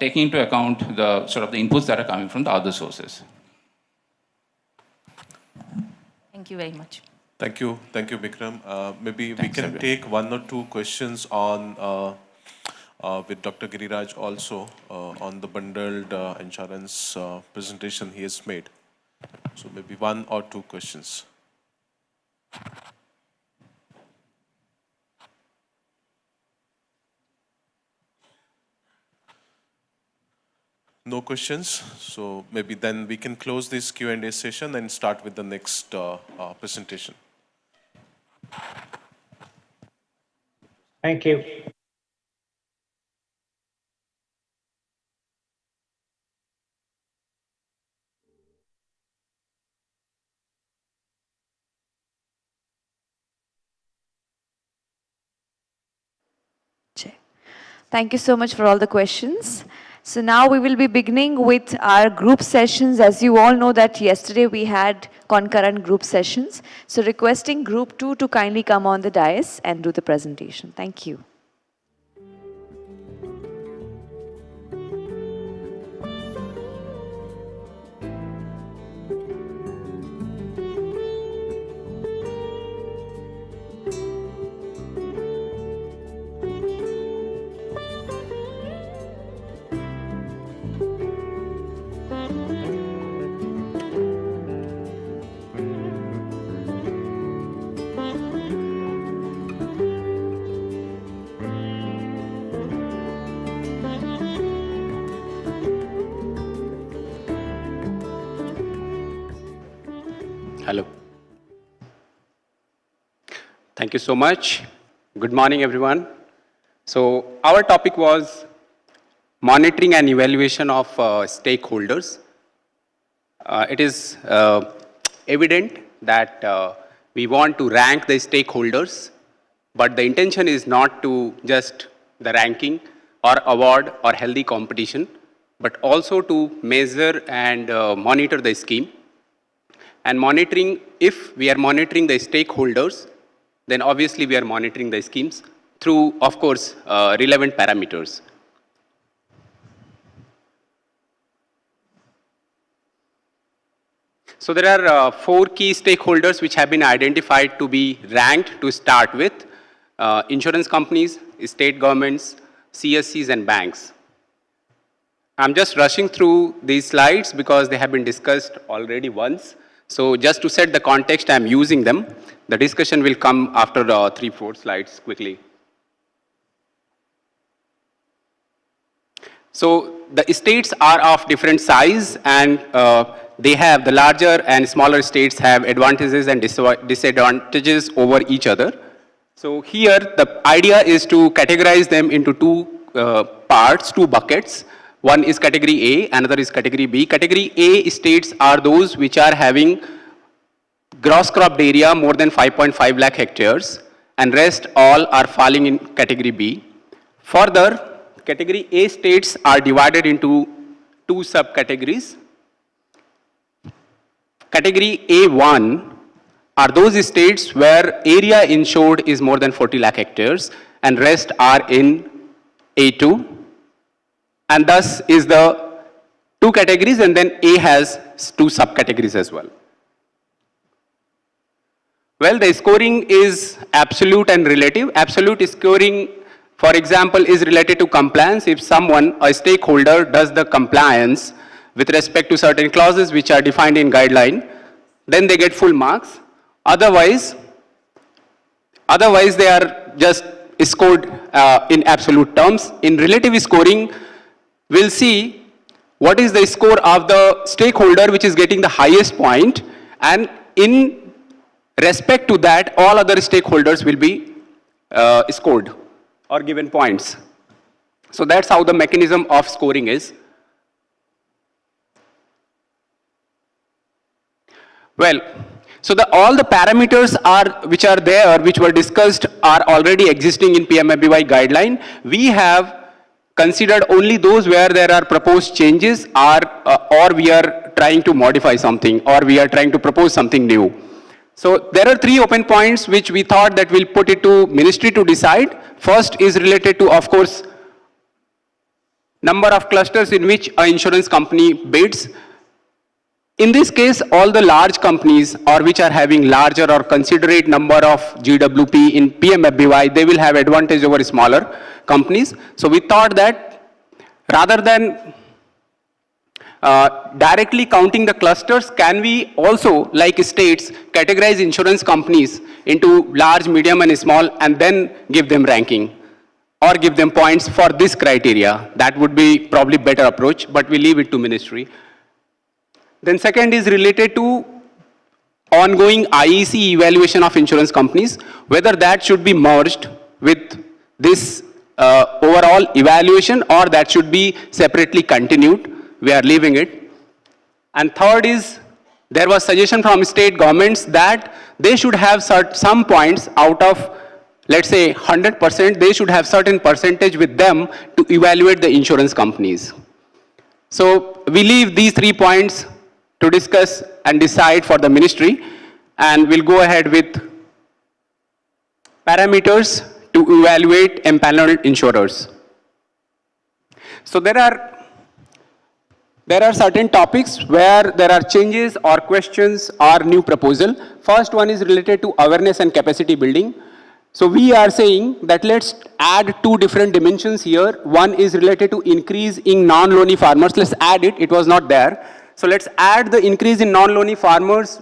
taking into account the sort of the inputs that are coming from the other sources. Thank you very much. Thank you, Vikram. Maybe Thanks, we can everyone. take one or two questions on with Dr. Giriraj also on the bundled insurance presentation he has made. So maybe one or two questions. No questions, so maybe then we can close this Q&A session and start with the next presentation. Thank you. Thank you so much for all the questions. So now we will be beginning with our group sessions. As you all know that yesterday we had concurrent group sessions. So requesting group 2 to kindly come on the dais and do the presentation. Thank you. Hello. Thank you so much. Good morning, everyone. So our topic was monitoring and evaluation of stakeholders. It is evident that we want to rank the stakeholders, but the intention is not to just the ranking or award or healthy competition, but also to measure and monitor the scheme. And monitoring, if we are monitoring the stakeholders, then obviously we are monitoring the schemes through, of course, relevant parameters. So there are 4 key stakeholders which have been identified to be ranked to start with: insurance companies, state governments, CSCs, and banks. I'm just rushing through these slides because they have been discussed already once. So just to set the context, I'm using them. The discussion will come after 3-4 slides quickly. So the states are of different size, and they have, the larger and smaller states have advantages and disadvantages over each other. So here the idea is to categorize them into 2 parts, 2 buckets. One is category A, another is category B. Category A states are those which are having gross cropped area more than 5.5 lakh hectares, and rest all are falling in category B. Further, category A states are divided into 2 subcategories. Category A1 are those states where area insured is more than 40 lakh hectares, and rest are in A2. And thus is the 2 categories, and then A has 2 subcategories as well. Well, the scoring is absolute and relative. Absolute scoring, for example, is related to compliance. If someone, a stakeholder, does the compliance with respect to certain clauses which are defined in guideline, then they get full marks. Otherwise they are just scored in absolute terms. In relative scoring, we'll see what is the score of the stakeholder which is getting the highest point, and in respect to that, all other stakeholders will be scored or given points. So that's how the mechanism of scoring is. Well, so all the parameters which are there, which were discussed, are already existing in PMFBY guideline. We have considered only those where there are proposed changes, or we are trying to modify something, or we are trying to propose something new. So there are 3 open points which we thought that we'll put it to ministry to decide. First is related to, of course, number of clusters in which an insurance company bids. In this case, all the large companies, or which are having larger or considerate number of GWP in PMFBY, they will have advantage over smaller companies. So we thought that rather than directly counting the clusters, can we also, like states, categorize insurance companies into large, medium, and small, and then give them ranking or give them points for this criteria? That would be probably better approach, but we leave it to ministry. Then second is related to ongoing IEC evaluation of insurance companies, whether that should be merged with this overall evaluation, or that should be separately continued. We are leaving it. And third is, there was suggestion from state governments that they should have some points out of, let's say 100%, they should have certain percentage with them to evaluate the insurance companies. So we leave these 3 points to discuss and decide for the ministry, and we'll go ahead with parameters to evaluate empaneled insurers. So there are certain topics where there are changes or questions or new proposal. First one is related to awareness and capacity building. So we are saying that let's add 2 different dimensions here. One is related to increase in non-loany farmers. Let's add it. It was not there. So let's add the increase in non-loany farmers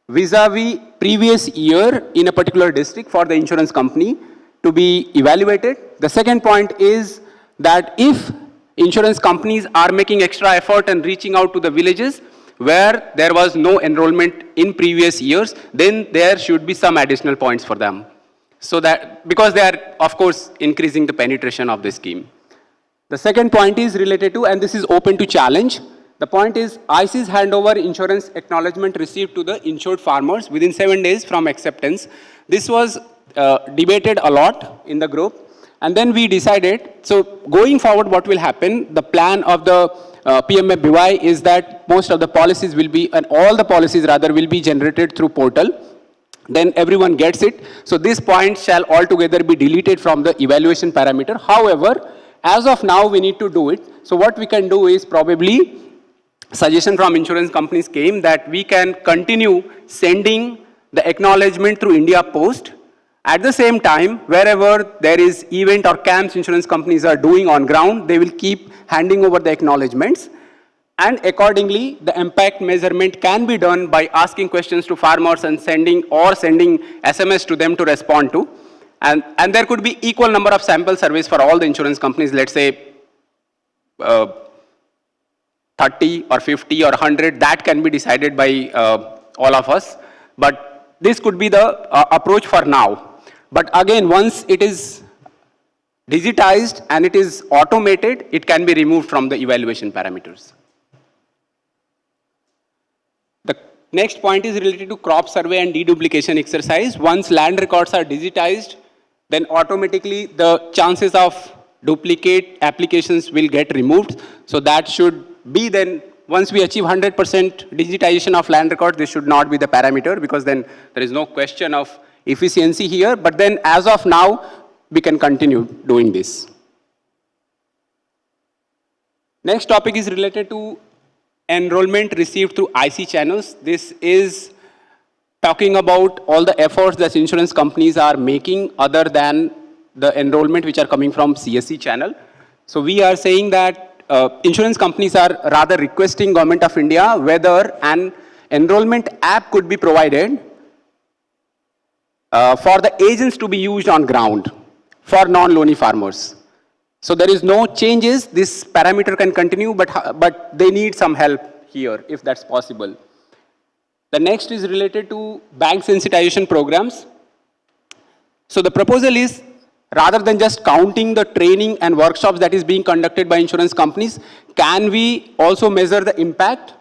vis-a-vis previous year in a particular district for the insurance company to be evaluated. The second point is that if insurance companies are making extra effort and reaching out to the villages where there was no enrollment in previous years, then there should be some additional points for them. So that, because they are, of course, increasing the penetration of the scheme. The second point is related to, and this is open to challenge, the point is IC's handover insurance acknowledgement received to the insured farmers within 7 days from acceptance. This was debated a lot in the group. And then we decided, so going forward what will happen, the plan of the PMFBY is that most of the policies will be, and all the policies rather will be generated through portal. Then everyone gets it. So this point shall altogether be deleted from the evaluation parameter. However, as of now we need to do it. So what we can do is probably, suggestion from insurance companies came that we can continue sending the acknowledgement through India Post. At the same time, wherever there is event or camps insurance companies are doing on ground, they will keep handing over the acknowledgements. And accordingly, the impact measurement can be done by asking questions to farmers and sending SMS to them to respond to. And there could be equal number of sample surveys for all the insurance companies, let's say 30 or 50 or 100, that can be decided by all of us. But this could be the approach for now. But again, once it is digitized and it is automated, it can be removed from the evaluation parameters. The next point is related to crop survey and deduplication exercise. Once land records are digitized, then automatically the chances of duplicate applications will get removed. So that should be then, once we achieve 100% digitization of land records, this should not be the parameter, because then there is no question of efficiency here. But then as of now, we can continue doing this. Next topic is related to enrollment received through IC channels. This is talking about all the efforts that insurance companies are making other than the enrollment which are coming from CSC channel. So we are saying that insurance companies are rather requesting Government of India whether an enrollment app could be provided for the agents to be used on ground for non-loany farmers. So there is no changes. This parameter can continue, but they need some help here if that's possible. The next is related to bank sensitization programs. So the proposal is, rather than just counting the training and workshops that is being conducted by insurance companies, can we also measure the impact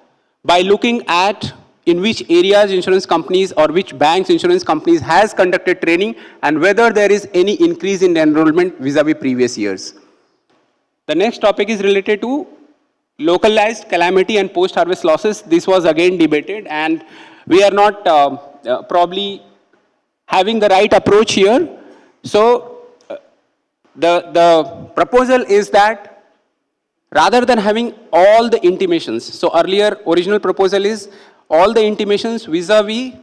by looking at in which areas insurance companies or which banks insurance companies has conducted training and whether there is any increase in enrollment vis-a-vis previous years. The next topic is related to localized calamity and post-harvest losses. This was again debated, and we are not probably having the right approach here. So the proposal is that rather than having all the intimations, so earlier original proposal is all the intimations vis-a-vis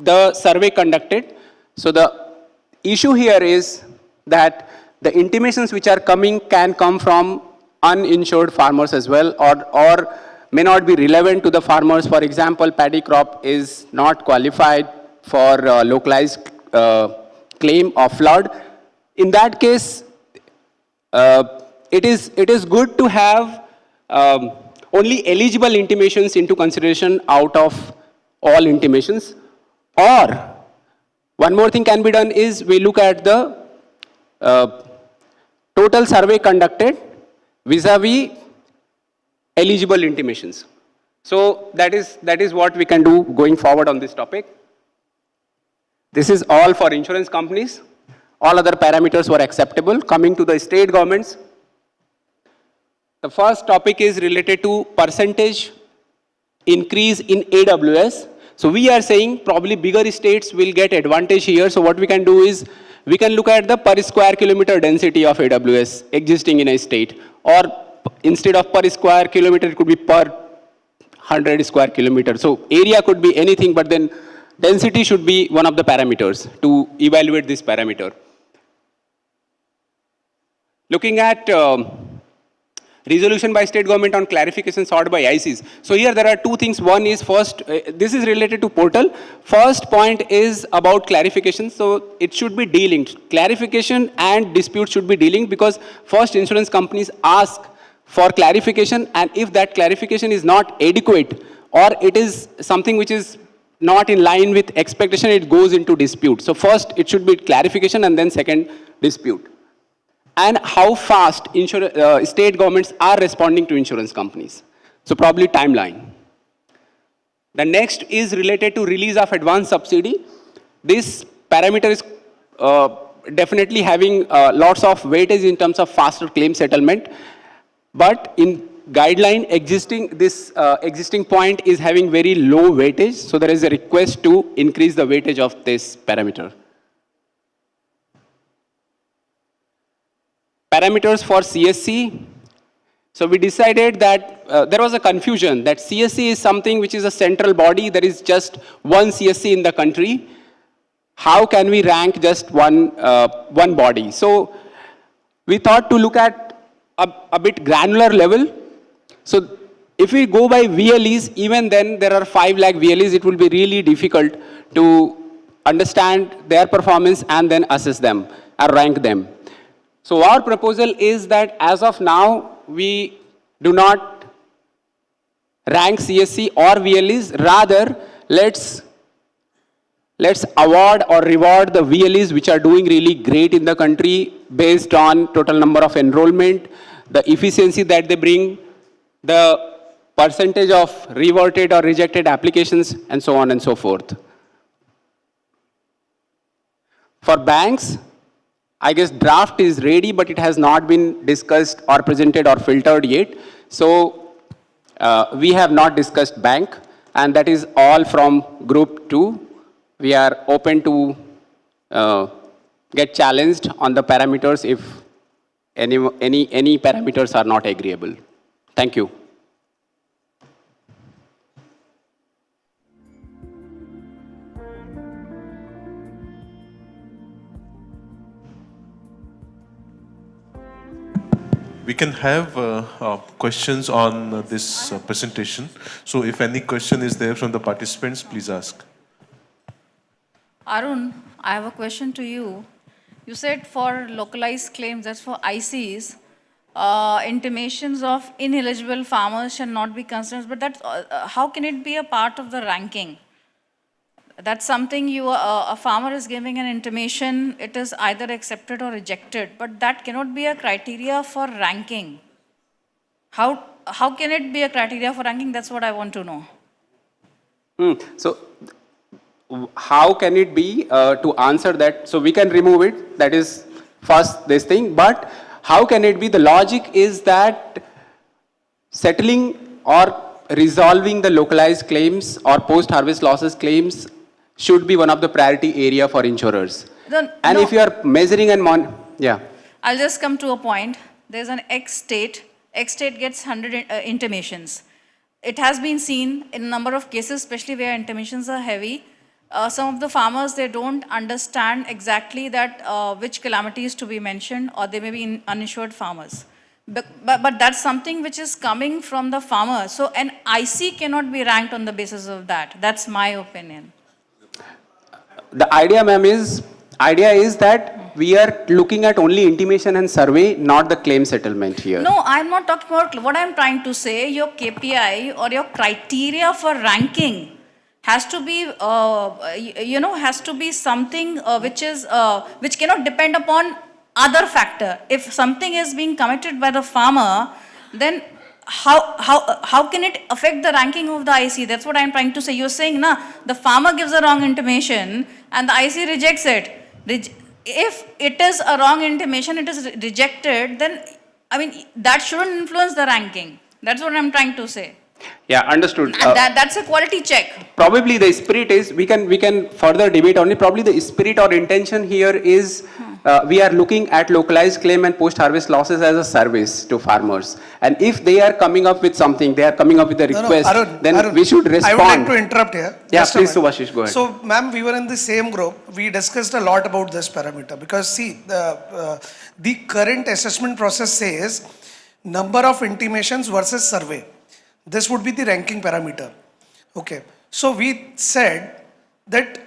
the survey conducted. So the issue here is that the intimations which are coming can come from uninsured farmers as well, or may not be relevant to the farmers. For example, paddy crop is not qualified for localized claim of flood. In that case, it is good to have only eligible intimations into consideration out of all intimations. Or one more thing can be done is we look at the total survey conducted vis-a-vis eligible intimations. So that is what we can do going forward on this topic. This is all for insurance companies. All other parameters were acceptable. Coming to the state governments, the first topic is related to percentage increase in AWS. So we are saying probably bigger states will get advantage here. So what we can do is we can look at the per square kilometer density of AWS existing in a state, or instead of per square kilometer, it could be per 100 square kilometer. So area could be anything, but then density should be one of the parameters to evaluate this parameter. Looking at resolution by state government on clarification sought by ICs. So here there are two things. One is first, this is related to portal. First point is about clarification. So it should be de-linked. Clarification and dispute should be de-linked because first insurance companies ask for clarification, and if that clarification is not adequate or it is something which is not in line with expectation, it goes into dispute. So first it should be clarification and then second dispute. And how fast state governments are responding to insurance companies. So probably timeline. The next is related to release of advance subsidy. This parameter is definitely having lots of weightage in terms of faster claim settlement. But in guideline existing point is having very low weightage. So there is a request to increase the weightage of this parameter. Parameters for CSC. So we decided that there was a confusion that CSC is something which is a central body. There is just one CSC in the country. How can we rank just one body? So we thought to look at a bit granular level. So if we go by VLEs, even then there are 5 lakh VLEs, it will be really difficult to understand their performance and then assess them or rank them. So our proposal is that as of now, we do not rank CSC or VLEs. Rather, let's award or reward the VLEs which are doing really great in the country based on total number of enrollment, the efficiency that they bring, the percentage of reverted or rejected applications, and so on and so forth. For banks, I guess draft is ready, but it has not been discussed or presented or filtered yet. So we have not discussed bank, and that is all from group 2. We are open to get challenged on the parameters if any parameters are not agreeable. Thank you. We can have questions on this presentation. So if any question is there from the participants, please ask. Arun, I have a question to you. You said for localized claims, that's for ICs, intimations of ineligible farmers shall not be considered, but that's, how can it be a part of the ranking? That's something a farmer is giving an intimation, it is either accepted or rejected, but that cannot be a criteria for ranking. How can it be a criteria for ranking? That's what I want to know. So how can it be to answer that? So we can remove it, that is first this thing, but how can it be? The logic is that settling or resolving the localized claims or post-harvest losses claims should be one of the priority area for insurers. And if you are measuring and yeah. I'll just come to a point. There's an X state gets 100 intimations. It has been seen in a number of cases, especially where intimations are heavy. Some of the farmers, they don't understand exactly that which calamity is to be mentioned, or they may be uninsured farmers. But that's something which is coming from the farmer. So an IC cannot be ranked on the basis of that. That's my opinion. The idea, ma'am, is that we are looking at only intimation and survey, not the claim settlement here. No, I'm not talking about what I'm trying to say. Your KPI or your criteria for ranking has to be, has to be something which cannot depend upon other factor. If something is being committed by the farmer, then how can it affect the ranking of the IC? That's what I'm trying to say. You're saying, the farmer gives a wrong intimation and the IC rejects it. If it is a wrong intimation, it is rejected, then, I mean, that shouldn't influence the ranking. That's what I'm trying to say. Yeah, understood. That's a quality check. Probably the spirit is, we can further debate on it. Probably the spirit or intention here is we are looking at localized claim and post-harvest losses as a service to farmers. And if they are coming up with something, they are coming up with a request, Arun, we should respond. I would like to interrupt here. Yeah, please, Subhashish, go ahead. So, ma'am, we were in the same group. We discussed a lot about this parameter because, see, the current assessment process says number of intimations versus survey. This would be the ranking parameter. Okay. So we said that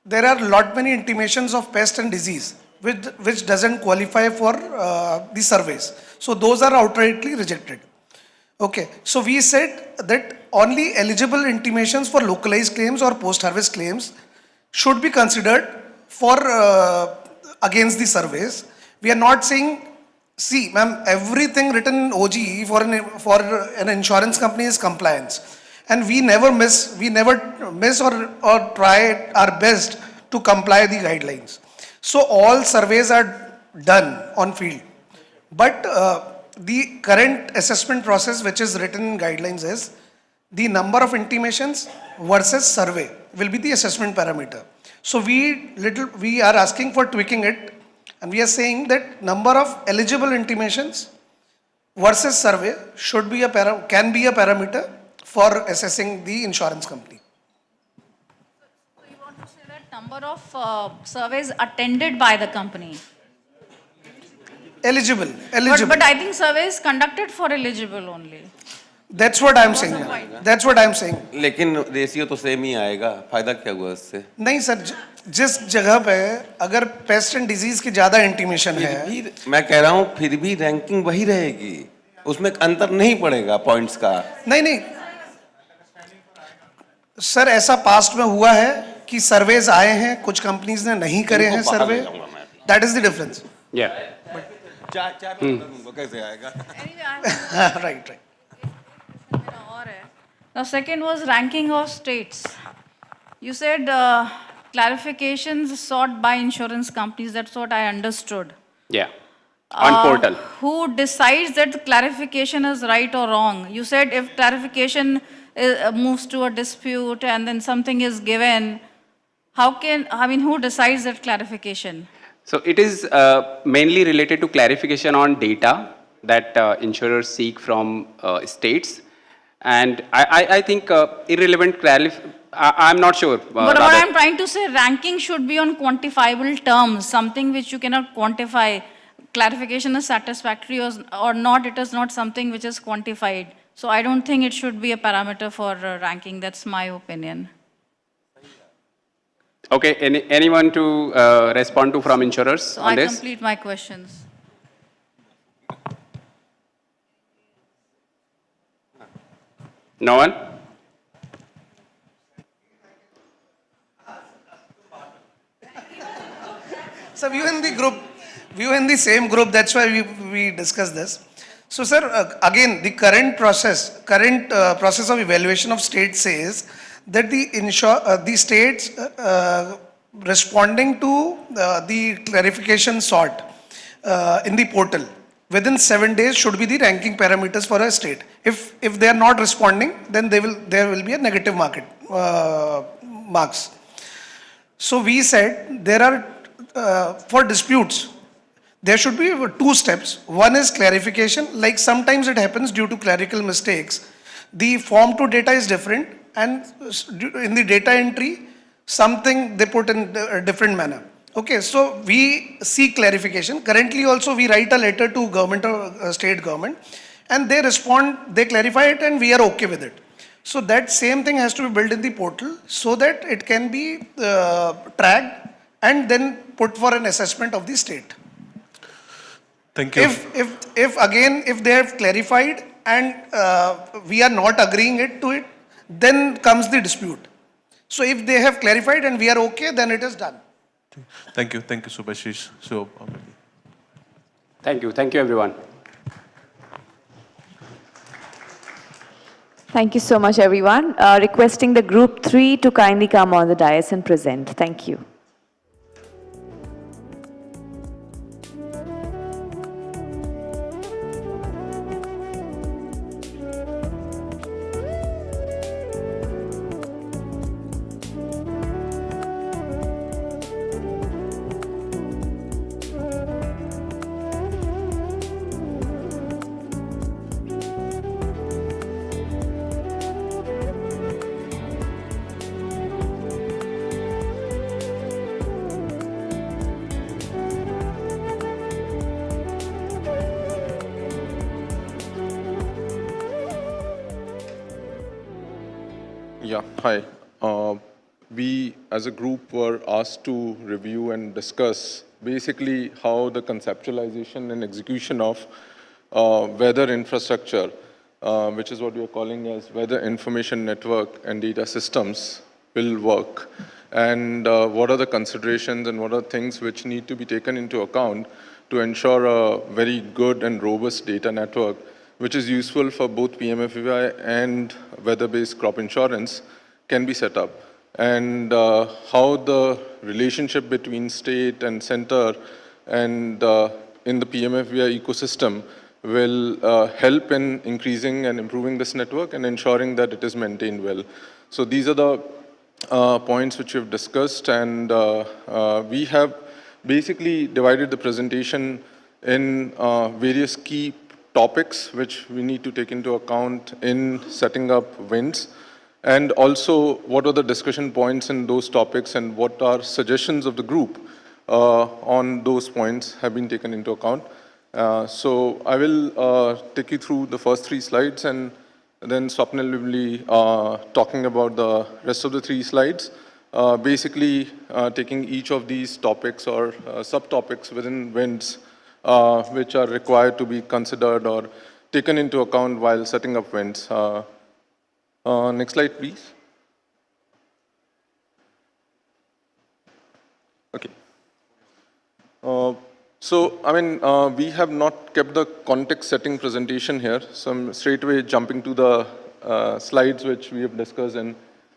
there are lot many intimations of pest and disease which doesn't qualify for the surveys. So those are outrightly rejected. Okay. So we said that only eligible intimations for localized claims or post-harvest claims should be considered for against the surveys. We are not saying, see, ma'am, everything written in OGE for an insurance company is compliance. And we never miss or try our best to comply the guidelines. So all surveys are done on field. But the current assessment process which is written in guidelines is the number of intimations versus survey will be the assessment parameter. So we are asking for tweaking it. And we are saying that number of eligible intimations versus survey should be can be a parameter for assessing the insurance company. So you want to say that number of surveys attended by the company? Eligible. But I think surveys conducted for eligible only. That's what I'm saying. That's what I'm saying. लेकिन ratio तो same ही आएगा, फायदा क्या हुआ इससे? नहीं sir, जिस जगह पे अगर पेस्ट एंड डिजीज की ज्यादा इंटीमेशन है, मैं कह रहा हूँ फिर भी रैंकिंग वही रहेगी, उसमें अंतर नहीं पड़ेगा पॉइंट्स का. नहीं सर, ऐसा पास्ट में हुआ है कि सर्वेज आए हैं, कुछ कंपनीज ने नहीं करे हैं survey. That is the difference. कैसे आएगा? Right. Now, second was ranking of states. You said clarifications sought by insurance companies. That's what I understood. Yeah. On portal. Who decides that the clarification is right or wrong? You said if clarification moves to a dispute and then something is given, who decides that clarification? So it is mainly related to clarification on data that insurers seek from states. And I think irrelevant I'm not sure. But what I'm trying to say, ranking should be on quantifiable terms, something which you cannot quantify. clarification is satisfactory or not, it is not something which is quantified. So I don't think it should be a parameter for ranking. That's my opinion. Okay, anyone to respond to from insurers So on I this? complete my questions. No one? So we were in the same group, that's why we discussed this. So sir, again, the current process of evaluation of states says that the states responding to the clarification sought in the portal within 7 days should be the ranking parameters for a state. If they are not responding, then there will be a negative marks. So we said there are for disputes, there should be 2 steps. One is clarification, like sometimes it happens due to clerical mistakes. The form to data is different, and in the data entry, something they put in a different manner. Okay, so we seek clarification. Currently also we write a letter to government or state government, and they respond, they clarify it, and we are okay with it. So that same thing has to be built in the portal so that it can be tracked and then put for an assessment of the state. Thank you. If they have clarified and we are not agreeing to it, then comes the dispute. So if they have clarified and we are okay, then it is done. Thank you, Subhashish. So, Thank you everyone. Thank you so much, everyone. Requesting the group 3 to kindly come on the dais and present. Thank you. Yeah, hi. We as a group were asked to review and discuss basically how the conceptualization and execution of weather infrastructure, which is what we are calling as weather information network and data systems, will work. And what are the considerations and what are things which need to be taken into account to ensure a very good and robust data network, which is useful for both PMFBY and weather-based crop insurance, can be set up. And how the relationship between state and center and in the PMFBY ecosystem will help in increasing and improving this network and ensuring that it is maintained well. So these are the points which we've discussed, and we have basically divided the presentation in various key topics which we need to take into account in setting up winds, and also what are the discussion points in those topics and what are suggestions of the group on those points have been taken into account. So I will take you through the first 3 slides, and then Swapnil will be talking about the rest of the 3 slides, basically taking each of these topics or subtopics within winds which are required to be considered or taken into account while setting up winds. Next slide, please. Okay. So, I mean, we have not kept the context setting presentation here, so I'm straight away jumping to the slides which we have discussed. And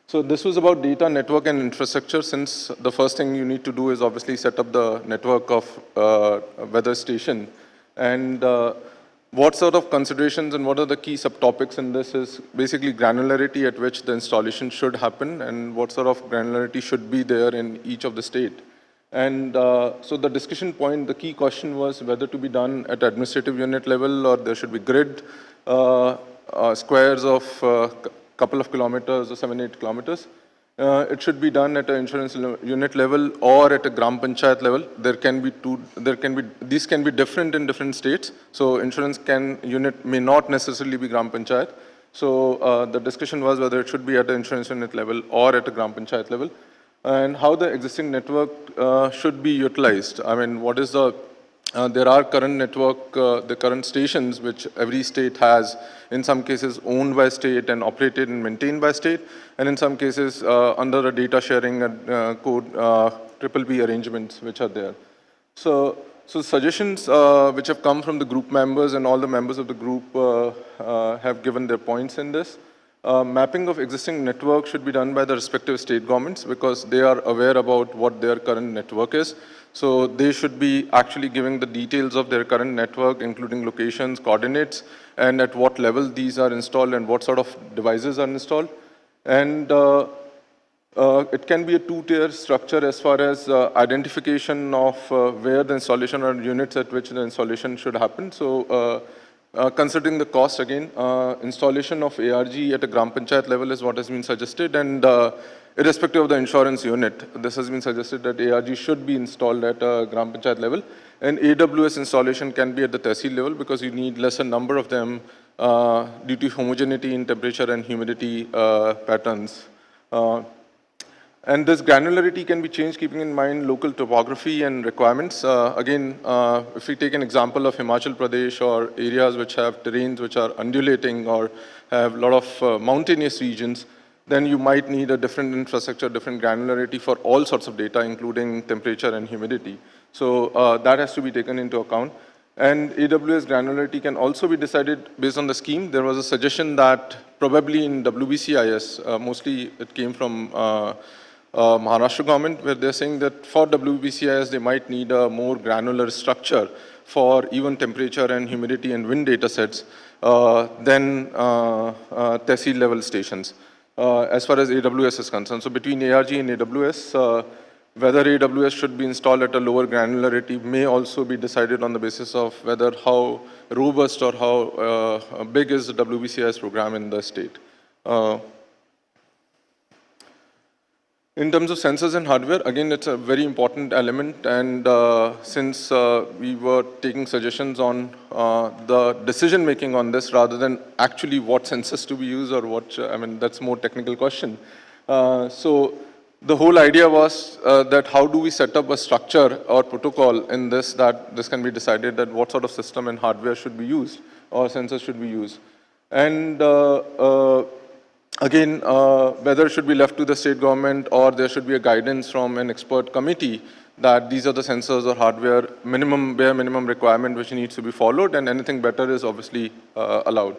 so this was about data, network, and infrastructure, since the first thing you need to do is obviously set up the network of a weather station. And what sort of considerations and what are the key subtopics in this is basically granularity at which the installation should happen and what sort of granularity should be there in each of the state. And so the discussion point, the key question was whether to be done at administrative unit level or there should be grid squares of a couple of kilometers or 7-8 kilometers. it should be done at an insurance unit level or at a Gram Panchayat level. These can be different in different states. So insurance unit may not necessarily be Gram Panchayat. So the discussion was whether it should be at an insurance unit level or at a Gram Panchayat level, and how the existing network should be utilized. I mean, what is there are current network, the current stations which every state has, in some cases owned by state and operated and maintained by state, and in some cases under a data sharing code, BBB arrangements which are there. So suggestions which have come from the group members, and all the members of the group have given their points in this. Mapping of existing network should be done by the respective state governments, because they are aware about what their current network is. So they should be actually giving the details of their current network, including locations, coordinates, and at what level these are installed and what sort of devices are installed. And it can be a two-tier structure as far as identification of where the installation or units at which the installation should happen. So considering the cost, again, installation of ARG at a Gram Panchayat level is what has been suggested, and irrespective of the insurance unit, this has been suggested that ARG should be installed at a Gram Panchayat level, and AWS installation can be at the tehsil level, because you need lesser number of them due to homogeneity in temperature and humidity patterns. And this granularity can be changed keeping in mind local topography and requirements. Again, if we take an example of Himachal Pradesh or areas which have terrains which are undulating or have a lot of mountainous regions, then you might need a different infrastructure, different granularity for all sorts of data, including temperature and humidity. So that has to be taken into account. And AWS granularity can also be decided based on the scheme. There was a suggestion that probably in WBCIS, mostly it came from Maharashtra government, where they're saying that for WBCIS, they might need a more granular structure for even temperature and humidity and wind data sets than tehsil level stations, as far as AWS is concerned. So between ARG and AWS, whether AWS should be installed at a lower granularity may also be decided on the basis of whether how robust or how big is the WBCIS program in the state. In terms of sensors and hardware, again, it's a very important element, and since we were taking suggestions on the decision making on this rather than actually what sensors to be used or what, I mean, that's more technical question. So the whole idea was that how do we set up a structure or protocol in this, that this can be decided that what sort of system and hardware should be used or sensors should be used. And again, whether it should be left to the state government or there should be a guidance from an expert committee that these are the sensors or hardware bare minimum requirement which needs to be followed, and anything better is obviously allowed.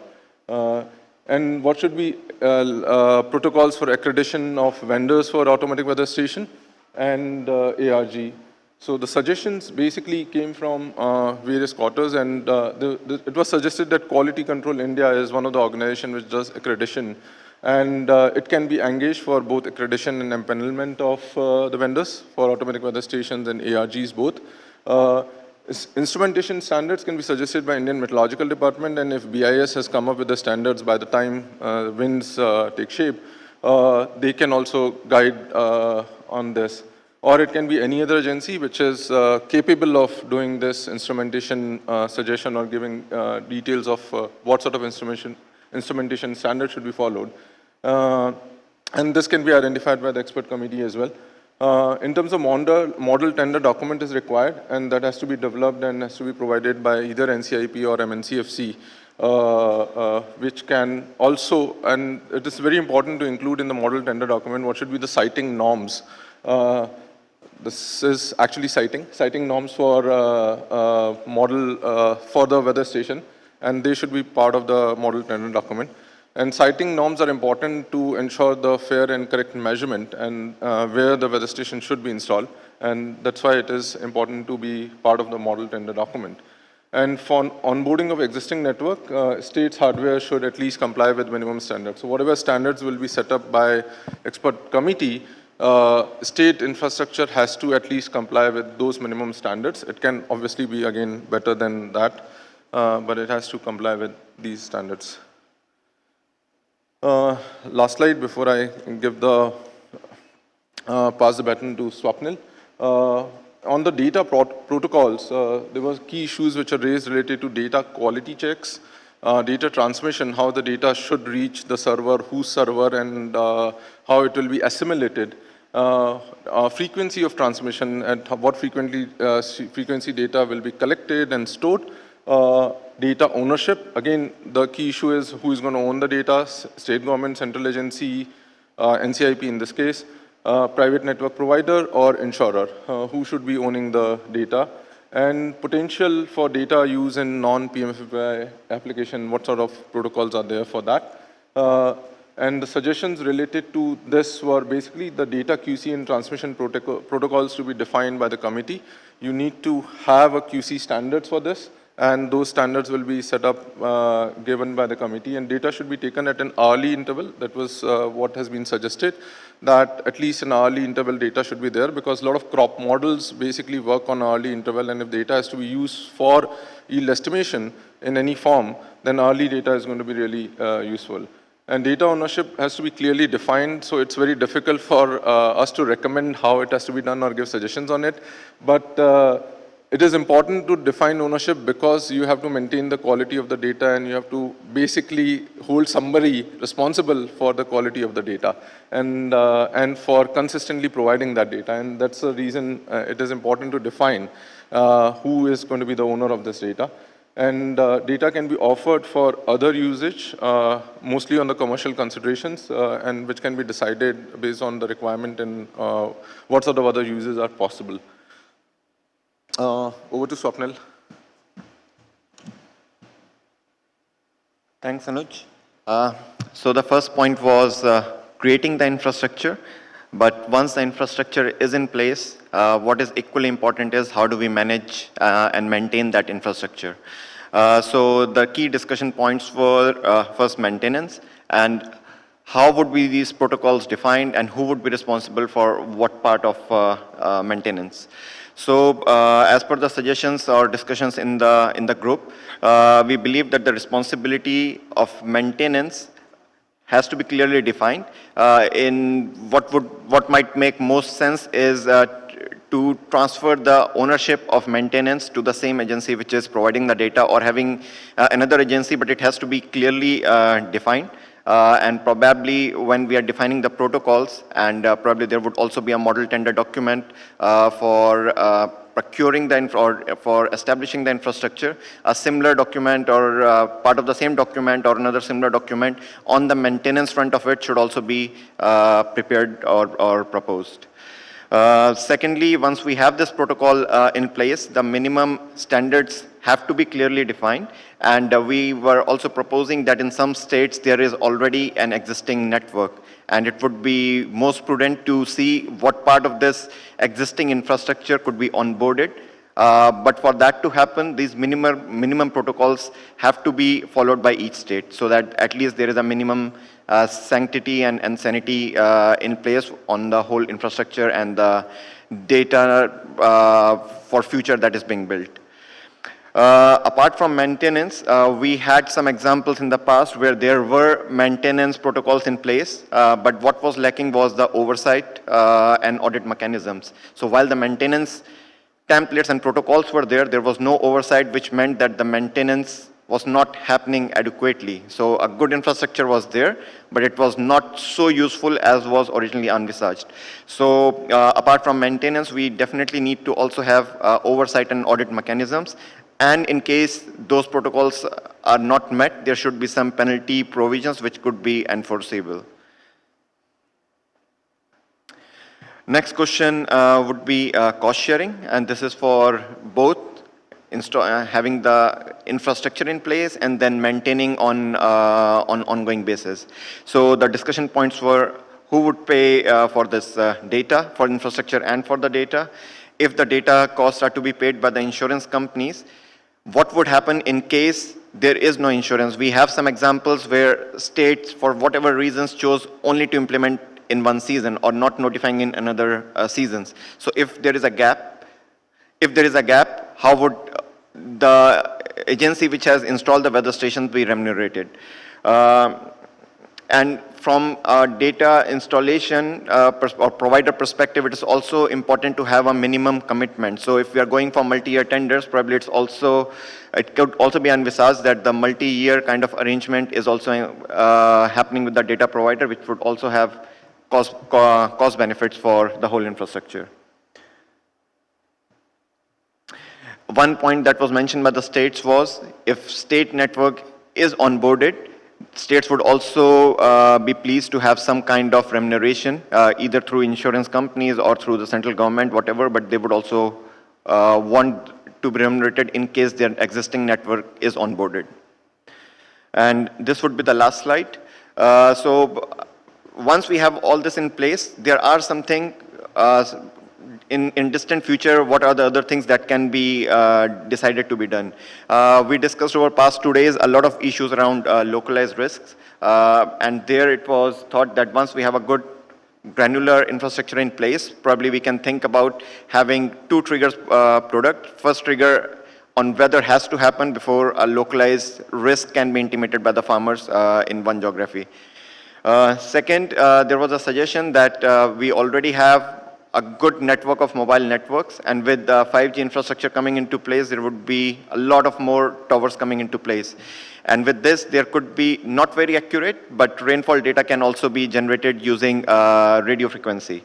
And what should be protocols for accreditation of vendors for automatic weather station and ARG. So the suggestions basically came from various quarters, and it was suggested that Quality Control India is one of the organizations which does accreditation, and it can be engaged for both accreditation and empanelment of the vendors for automatic weather stations and ARGs both. Instrumentation standards can be suggested by Indian Meteorological Department, and if BIS has come up with the standards by the time winds take shape, they can also guide on this. Or it can be any other agency which is capable of doing this instrumentation suggestion or giving details of what sort of instrumentation standard should be followed. And this can be identified by the expert committee as well. In terms of model tender document is required, and that has to be developed and has to be provided by either NCIP or MNCFC, which can also, and it is very important to include in the model tender document what should be the siting norms. This is actually siting norms for model for the weather station, and they should be part of the model tender document. And siting norms are important to ensure the fair and correct measurement and where the weather station should be installed. And that's why it is important to be part of the model tender document. And for onboarding of existing network, state's hardware should at least comply with minimum standards. So whatever standards will be set up by expert committee, state infrastructure has to at least comply with those minimum standards. It can obviously be, again, better than that, but it has to comply with these standards. Last slide before I give the pass the baton to Swapnil. On the data protocols, there were key issues which are raised related to data quality checks, data transmission, how the data should reach the server, whose server, and how it will be assimilated. Frequency of transmission and what frequency data will be collected and stored. Data ownership, again, the key issue is who is going to own the data, state government, central agency, NCIP in this case, private network provider or insurer, who should be owning the data, and potential for data use in non-PMFBY application, what sort of protocols are there for that. And the suggestions related to this were basically the data QC and transmission protocols to be defined by the committee. You need to have a QC standards for this, and those standards will be set up, given by the committee, and data should be taken at an hourly interval. That was what has been suggested, that at least an hourly interval data should be there, because a lot of crop models basically work on hourly interval, and if data has to be used for yield estimation in any form, then hourly data is going to be really useful. And data ownership has to be clearly defined, so it's very difficult for us to recommend how it has to be done or give suggestions on it. But it is important to define ownership because you have to maintain the quality of the data, and you have to basically hold somebody responsible for the quality of the data and for consistently providing that data. And that's the reason it is important to define who is going to be the owner of this data. And data can be offered for other usage, mostly on the commercial considerations, and which can be decided based on the requirement and what sort of other uses are possible. Over to Swapnil. Thanks, Anuj. So the first point was creating the infrastructure. But once the infrastructure is in place, what is equally important is how do we manage and maintain that infrastructure. So the key discussion points were first maintenance, and how would be these protocols defined, and who would be responsible for what part of maintenance. So as per the suggestions or discussions in the group, we believe that the responsibility of maintenance has to be clearly defined. In what might make most sense is to transfer the ownership of maintenance to the same agency which is providing the data, or having another agency, but it has to be clearly defined. And probably when we are defining the protocols, and probably there would also be a model tender document for procuring or for establishing the infrastructure, a similar document or part of the same document or another similar document on the maintenance front of it should also be prepared or proposed. Secondly, once we have this protocol in place, the minimum standards have to be clearly defined. And we were also proposing that in some states there is already an existing network, and it would be most prudent to see what part of this existing infrastructure could be onboarded. But for that to happen, these minimum protocols have to be followed by each state, so that at least there is a minimum sanctity and sanity in place on the whole infrastructure and the data for future that is being built. Apart from maintenance, we had some examples in the past where there were maintenance protocols in place, but what was lacking was the oversight and audit mechanisms. So while the maintenance templates and protocols were there, there was no oversight, which meant that the maintenance was not happening adequately. So a good infrastructure was there, but it was not so useful as was originally envisaged. So apart from maintenance, we definitely need to also have oversight and audit mechanisms. And in case those protocols are not met, there should be some penalty provisions which could be enforceable. Next question would be cost sharing, and this is for both having the infrastructure in place and then maintaining on ongoing basis. So the discussion points were who would pay for this data, for infrastructure and for the data. If the data costs are to be paid by the insurance companies, what would happen in case there is no insurance? We have some examples where states, for whatever reasons, chose only to implement in one season or not notifying in another seasons. So if there is a gap, how would the agency which has installed the weather stations be remunerated? And from a data installation or provider perspective, it is also important to have a minimum commitment. So if we are going for multi-year tenders, probably it could also be envisaged that the multi-year kind of arrangement is also happening with the data provider, which would also have cost benefits for the whole infrastructure. One point that was mentioned by the states was if state network is onboarded, states would also be pleased to have some kind of remuneration, either through insurance companies or through the central government, whatever, but they would also want to be remunerated in case their existing network is onboarded. And this would be the last slide. So once we have all this in place, there are something in distant future, what are the other things that can be decided to be done? We discussed over past 2 days a lot of issues around localized risks, and there it was thought that once we have a good granular infrastructure in place, probably we can think about having 2 triggers product. First trigger on weather has to happen before a localized risk can be intimated by the farmers in one geography. Second, there was a suggestion that we already have a good network of mobile networks, and with 5G infrastructure coming into place, there would be a lot of more towers coming into place. And with this, there could be not very accurate, but rainfall data can also be generated using radio frequency.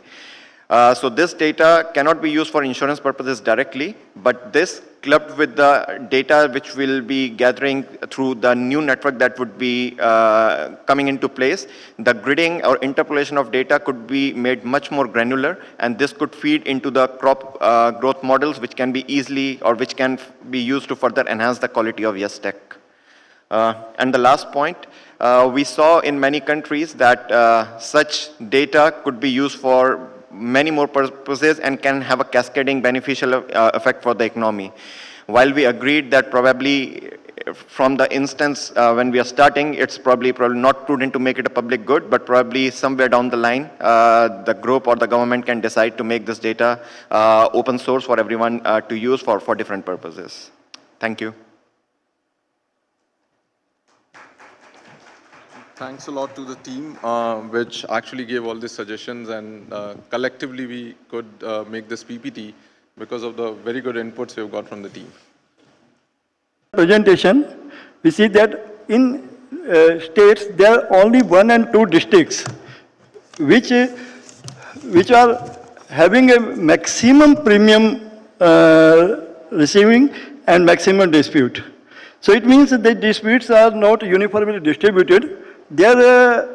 So this data cannot be used for insurance purposes directly, but this clubbed with the data which will be gathering through the new network that would be coming into place, the gridding or interpolation of data could be made much more granular, and this could feed into the crop growth models which can be easily or which can be used to further enhance the quality of yes tech. And the last point, we saw in many countries that such data could be used for many more purposes and can have a cascading beneficial effect for the economy. While we agreed that probably from the instance when we are starting, it's probably not prudent to make it a public good, but probably somewhere down the line, the group or the government can decide to make this data open source for everyone to use for different purposes. Thank you. Thanks a lot to the team, which actually gave all these suggestions, and collectively we could make this PPT because of the very good inputs we've got from the team. Presentation, we see that in states there are only 1 and 2 districts which are having a maximum premium receiving and maximum dispute. So it means that the disputes are not uniformly distributed. They are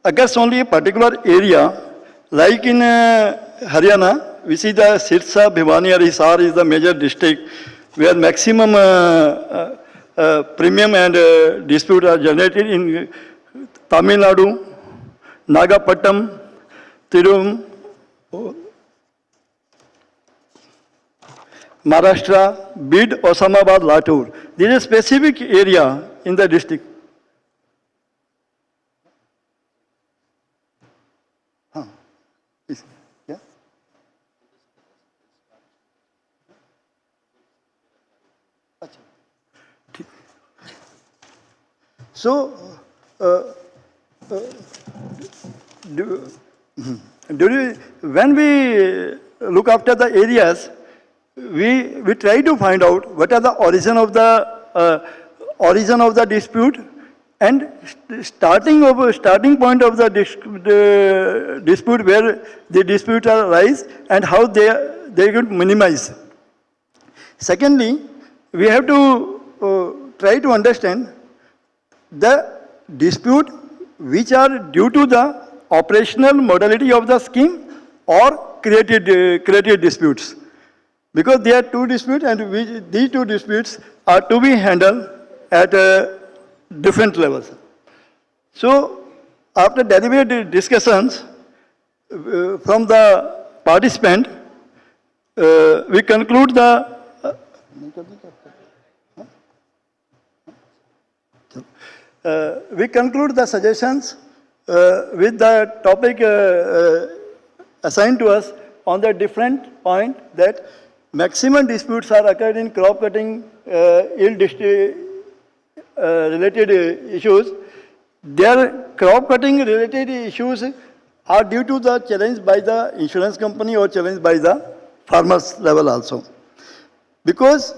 against only a particular area, like in Haryana, we see the Sirsa, Bhiwani or Hisar is the major district where maximum premium and dispute are generated. In Tamil Nadu, Nagapattinam, Tirum, Maharashtra, Bid, Osmanabad, Latur. There is a specific area in the district. Yeah. So, when we look after the areas, we try to find out what are the origin of the dispute and starting point of the dispute where the disputes arise and how they could minimize. Secondly, we have to try to understand the dispute which are due to the operational modality of the scheme or created disputes. Because there are 2 disputes and these 2 disputes are to be handled at different levels. So, after deliberate discussions from the participant, we conclude the suggestions with the topic assigned to us on the different point that maximum disputes are occurred in crop cutting yield related issues. their crop cutting related issues are due to the challenge by the insurance company or challenge by the farmers level also. Because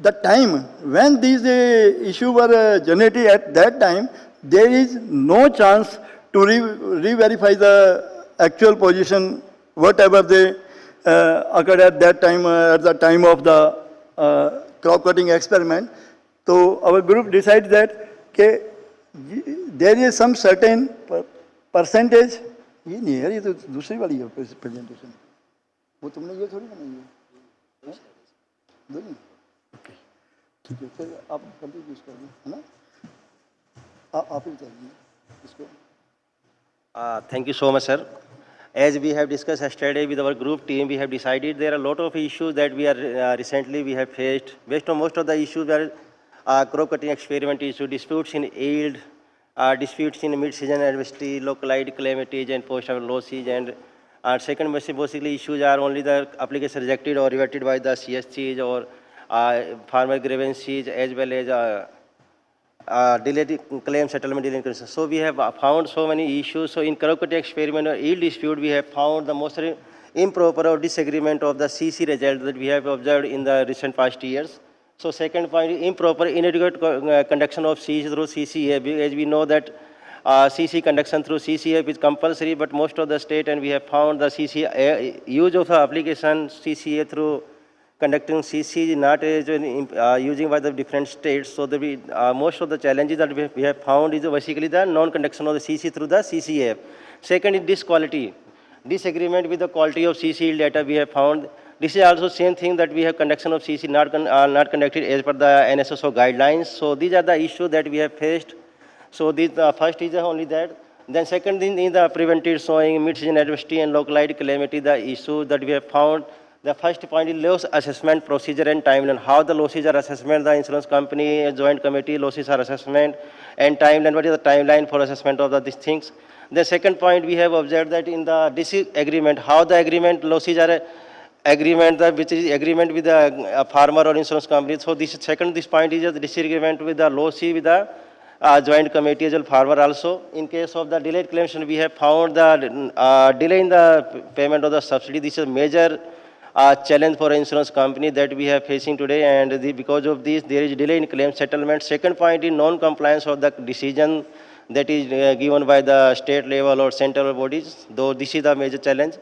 the time when these issues were generated at that time, there is no chance to re-verify the actual position, whatever they occurred at that time, at the time of the crop cutting experiment. So our group decided that there is some certain percentage. ये नहीं है, ये तो दूसरी वाली है presentation. वो तुमने ये थोड़ी बनाई है. दोनों. ठीक है, फिर आप कंप्लीट यूज कर दीजिए, है ना? आप ही बताइए इसको. Thank you so much, sir. As we have discussed yesterday with our group team, we have decided there are a lot of issues that we are recently we have faced. Based on most of the issues were crop cutting experiment issue, disputes in yield, disputes in mid-season adversity, localized calamities and post-harvest losses, and second basically issues are only the application rejected or reverted by the CSCs or farmer grievances as well as delayed claim settlement delinquency. So we have found so many issues. So in crop cutting experiment or yield dispute, we have found the most improper or disagreement of the CC result that we have observed in the recent past years. So second point, improper inadequate conduction of CC through CCA. As we know that CC conduction through CCA is compulsory, but most of the state, and we have found the CCA use of application CCA through conducting CC is not using by the different states. So most of the challenges that we have found is basically the non-conduction of the CC through the CCA. Second is disquality. Disagreement with the quality of CC data we have found. This is also same thing that we have conduction of CC not conducted as per the NSSO guidelines. So these are the issues that we have faced. So this first is only that. Then second thing is the preventive sowing, mid-season adversity and localized calamity, the issues that we have found. The first point is loss assessment procedure and timeline. How the losses are assessment, the insurance company, joint committee, losses are assessment, and timeline. What is the timeline for assessment of these things? The second point we have observed that in the disagreement, how the agreement losses are agreement, which is agreement with the farmer or insurance company. So this point is the disagreement with the losses with the joint committee as well farmer also. In case of the delayed claims, we have found the delay in the payment of the subsidy. This is a major challenge for insurance company that we are facing today, and because of this there is delay in claim settlement. Second point is non-compliance of the decision that is given by the state level or central bodies, though this is the major challenge.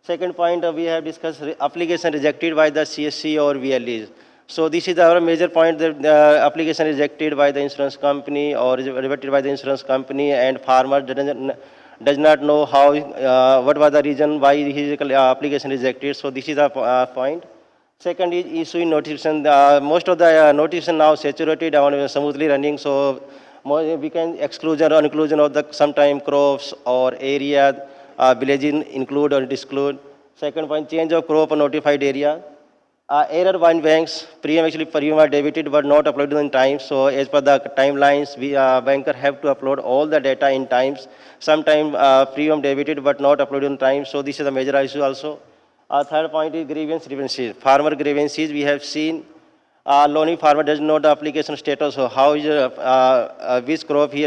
Second point we have discussed application rejected by the CSC or VLEs. So this is our major point, that the application rejected by the insurance company or reverted by the insurance company, and farmer does not know how, what was the reason why his application rejected. So this is the point. Second is issuing notification. Most of the notification now saturated and smoothly running. So we can exclusion or inclusion of the sometime crops or area, villages include or exclude. Second point, change of crop or notified area. Error wine banks, premium are debited but not uploaded in time. So as per the timelines, we banker have to upload all the data in times. Sometime premium debited but not uploaded in time. So this is a major issue also. Third point is grievances. Farmer grievances, we have seen loaning farmer does not know the application status. So how is which crop he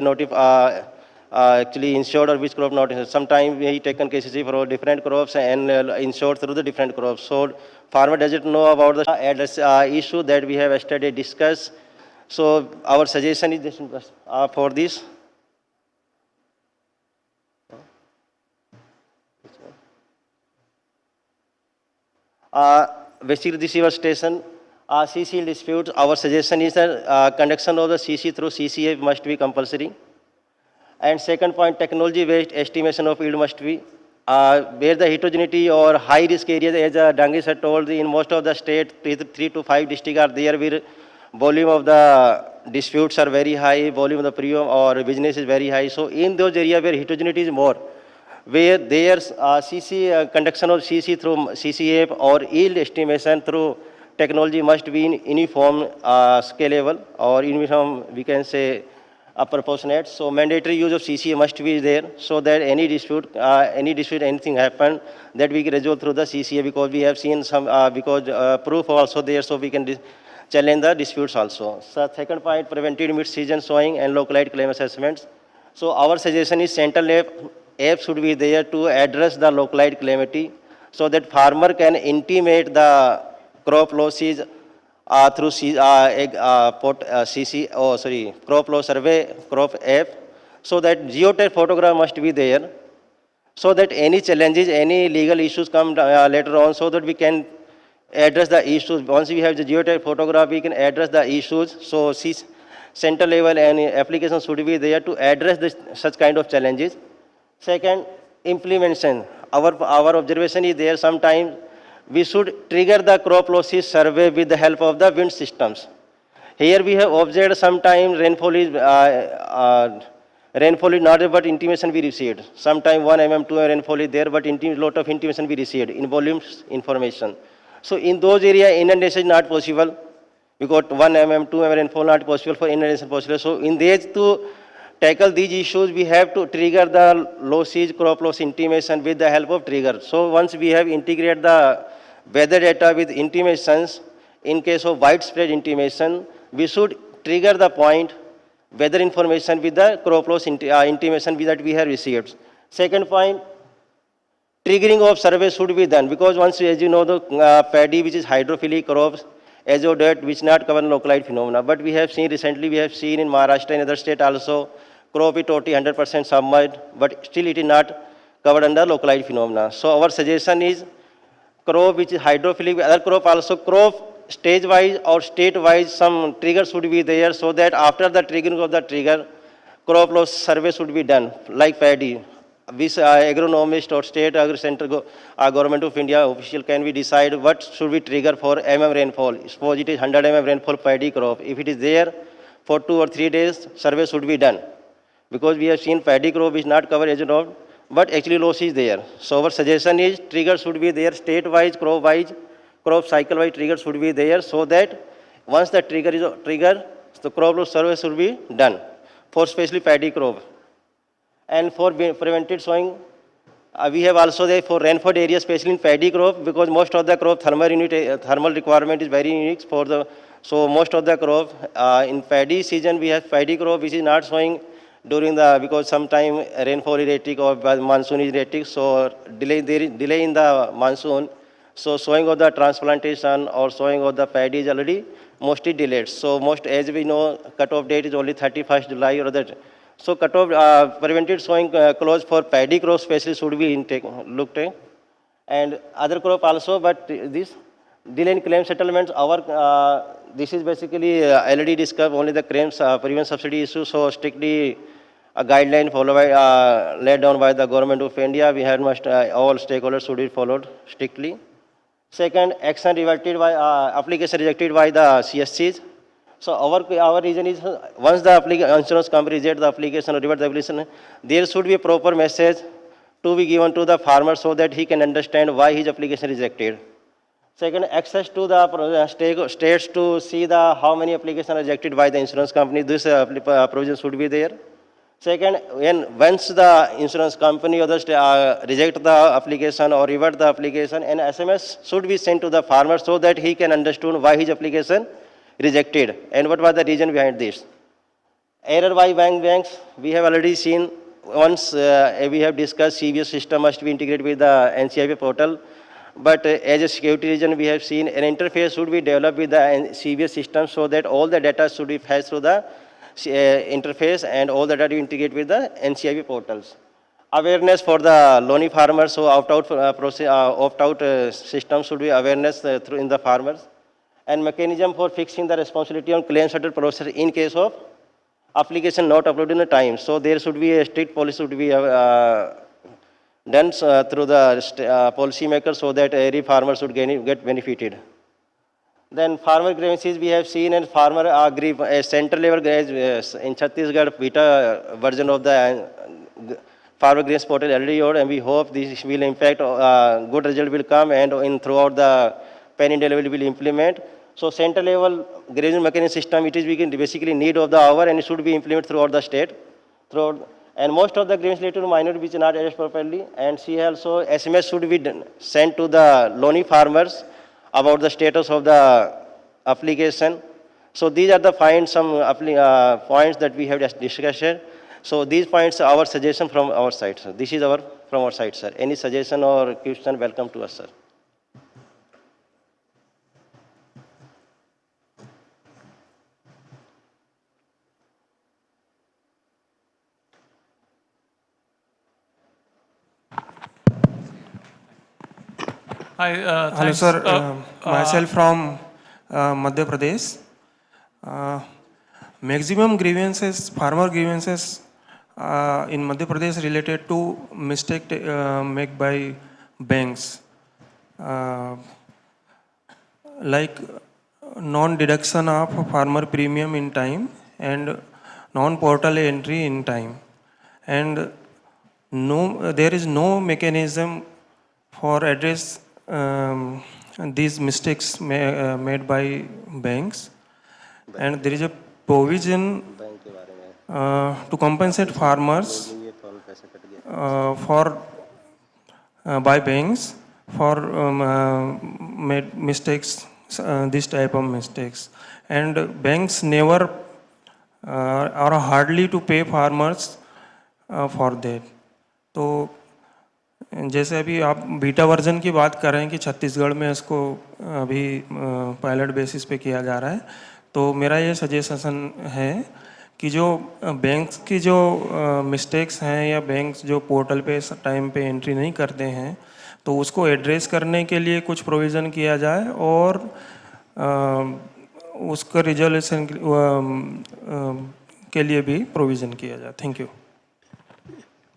actually insured or which crop not. Sometimes he taken cases for different crops and insured through the different crops. So farmer doesn't know about the address issue that we have yesterday discussed. So our suggestion is this, for this. Basically this is your station. CC disputes, our suggestion is that conduction of the CC through CCA must be compulsory. And second point, technology-based estimation of yield must be. Where the heterogeneity or high-risk areas, as Dangi sir told, in most of the state, 3 to 5 districts are there where volume of the disputes are very high, volume of the premium or business is very high. So in those areas where heterogeneity is more, where there's conduction of CC through CCA or yield estimation through technology must be in uniform, scalable, or uniform, we can say, proportionate. So mandatory use of CCA must be there, so that any dispute, anything happen, that we can resolve through the CCA, because we have seen some, because proof also there, so we can challenge the disputes also. So second point, preventive mid-season sowing and localized claim assessments. So our suggestion is central app should be there to address the localized calamity so that farmer can intimate the crop losses through crop loss survey, crop app, so that geotech photograph must be there, so that any challenges, any legal issues come later on, so that we can address the issues. Once we have the geotech photograph, we can address the issues. So central level and applications should be there to address such kind of challenges. Second, implementation. Our observation is there sometimes we should trigger the crop losses survey with the help of the wind systems. Here we have observed sometimes rainfall is not there, but intimation we received. Sometimes 1 mm, 2 mm rainfall is there, but lot of intimation we received in volumes information. So in those areas, inundation is not possible because 1 mm, 2 mm rainfall not possible for inundation possible. So in these to tackle these issues, we have to trigger the losses, crop loss intimation with the help of trigger. So once we have integrated the weather data with intimations, in case of widespread intimation, we should trigger the point weather information with the crop loss intimation that we have received. Second point, triggering of survey should be done because once, as you know, the paddy, which is hydrophilic crops, as of that, which not cover localized phenomena. But we have seen recently, we have seen in Maharashtra and other states also, crop is totally 100% submerged, but still it is not covered under localized phenomena. So our suggestion is crop which is hydrophilic, other crop also, crop stage-wise or state-wise, some trigger should be there so that after the triggering of the trigger, crop loss survey should be done, like paddy. This agronomist or state central government of India official can we decide what should we trigger for rainfall. Suppose it is 100 rainfall paddy crop. If it is there for 2 or 3 days, survey should be done. Because we have seen paddy crop is not covered as a note, but actually loss is there. So our suggestion is trigger should be there, state-wise, crop-wise, crop cycle-wise trigger should be there so that once the trigger is triggered, the crop loss survey should be done for especially paddy crop. And for prevented sowing, we have also there for rainfall area, especially in paddy crop, because most of the crop thermal requirement is very unique for the, so most of the crop in paddy season we have paddy crop which is not sowing during the, because sometime rainfall is erratic or monsoon is erratic, so delay in the monsoon, so sowing of the transplantation or sowing of the paddy is already mostly delayed. So most, as we know, cut-off date is only 31st July or that. So cut-off prevented sowing clause for paddy crop especially should be looked at, and other crop also. But this delay in claim settlements, this is basically already discussed only the claims premium subsidy issue. So strictly a guideline followed by laid down by the government of India. We had all stakeholders should be followed strictly. Second, action rejected by application rejected by the CSCs. So our reason is once the insurance company reject the application or revert the application, there should be a proper message to be given to the farmer so that he can understand why his application rejected. Second, access to the states to see the how many applications are rejected by the insurance company. This provision should be there. Second, once the insurance company or the reject the application or revert the application, an SMS should be sent to the farmer so that he can understand why his application rejected and what was the reason behind this. Error by banks, we have already seen once we have discussed CBS system must be integrated with the NCIP portal. But as a security reason, we have seen an interface should be developed with the CBS system so that all the data should be fetched through the interface and all the data integrate with the NCIP portals. Awareness for the loany farmers, so opt-out system should be awareness through in the farmers. And mechanism for fixing the responsibility on claim settled process in case of application not uploaded in the time. So there should be a strict policy should be done through the policy maker so that every farmer should get benefited. Then farmer grievances we have seen and farmer central level in Chhattisgarh beta version of the farmer grievance portal already out, and we hope this will impact good result will come and throughout the pan India level will implement. So central level grievance mechanism system, it is basically need of the hour and it should be implemented throughout the state. And most of the grievance related to minority which are not addressed properly, and see also SMS should be sent to the loany farmers about the status of the application. So these are the points that we have just discussed. So these points are our suggestion from our side, sir. This is from our side, sir. Any suggestion or question, welcome to us, sir. Hi, Hello, thanks. sir. Myself from Madhya Pradesh. Maximum grievances, farmer grievances in Madhya Pradesh related to mistake made by banks, like non-deduction of farmer premium in time and non-portal entry in time, and there is no mechanism for address these mistakes made by banks, and there is a provision to compensate farmers by banks for made mistakes, this type of mistakes, and banks never are hardly to pay farmers for that. तो जैसे अभी आप beta version की बात कर रहे हैं कि छत्तीसगढ़ में इसको अभी पायलट बेसिस पे किया जा रहा है, तो मेरा ये सजेशन है कि जो बैंक्स की जो मिस्टेक्स हैं या बैंक्स जो पोर्टल पे टाइम पे एंट्री नहीं करते हैं, तो उसको एड्रेस करने के लिए कुछ प्रोविज़न किया जाए और उसका रिजोल्यूशन के लिए भी प्रोविज़न किया जाए. Thank you.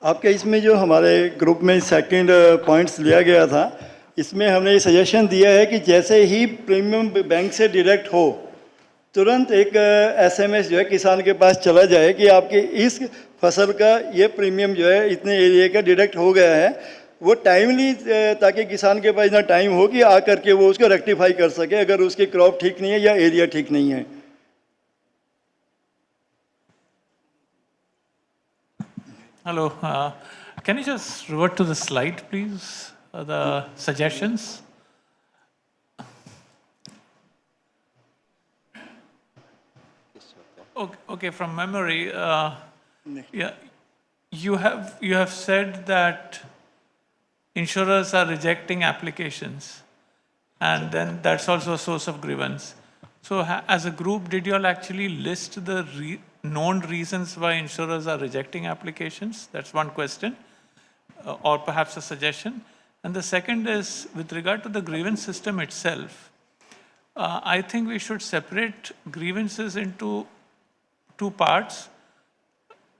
आपके इसमें जो हमारे ग्रुप में सेकंड पॉइंट्स लिया गया था, इसमें हमने ये सजेशन दिया है कि जैसे ही प्रीमियम बैंक से डायरेक्ट हो, तुरंत एक एसएमएस जो है किसान के पास चला जाए कि आपके इस फसल का ये प्रीमियम जो है इतने एरिया का डायरेक्ट हो गया है, वो टाइमली, ताकि किसान के पास इतना टाइम हो कि आकर के वो उसको रेक्टिफाई कर सके अगर उसकी क्रॉप ठीक नहीं है या एरिया ठीक नहीं है. Hello. Can you just revert to the slide, please? The suggestions. Okay, from memory, yeah, you have said that insurers are rejecting applications, and then that's also a source of grievance. So, as a group, did you all actually list the known reasons why insurers are rejecting applications? That's one question, or perhaps a suggestion. And the second is, with regard to the grievance system itself, I think we should separate grievances into two parts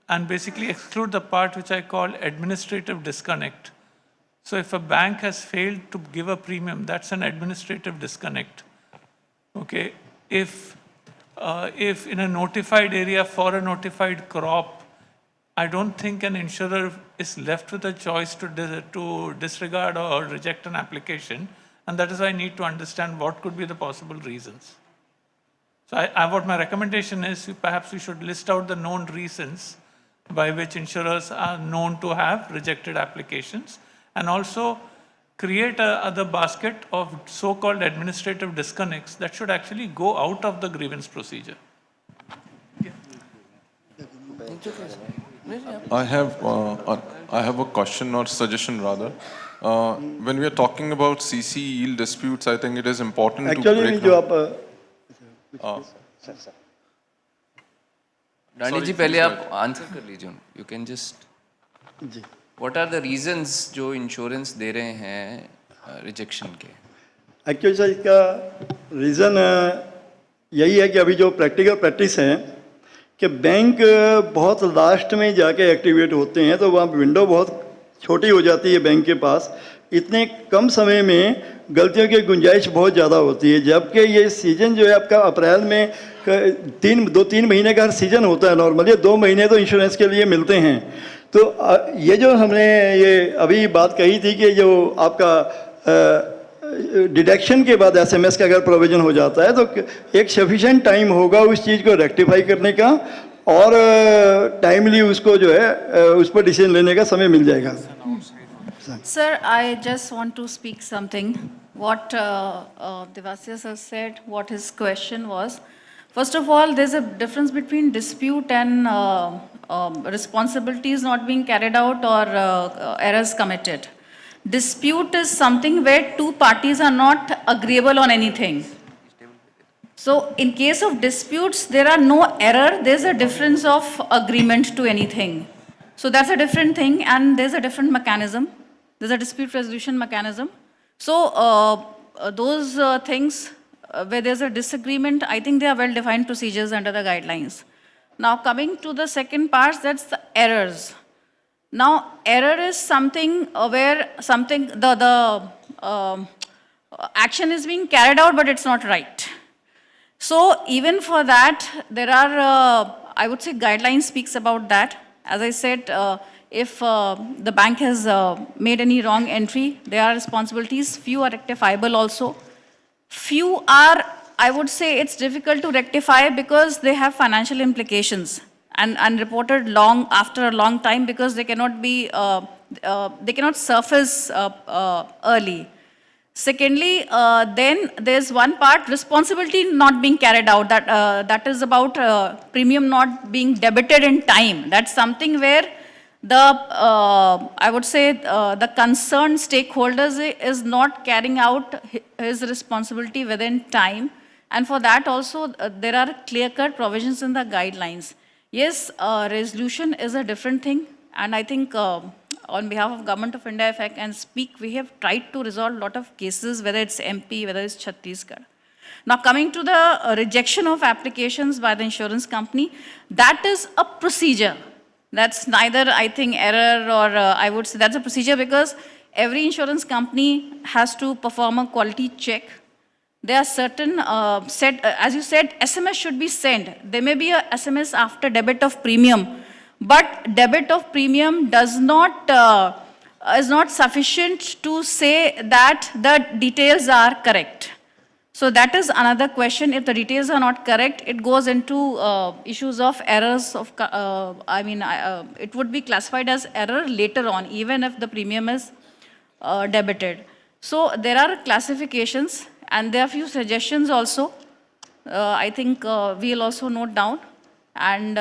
and basically exclude the part which I call administrative disconnect. So if a bank has failed to give a premium, that's an administrative disconnect. Okay, if in a notified area for a notified crop, I don't think an insurer is left with a choice to disregard or reject an application, and that is why I need to understand what could be the possible reasons. So what my recommendation is, perhaps we should list out the known reasons by which insurers are known to have rejected applications, and also create another basket of so-called administrative disconnects that should actually go out of the grievance procedure. I have a question or suggestion rather. When we are talking about CC yield disputes, I think it is important to break down. रानी जी पहले आप answer कर लीजिए. You can just. What are the reasons जो insurance दे रहे हैं rejection के? Actually sir इसका reason यही है कि अभी जो प्रैक्टिकल प्रैक्टिस है कि बैंक बहुत लास्ट में जाके एक्टिवेट होते हैं, तो वहाँ विंडो बहुत छोटी हो जाती है बैंक के पास. इतने कम समय में गलतियों की गुंजाइश बहुत ज़्यादा होती है, जबकि ये सीज़न जो है आपका अप्रैल में 2-3 महीने का हर सीज़न होता है नॉर्मली, 2 महीने तो इंश्योरेंस के लिए मिलते हैं. तो ये जो हमने ये अभी बात कही थी कि जो आपका डिडक्शन के बाद एसएमएस का अगर प्रोविज़न हो जाता है, तो एक सफिशिएंट टाइम होगा उस चीज़ को रेक्टिफाई करने का, और टाइमली उसको जो है उस पर डिसीजन लेने का समय मिल जाएगा. Sir, I just want to speak something. what Devasius has said, what his question was. First of all, there's a difference between dispute and responsibilities not being carried out or errors committed. Dispute is something where two parties are not agreeable on anything. So in case of disputes, there are no error, there's a difference of agreement to anything. So that's a different thing, and there's a different mechanism. There's a dispute resolution mechanism. So those things where there's a disagreement, I think they are well-defined procedures under the guidelines. Now coming to the second part, that's the errors. Now error is something where something, the action is being carried out, but it's not right. So even for that, there are, I would say, guidelines speaks about that. As I said, if the bank has made any wrong entry, there are responsibilities. Few are rectifiable also. Few are, I would say, it's difficult to rectify because they have financial implications and reported after a long time because they cannot be, they cannot surface early. Secondly, then there's one part, responsibility not being carried out, that is about premium not being debited in time. That's something where the, I would say, the concerned stakeholders is not carrying out his responsibility within time. And for that also, there are clear-cut provisions in the guidelines. Yes, resolution is a different thing. And I think on behalf of Government of India, if I can speak, we have tried to resolve a lot of cases, whether it's MP, whether it's Chhattisgarh. Now coming to the rejection of applications by the insurance company, that is a procedure. That's neither, I think, error or I would say that's a procedure because every insurance company has to perform a quality check. There are certain, as you said, SMS should be sent. There may be a SMS after debit of premium, but debit of premium does not, is not sufficient to say that the details are correct. So that is another question. If the details are not correct, it goes into issues of errors of, it would be classified as error later on, even if the premium is debited. So there are classifications and there are few suggestions also. I think we'll also note down. And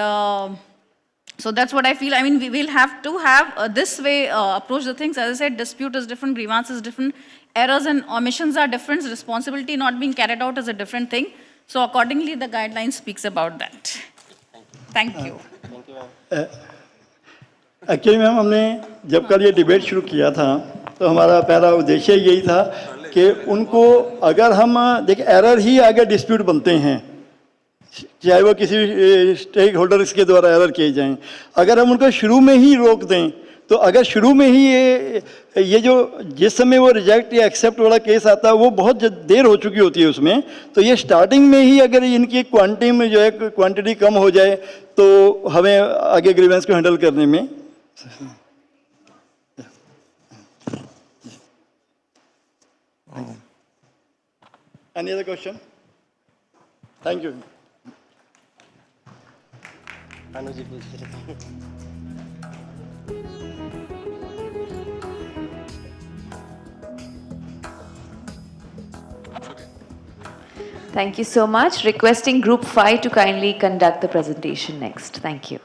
so that's what I feel. I mean, we will have to have this way approach the things. As I said, dispute is different, grievance is different, errors and omissions are different, responsibility not being carried out is a different thing. So accordingly, the guideline speaks about that. Thank you. Actually ma'am हमने जब कल ये debate शुरू किया था तो हमारा पहला उद्देश्य यही था कि उनको अगर हम देखिए एरर ही आगे डिस्प्यूट बनते हैं, चाहे वो किसी स्टेक होल्डर्स के द्वारा एरर किए जाएं, अगर हम उनको शुरू में ही रोक दें तो अगर शुरू में ही ये जो जिस समय वो रिजेक्ट या एक्सेप्ट वाला केस आता है वो बहुत देर हो चुकी होती है उसमें, तो ये स्टार्टिंग में ही अगर इनकी क्वांटिटी में जो है क्वांटिटी कम हो जाए तो हमें आगे ग्रीवेंस को हैंडल करने में Any other question? Thank you. Thank you so much. Requesting Group 5 to kindly conduct the presentation next. Thank you.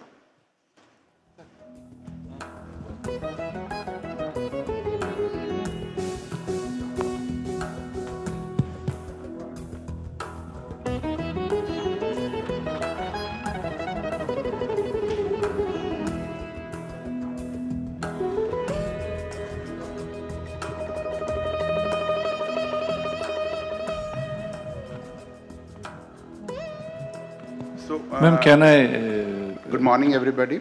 Ma'am, can I... Good morning, everybody.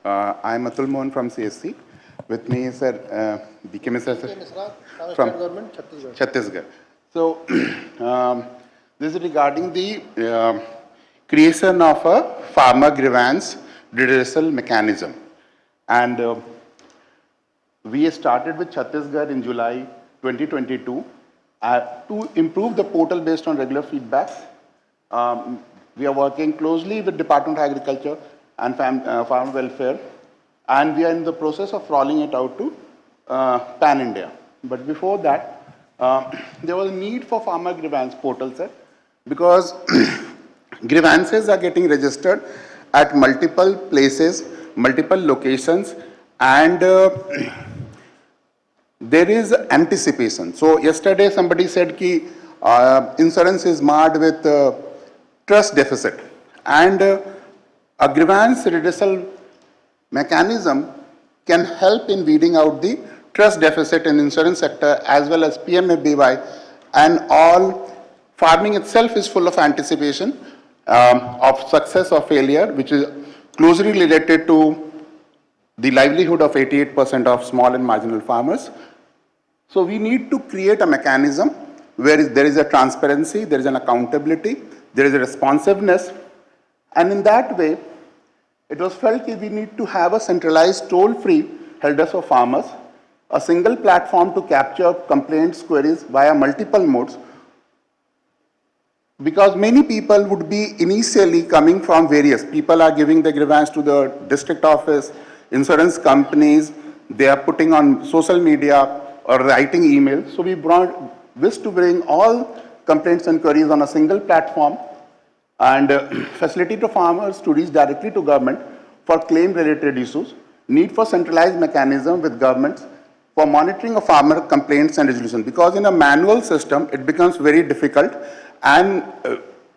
I am Atul Mohan from CSC. With me is DK Misra from Chhattisgarh. So, this is regarding the creation of a farmer grievance redressal mechanism. And we started with Chhattisgarh in July 2022 to improve the portal based on regular feedbacks. We are working closely with Department of Agriculture and Farm Welfare, and we are in the process of rolling it out to Pan India. But before that, there was a need for farmer grievance portal, sir, because grievances are getting registered at multiple places, multiple locations, and there is anticipation. So yesterday somebody said ki insurance is marred with trust deficit, and a grievance redressal mechanism can help in weeding out the trust deficit in insurance sector as well as PMFBY, and all. Farming itself is full of anticipation of success or failure, which is closely related to the livelihood of 88% of small and marginal farmers. So we need to create a mechanism where there is a transparency, there is an accountability, there is a responsiveness, and in that way, it was felt that we need to have a centralized toll-free helpdesk for farmers, a single platform to capture complaints, queries via multiple modes, because many people would be initially coming from various. People are giving the grievance to the district office, insurance companies, they are putting on social media or writing emails. So we wish to bring all complaints and queries on a single platform and facilitate to farmers to reach directly to government for claim-related issues, need for centralized mechanism with governments for monitoring of farmer complaints and resolution. Because in a manual system, it becomes very difficult, and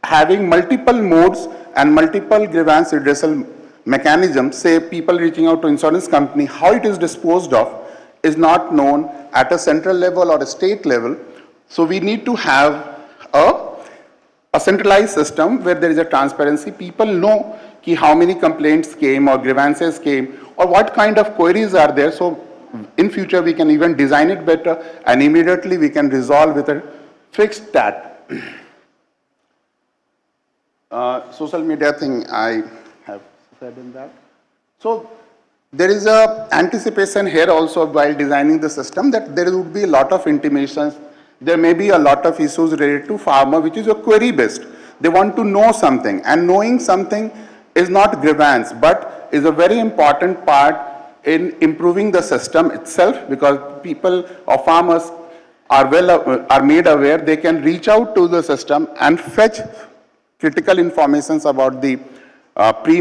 having multiple modes and multiple grievance redressal mechanisms, say people reaching out to insurance company, how it is disposed of is not known at a central level or a state level. So we need to have a centralized system where there is a transparency. People know how many complaints came or grievances came or what kind of queries are there. So in future we can even design it better and immediately we can resolve with a fixed stat. Social media thing I have said in that. So there is a anticipation here also while designing the system that there would be a lot of intimations. There may be a lot of issues related to farmer, which is a query based. They want to know something, and knowing something is not grievance, but is a very important part in improving the system itself, because people or farmers are made aware. They can reach out to the system and fetch critical informations about the pre